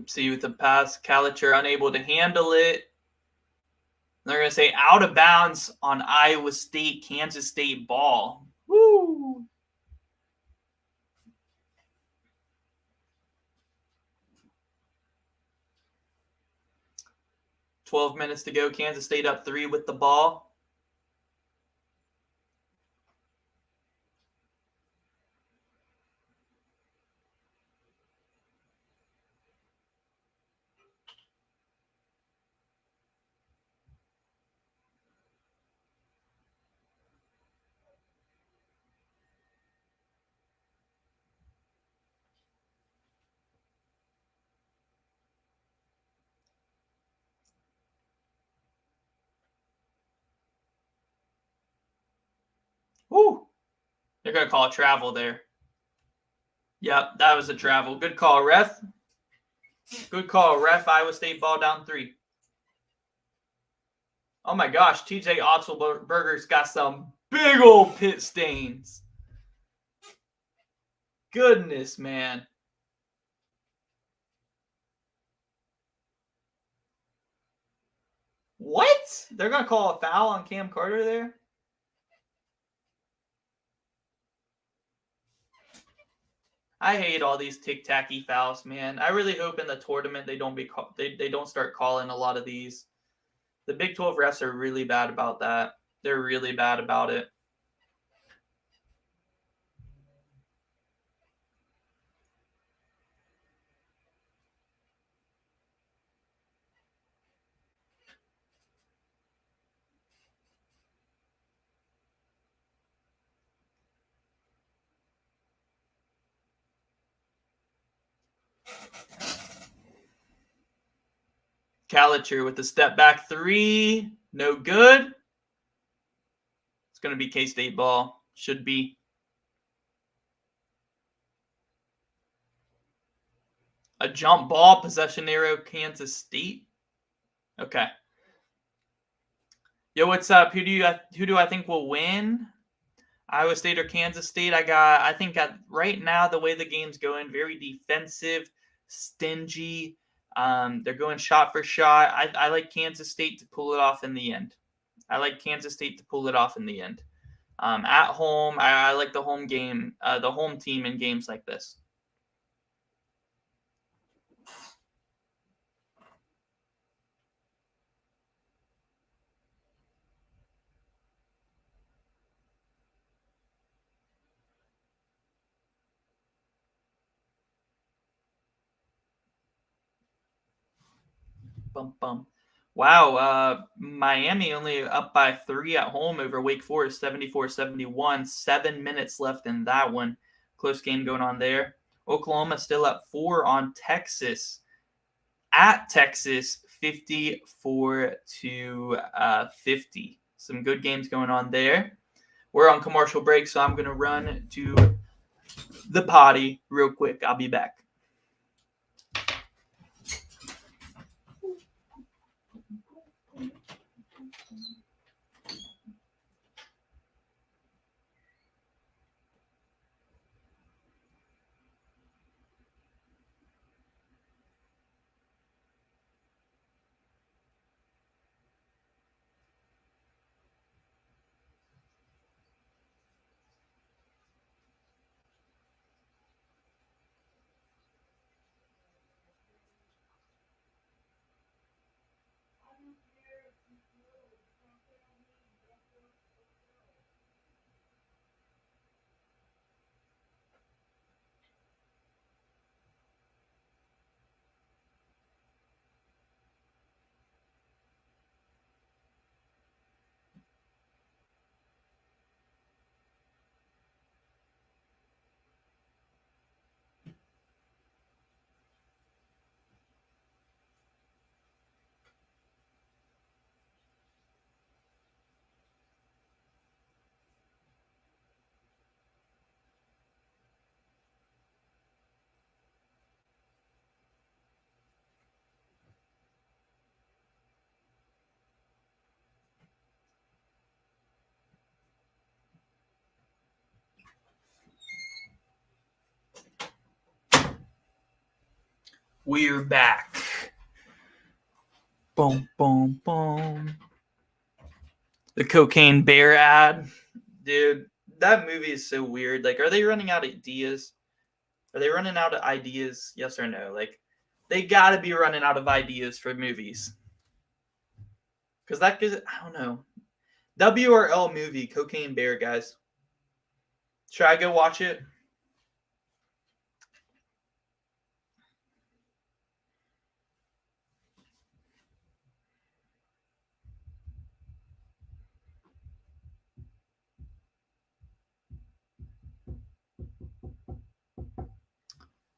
A: See with the pass, Calitcher unable to handle it. They're going to say out of bounds on Iowa State, Kansas State ball. Woo! "12 minutes to go. Kansas State up 3 with the ball." Woo! They're going to call a travel there. Yep, that was a travel. Good call, ref. Iowa State ball down 3. Oh my gosh, TJ Otzelberger's got some big old pit stains. Goodness, man. What? They're going to call a foul on Cam Carter there? I hate all these tic-tacky fouls, man. I really hope in the tournament they don't start calling a lot of these. The Big 12 refs are really bad about that. They're really bad about it. Calitcher with the step back 3. No good. It's going to be K-State ball. Should be. A jump ball, possession arrow, Kansas State. Okay. Yo, what's up? Who do I think will win? Iowa State or Kansas State? I think right now the way the game's going, very defensive, stingy. They're going shot for shot. I like Kansas State to pull it off in the end. At home, I like the home game, the home team in games like this. Bum, bum. Wow, Miami only up by 3 at home over Wake Forest, 74-71. 7 minutes left in that one. Close game going on there. Oklahoma still at 4 on Texas. At Texas, 54-50. Some good games going on there. We're on commercial break, so I'm going to run to the potty real quick. I'll be back. We're back. Boom, boom, boom. The Cocaine Bear ad. Dude, that movie is so weird. Like, are they running out of ideas? Yes or no? Like, they gotta be running out of ideas for movies. Because that gives it, I don't know. WRL movie, Cocaine Bear, guys. Should I go watch it?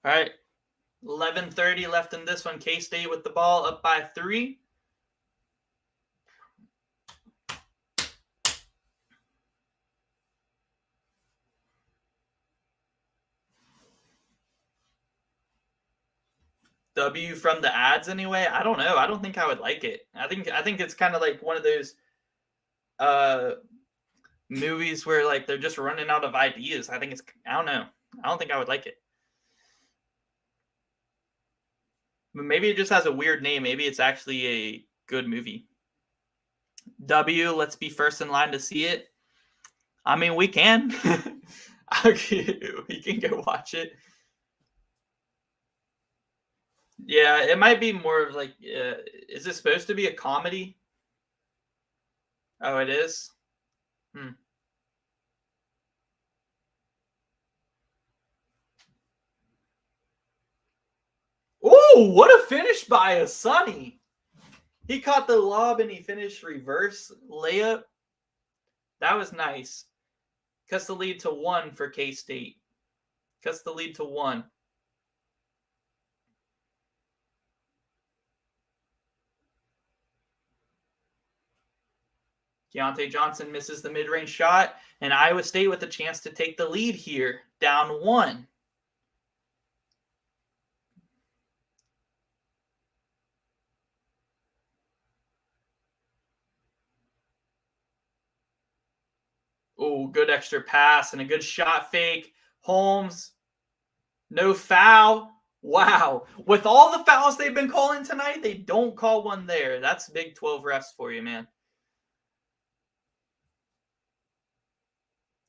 A: All right. 11:30 left in this one. K-State with the ball up by 3. W from the ads anyway. I don't know. I don't think I would like it. I think it's kind of like one of those movies where like they're just running out of ideas. I don't know. I don't think I would like it. But maybe it just has a weird name. Maybe it's actually a good movie. W, let's be first in line to see it. I mean, we can. We can go watch it. Yeah, it might be more of like, is it supposed to be a comedy? Oh, it is? Oh, what a finish by Sonny. He caught the lob and he finished reverse layup. That was nice. Cuts the lead to 1 for K-State. Cuts the lead to 1. Keontae Johnson misses the mid-range shot, and Iowa State with a chance to take the lead here, down 1. Oh, good extra pass and a good shot fake. Holmes, no foul. Wow. With all the fouls they've been calling tonight, they don't call one there. That's Big 12 refs for you, man.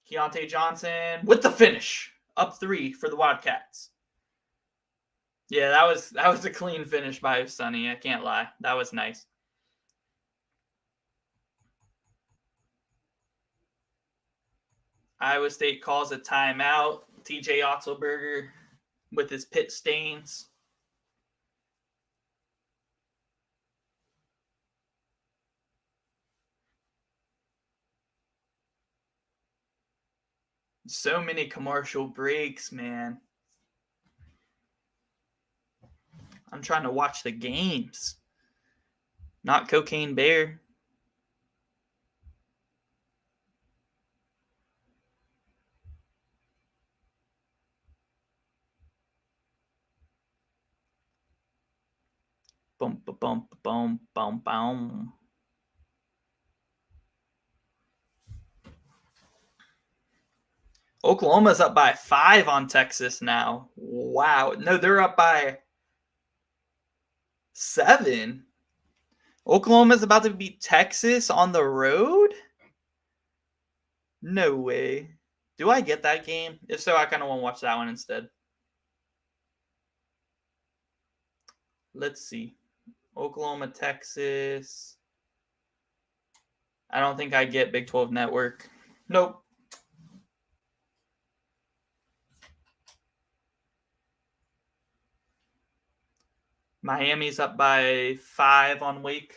A: Keontae Johnson with the finish. Up 3 for the Wildcats. Yeah, that was a clean finish by Sonny. I can't lie. That was nice. Iowa State calls a timeout. TJ Otzelberger with his pit stains. So many commercial breaks, man. I'm trying to watch the games. Not Cocaine Bear. Boom, boom, boom, boom, boom, boom. Oklahoma's up by 5 on Texas now. Wow. No, they're up by 7. Oklahoma's about to beat Texas on the road? No way. Do I get that game? If so, I kind of want to watch that one instead. Let's see. Oklahoma, Texas. I don't think I get Big 12 Network. Nope. Miami's up by 5 on Wake.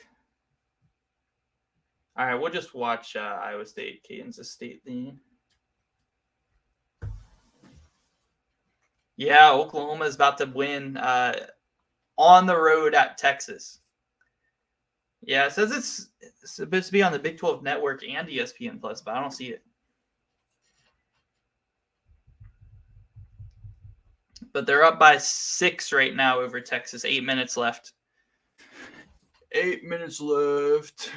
A: All right, we'll just watch Iowa State, Kansas State then. Yeah, Oklahoma is about to win on the road at Texas. Yeah, it says it's supposed to be on the Big 12 Network and ESPN Plus, but I don't see it. But they're up by 6 right now over Texas. 8 minutes left. 8 minutes left.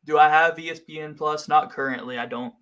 A: Do I have ESPN Plus? Not currently. I don't.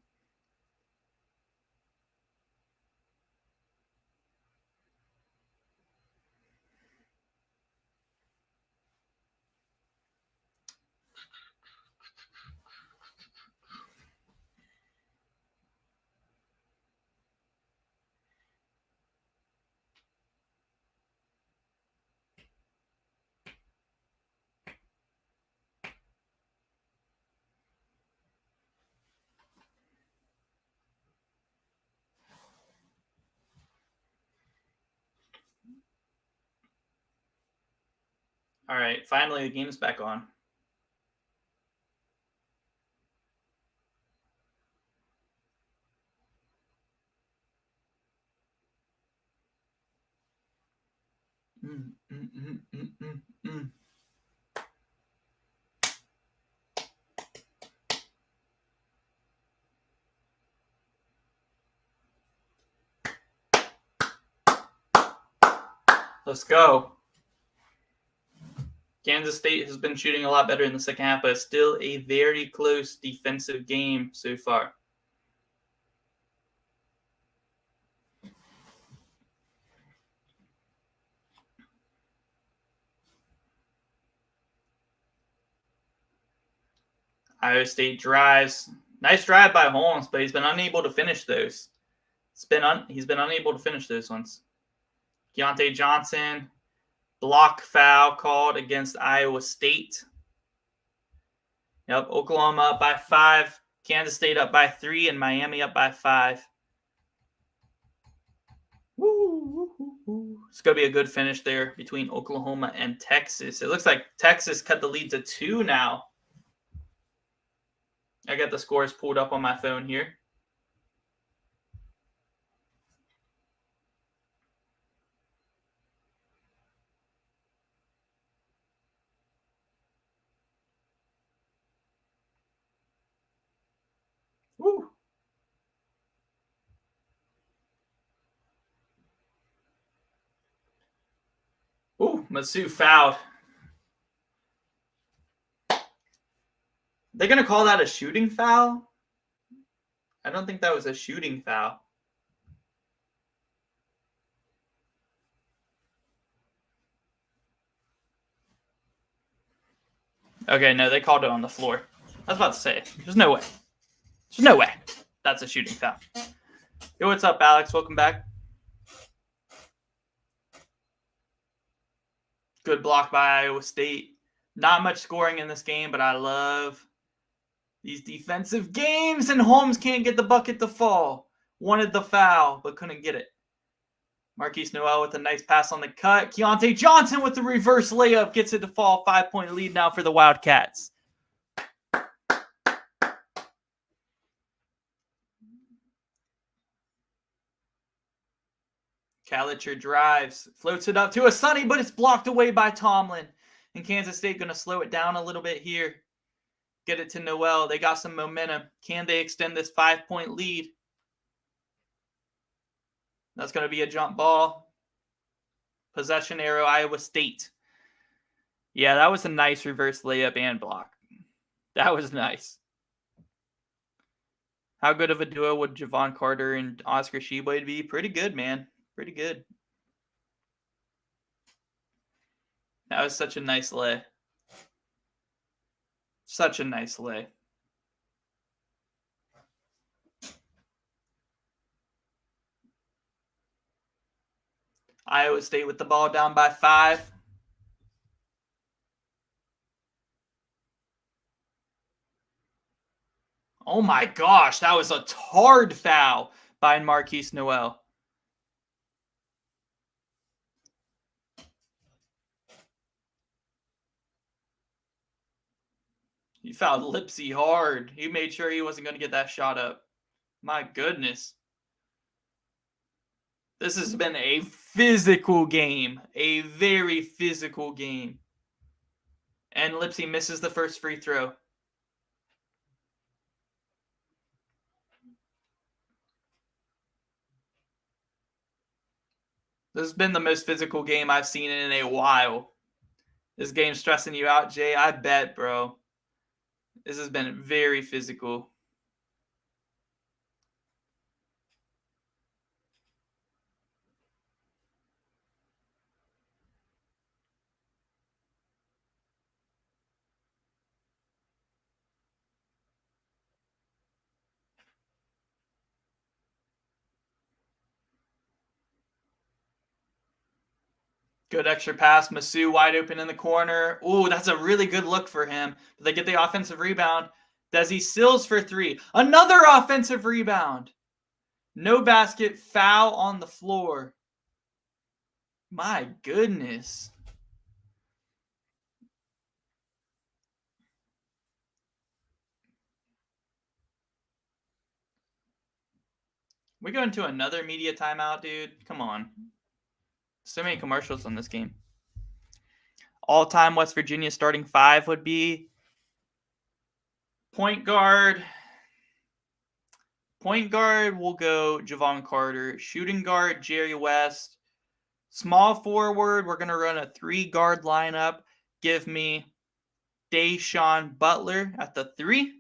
A: All right, finally the game's back on. Let's go. Kansas State has been shooting a lot better in the second half, but it's still a very close defensive game so far. Iowa State drives. Nice drive by Holmes, but he's been unable to finish those. He's been unable to finish those ones. Keontae Johnson, block foul called against Iowa State. Yep, Oklahoma up by 5, Kansas State up by 3, and Miami up by 5. It's going to be a good finish there between Oklahoma and Texas. It looks like Texas cut the lead to 2 now. I got the scores pulled up on my phone here. Woo. Ooh, Masu fouled. They're going to call that a shooting foul? I don't think that was a shooting foul. Okay, no, they called it on the floor. I was about to say, there's no way. There's no way that's a shooting foul. Yo, what's up, Alex? Welcome back. Good block by Iowa State. Not much scoring in this game, but I love these defensive games, and Holmes can't get the bucket to fall. Wanted the foul, but couldn't get it. Marquise Noel with a nice pass on the cut. Keontae Johnson with the reverse layup gets it to fall. 5-point lead now for the Wildcats. Calitcher drives, floats it up to Asani, but it's blocked away by Tomlin. And Kansas State going to slow it down a little bit here. Get it to Noel. They got some momentum. Can they extend this 5-point lead? That's going to be a jump ball. Possession arrow, Iowa State. Yeah, that was a nice reverse layup and block. That was nice. How good of a duo would Javon Carter and Oscar Tshiebwe be? Pretty good, man. Pretty good. That was such a nice lay. Such a nice lay. Iowa State with the ball down by 5. Oh my gosh, that was a hard foul by Marquise Noel. He fouled Lipsy hard. He made sure he wasn't going to get that shot up. My goodness. This has been a physical game. A very physical game. And Lipsy misses the first free throw. This has been the most physical game I've seen in a while. This game's stressing you out, Jay? I bet, bro. This has been very physical. Good extra pass. Masu wide open in the corner. Ooh, that's a really good look for him. They get the offensive rebound. Desi Sills for 3. Another offensive rebound. No basket. Foul on the floor. My goodness. We go into another media timeout, dude. Come on. So many commercials on this game. All-time West Virginia starting 5 would be point guard. Point guard will go Javon Carter. Shooting guard, Jerry West. Small forward, we're going to run a 3-guard lineup. Give me Dayshawn Butler at the 3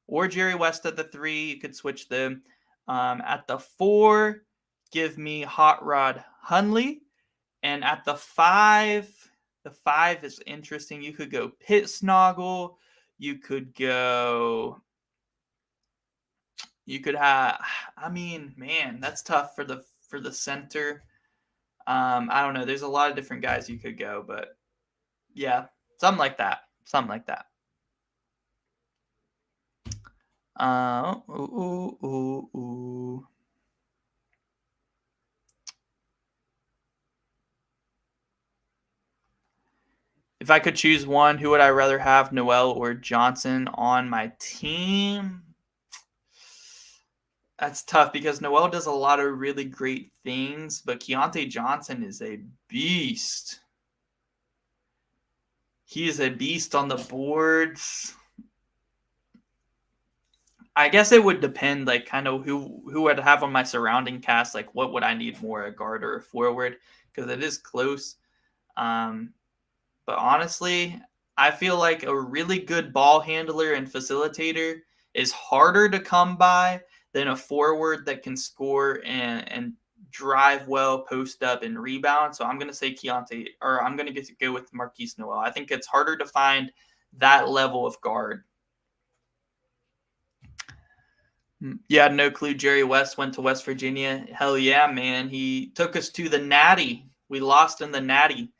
A: or Jerry West at the 3. You could switch them. At the 4, give me Hot Rod Hundley. And at the 5 is interesting. You could go Pitt Snoggle. You could have, I mean, man, that's tough for the center. I don't know. There's a lot of different guys you could go, but yeah, something like that. If I could choose one, who would I rather have, Noel or Johnson on my team? That's tough because Noel does a lot of really great things, but Keontae Johnson is a beast. He is a beast on the boards. I guess it would depend, like, kind of who I'd have on my surrounding cast. Like, what would I need more, a guard or a forward? Because it is close. But honestly, I feel like a really good ball handler and facilitator is harder to come by than a forward that can score and drive well, post up, and rebound. So I'm going to say Keontae, or I'm going to go with Marquise Noel. I think it's harder to find that level of guard. Yeah, no clue. Jerry West went to West Virginia. Hell yeah, man. He took us to the Natty. We lost in the Natty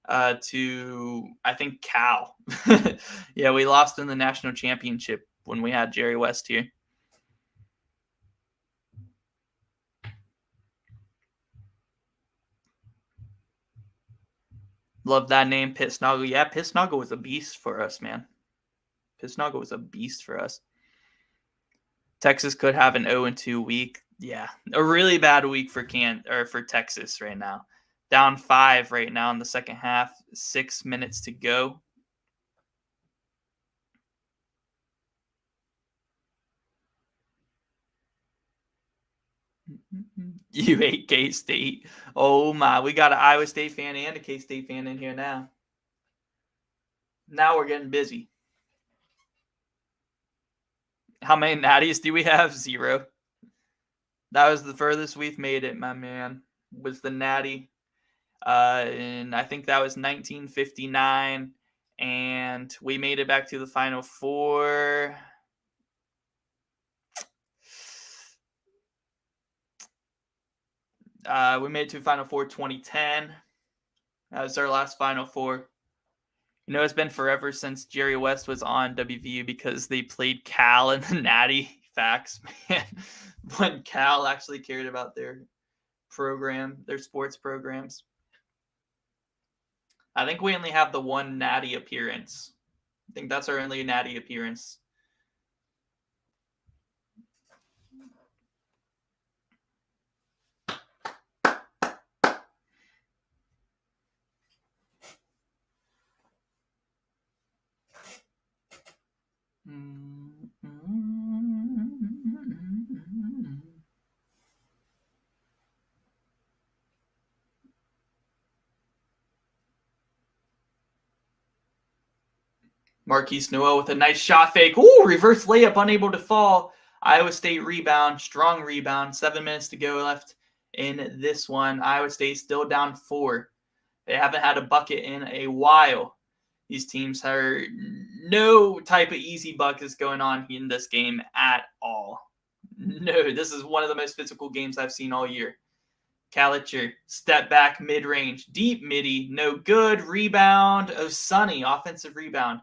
A: to, I think, Cal. Yeah, we lost in the national championship when we had Jerry West here. Love that name, Pittsnoggle. Yeah, Pittsnoggle was a beast for us, man. Pittsnoggle was a beast for us. Texas could have an 0-2 week. Yeah, a really bad week for Texas right now. Down 5 right now in the second half. 6 minutes to go. You hate K-State. Oh my, we got an Iowa State fan and a K-State fan in here now. Now we're getting busy. How many natties do we have? 0. That was the furthest we've made it, my man. Was the natty. And I think that was 1959. And we made it back to the Final Four. We made it to Final Four 2010. That was our last Final Four. You know, it's been forever since Jerry West was on WVU because they played Cal in the Natty. Facts, man. When Cal actually cared about their program, their sports programs. I think we only have the one Natty appearance. I think that's our only Natty appearance. Marquise Noel with a nice shot fake. Ooh, reverse layup, unable to fall. Iowa State rebound, strong rebound. 7 minutes to go left in this one. Iowa State still down 4. They haven't had a bucket in a while. These teams are no type of easy buckets going on in this game at all. No, this is one of the most physical games I've seen all year. Kalitcher, step back, mid-range, deep midi, no good. Rebound, O'Sunny, offensive rebound.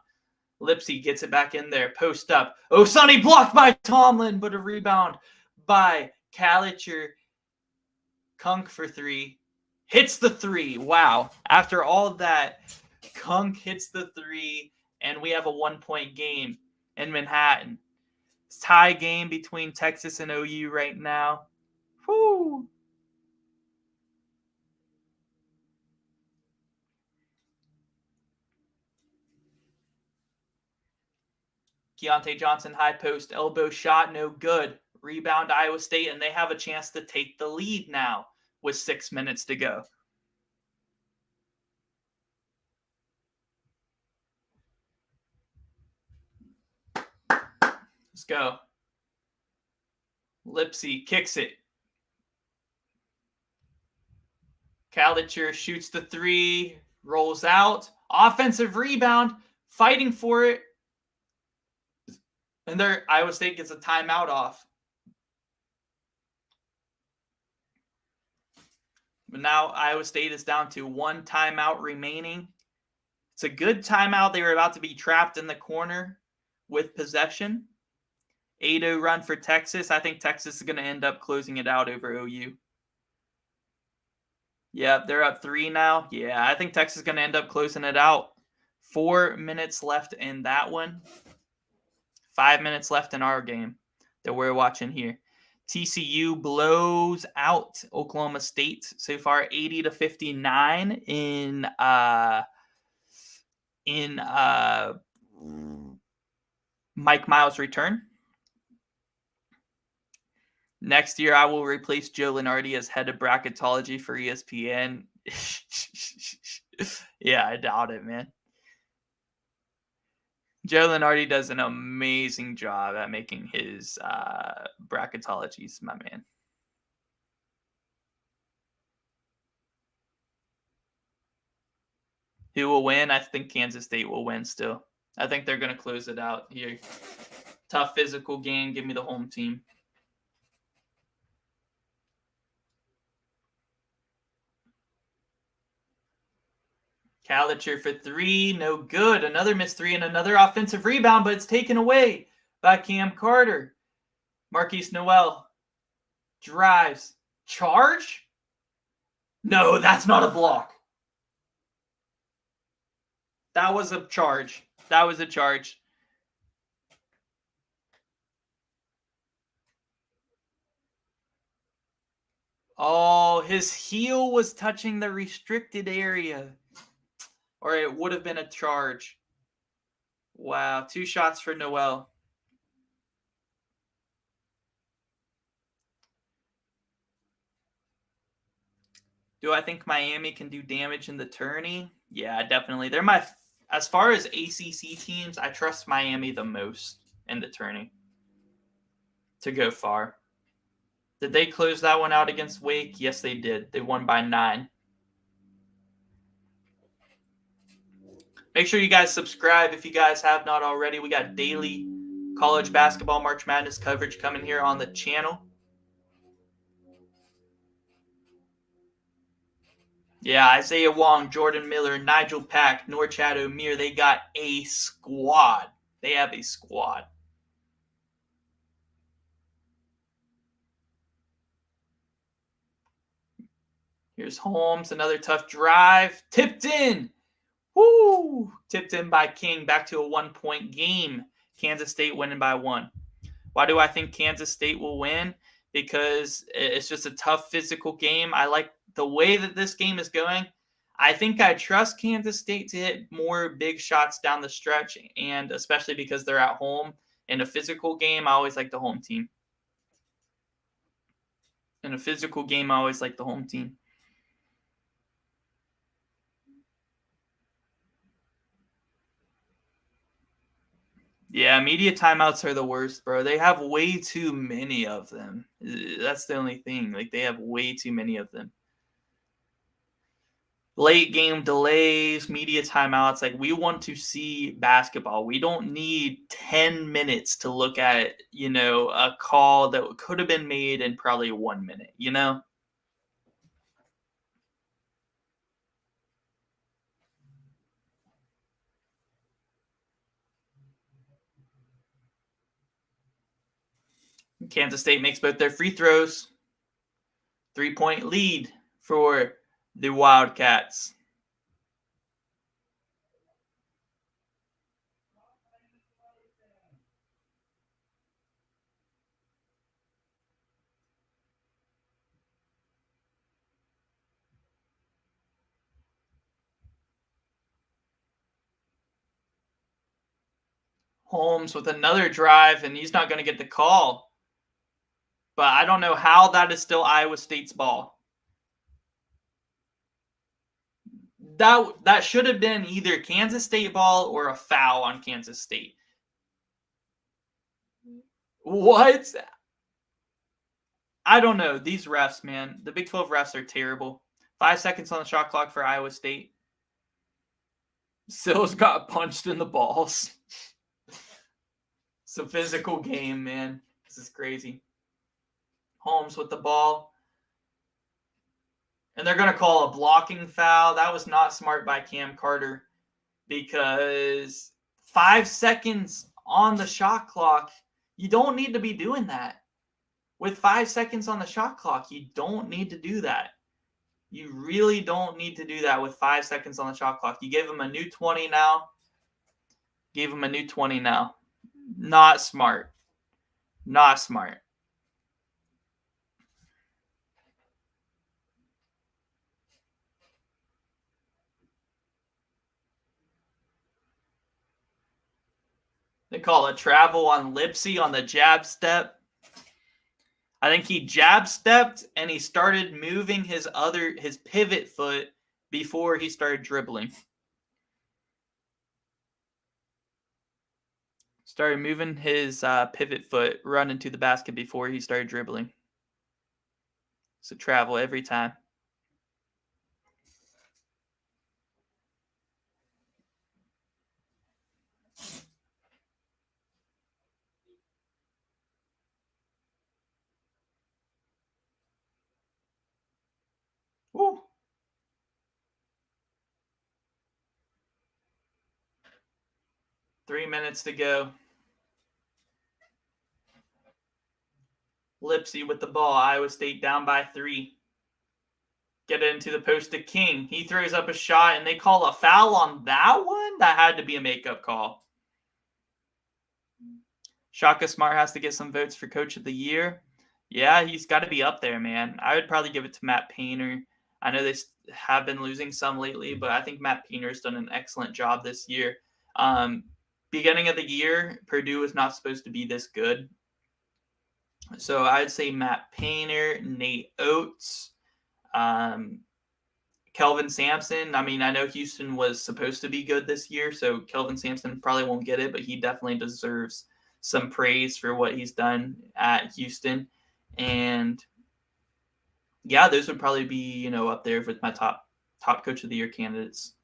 A: Lipsy gets it back in there, post up. O'Sunny blocked by Tomlin, but a rebound by Kalitcher. Kunk for 3. Hits the 3. Wow. After all of that, Kunk hits the 3, and we have a 1-point game in Manhattan. It's tie game between Texas and OU right now. Whoo! Keontae Johnson, high post, elbow shot, no good. Rebound Iowa State, and they have a chance to take the lead now with 6 minutes to go. Let's go. Lipsy kicks it. Kalitcher shoots the 3, rolls out. Offensive rebound, fighting for it. And there, Iowa State gets a timeout off. But now Iowa State is down to 1 timeout remaining. It's a good timeout. They were about to be trapped in the corner with possession. 8-0 run for Texas. I think Texas is going to end up closing it out over OU. Yeah, they're up 3 now. Yeah, I think Texas is going to end up closing it out. 4 minutes left in that one. 5 minutes left in our game that we're watching here. TCU blows out Oklahoma State so far, 80-59 in Mike Miles' return. Next year, I will replace Joe Lenardi as head of bracketology for ESPN. Yeah, I doubt it, man. Joe Lenardi does an amazing job at making his bracketologies, my man. Who will win? I think Kansas State will win still. I think they're going to close it out here. Tough physical game. Give me the home team. Calitcher for 3. No good. Another missed 3 and another offensive rebound, but it's taken away by Cam Carter. Marquise Noel drives. Charge? No, that's not a block. That was a charge. That was a charge. Oh, his heel was touching the restricted area. Or it would have been a charge. Wow, 2 shots for Noel. Do I think Miami can do damage in the tourney? Yeah, definitely. They're as far as ACC teams, I trust Miami the most in the tourney to go far. Did they close that one out against Wake? Yes, they did. They won by 9. Make sure you guys subscribe if you guys have not already. We got daily college basketball March Madness coverage coming here on the channel. Yeah, Isaiah Wong, Jordan Miller, Nigel Pack, Norchad O'Meara, they got a squad. They have a squad. Here's Holmes, another tough drive. Tipped in. Woo! Tipped in by King. Back to a 1-point game. Kansas State winning by 1. Why do I think Kansas State will win? Because it's just a tough physical game. I like the way that this game is going. I think I trust Kansas State to hit more big shots down the stretch, and especially because they're at home. In a physical game, I always like the home team. In a physical game, I always like the home team. Yeah, media timeouts are the worst, bro. They have way too many of them. That's the only thing. Like, they have way too many of them. Late game delays, media timeouts. Like, we want to see basketball. We don't need 10 minutes to look at, a call that could have been made in probably 1 minute, Kansas State makes both their free throws. 3-point lead for the Wildcats. Holmes with another drive, and he's not going to get the call. But I don't know how that is still Iowa State's ball. That should have been either Kansas State ball or a foul on Kansas State. What? I don't know. These refs, man. The Big 12 refs are terrible. 5 seconds on the shot clock for Iowa State. Sills got punched in the balls. It's a physical game, man. This is crazy. Holmes with the ball. And they're going to call a blocking foul. That was not smart by Cam Carter because 5 seconds on the shot clock, you don't need to be doing that. With 5 seconds on the shot clock, you don't need to do that. You really don't need to do that with 5 seconds on the shot clock. You gave him a new 20 now. Not smart. Not smart. They call it travel on Lipsy on the jab step. I think he jab stepped and he started moving his pivot foot before he started dribbling. Started moving his pivot foot, running to the basket before he started dribbling. So travel every time. Woo. Three minutes to go. Lipsy with the ball. Iowa State down by 3. Get it into the post to King. He throws up a shot, and they call a foul on that one? That had to be a makeup call. Shaka Smart has to get some votes for Coach of the Year. Yeah, he's got to be up there, man. I would probably give it to Matt Painter. I know they have been losing some lately, but I think Matt Painter's done an excellent job this year. Beginning of the year, Purdue was not supposed to be this good. So I'd say Matt Painter, Nate Oates, Kelvin Sampson. I mean, I know Houston was supposed to be good this year, so Kelvin Sampson probably won't get it, but he definitely deserves some praise for what he's done at Houston. And yeah, those would probably be, up there with my top Coach of the Year candidates.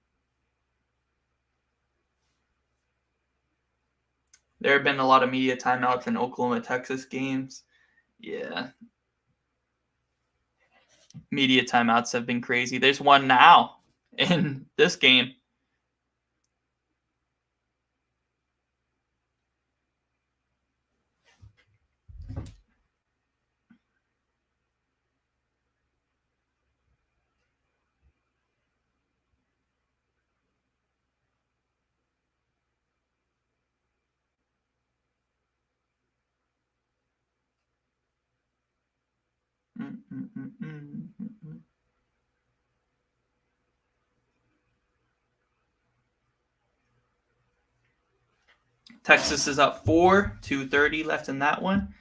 A: There have been a lot of media timeouts in Oklahoma, Texas games. Yeah. Media timeouts have been crazy. There's one now in this game. Texas is up 4, 2:30 left in that one.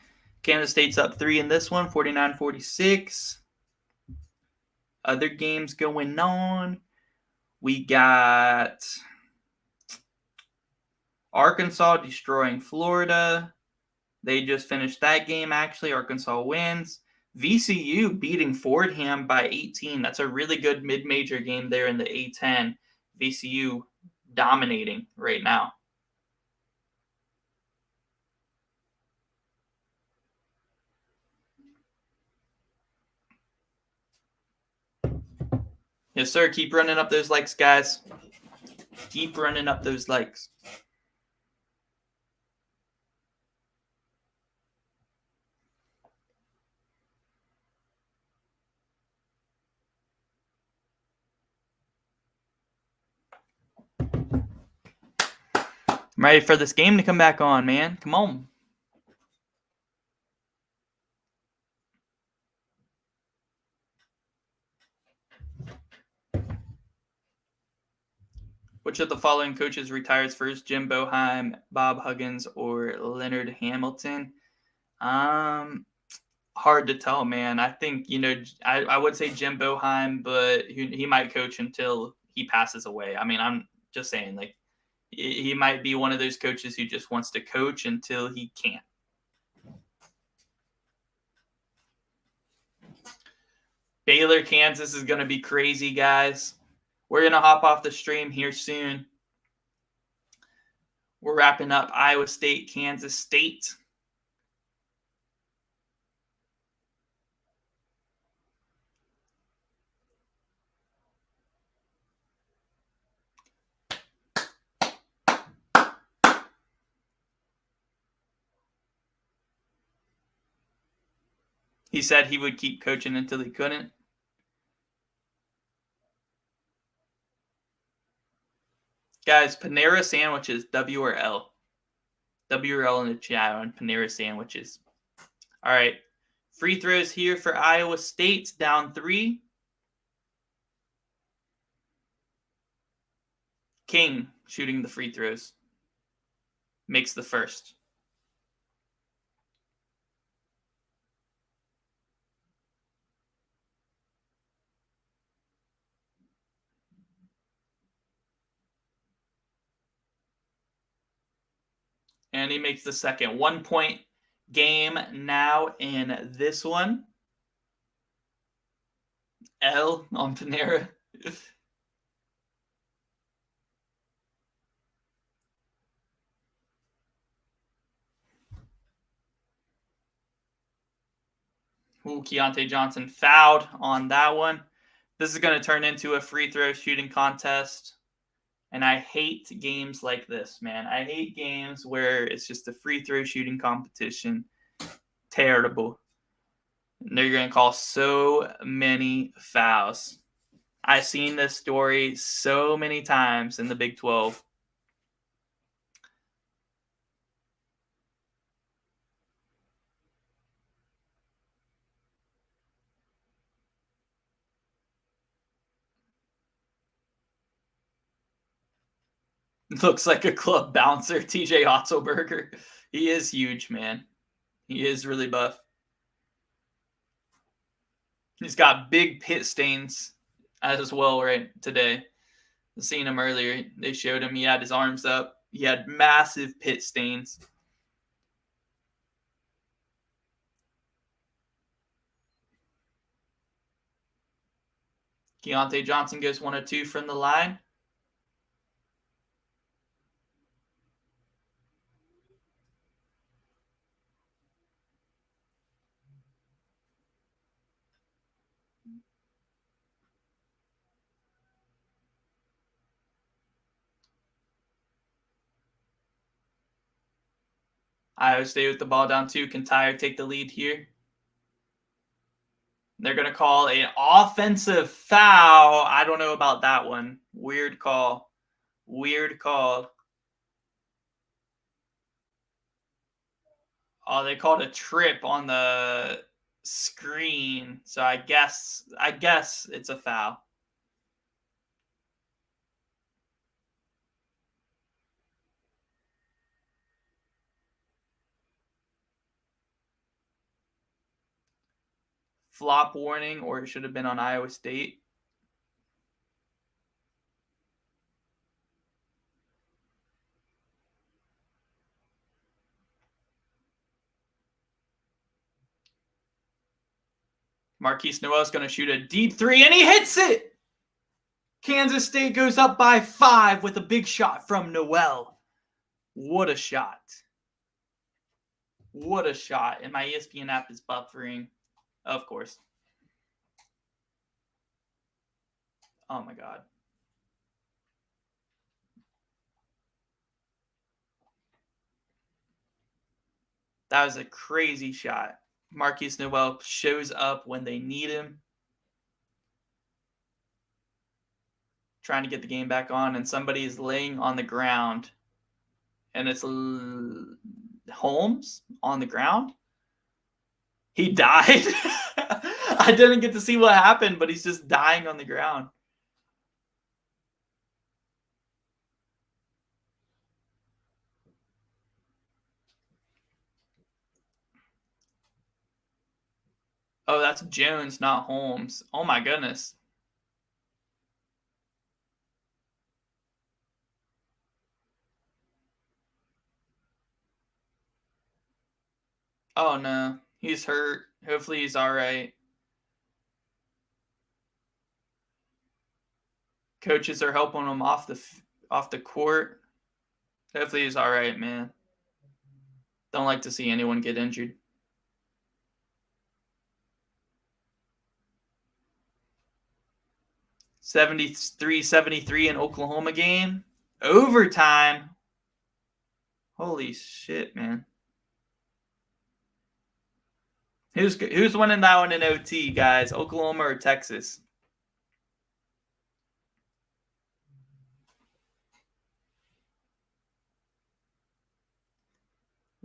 A: Kansas State's up 3 in this one, 49-46. Other games going on. We got Arkansas destroying Florida. They just finished that game, actually. Arkansas wins. VCU beating Fordham by 18. That's a really good mid-major game there in the A10. VCU dominating right now. Yes, sir. Keep running up those likes, guys. Keep running up those likes. I'm ready for this game to come back on, man. Come on. Which of the following coaches retires first? Jim Boeheim, Bob Huggins, or Leonard Hamilton? Hard to tell, man. I think, I would say Jim Boeheim, but he might coach until he passes away. I mean, I'm just saying, like, he might be one of those coaches who just wants to coach until he can't. Baylor, Kansas is going to be crazy, guys. We're going to hop off the stream here soon. We're wrapping up Iowa State, Kansas State. He said he would keep coaching until he couldn't. Guys, Panera sandwiches, W or L? W or L in the chat on Panera sandwiches. All right. Free throws here for Iowa State, down 3. King shooting the free throws. Makes the first. And he makes the second. 1 point game now in this one. L on Panera. Ooh, Keontae Johnson fouled on that one. This is going to turn into a free throw shooting contest. And I hate games like this, man. I hate games where it's just a free throw shooting competition. Terrible. And they're going to call so many fouls. I've seen this story so many times in the Big 12. Looks like a club bouncer, TJ Otzelberger. He is huge, man. He is really buff. He's got big pit stains as well right today. I seen him earlier. They showed him. He had his arms up. He had massive pit stains. Keontae Johnson goes 1 of 2 from the line. Iowa State with the ball down 2. Can Tyre take the lead here? They're going to call an offensive foul. I don't know about that one. Weird call. Weird call. Oh, they called a trip on the screen. So I guess it's a foul. Flop warning, or it should have been on Iowa State. Marquise Noel is going to shoot a deep 3, and he hits it! Kansas State goes up by 5 with a big shot from Noel. What a shot. What a shot. And my ESPN app is buffering. Of course. Oh my God. That was a crazy shot. Marquise Noel shows up when they need him. Trying to get the game back on, and somebody is laying on the ground. And it's Holmes on the ground. He died. I didn't get to see what happened, but he's just dying on the ground. Oh, that's Jones, not Holmes. Oh my goodness. Oh no, he's hurt. Hopefully he's all right. Coaches are helping him off the court. Hopefully he's all right, man. Don't like to see anyone get injured. 73-73 in Oklahoma game. Overtime. Holy shit, man. Who's winning that one in OT, guys? Oklahoma or Texas?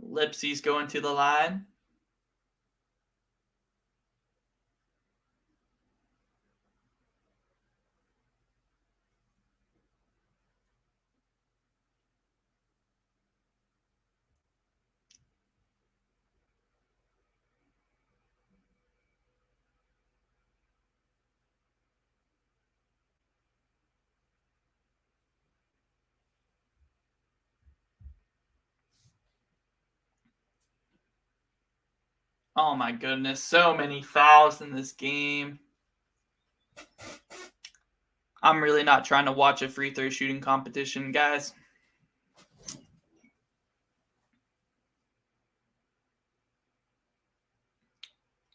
A: Lipsy's going to the line. Oh my goodness, so many fouls in this game. I'm really not trying to watch a free throw shooting competition, guys.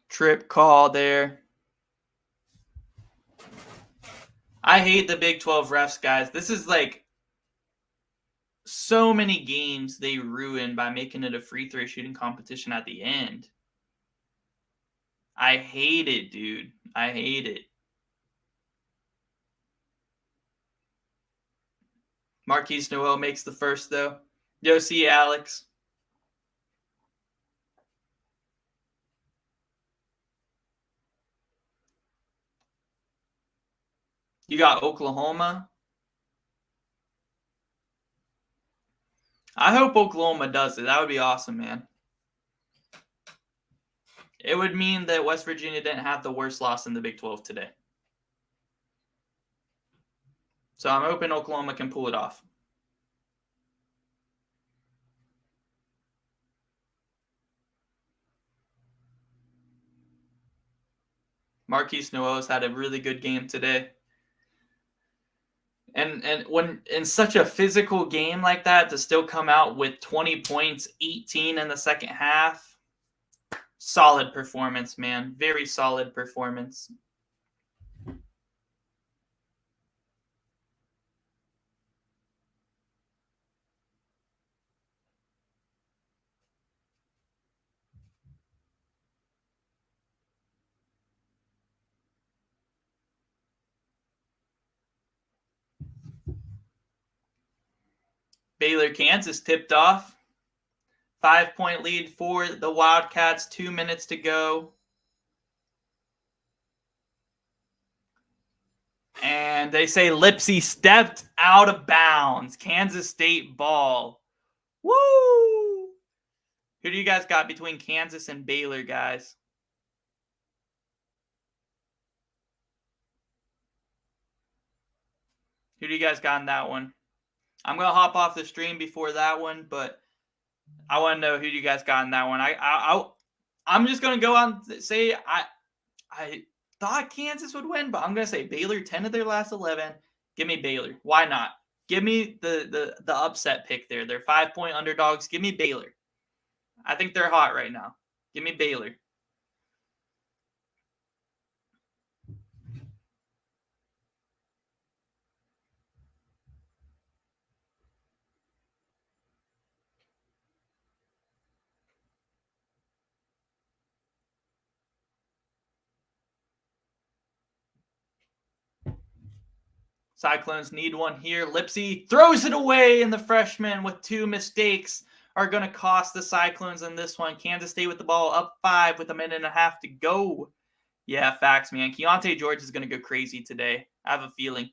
A: Trip call there. I hate the Big 12 refs, guys. This is like so many games they ruin by making it a free throw shooting competition at the end. I hate it, dude. I hate it. Marquise Noel makes the first, though. Yo, see you, Alex. You got Oklahoma. I hope Oklahoma does it. That would be awesome, man. It would mean that West Virginia didn't have the worst loss in the Big 12 today. So I'm hoping Oklahoma can pull it off. Marquise Noel has had a really good game today. And when in such a physical game like that, to still come out with 20 points, 18 in the second half, solid performance, man. Very solid performance. Baylor, Kansas tipped off. 5-point lead for the Wildcats. 2 minutes to go. And they say Lipsy stepped out of bounds. Kansas State ball. Woo! Who do you guys got between Kansas and Baylor, guys? Who do you guys got in that one? I'm going to hop off the stream before that one, but I want to know who you guys got in that one. I'm just going to go on and say I thought Kansas would win, but I'm going to say Baylor 10 of their last 11. Give me Baylor. Why not? Give me the upset pick there. They're 5-point underdogs. Give me Baylor. I think they're hot right now. Give me Baylor. Cyclones need one here. Lipsy throws it away, and the freshman with 2 mistakes are going to cost the Cyclones in this one. Kansas State with the ball up 5 with a minute and a half to go. Yeah, facts, man. Keontae George is going to go crazy today. I have a feeling.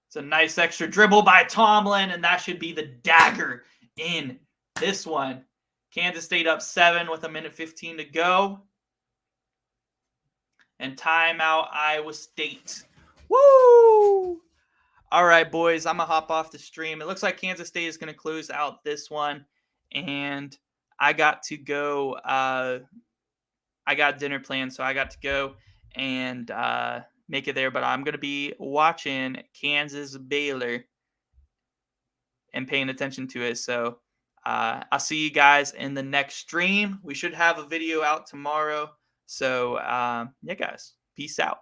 A: It's a nice extra dribble by Tomlin, and that should be the dagger in this one. Kansas State up 7 with a minute 15 to go. And timeout Iowa State. Woo! All right, boys, I'm going to hop off the stream. It looks like Kansas State is going to close out this one. And I got to go. I got dinner planned, so I got to go and make it there. But I'm going to be watching Kansas Baylor and paying attention to it. So I'll see you guys in the next stream. We should have a video out tomorrow. So, yeah, guys, peace out.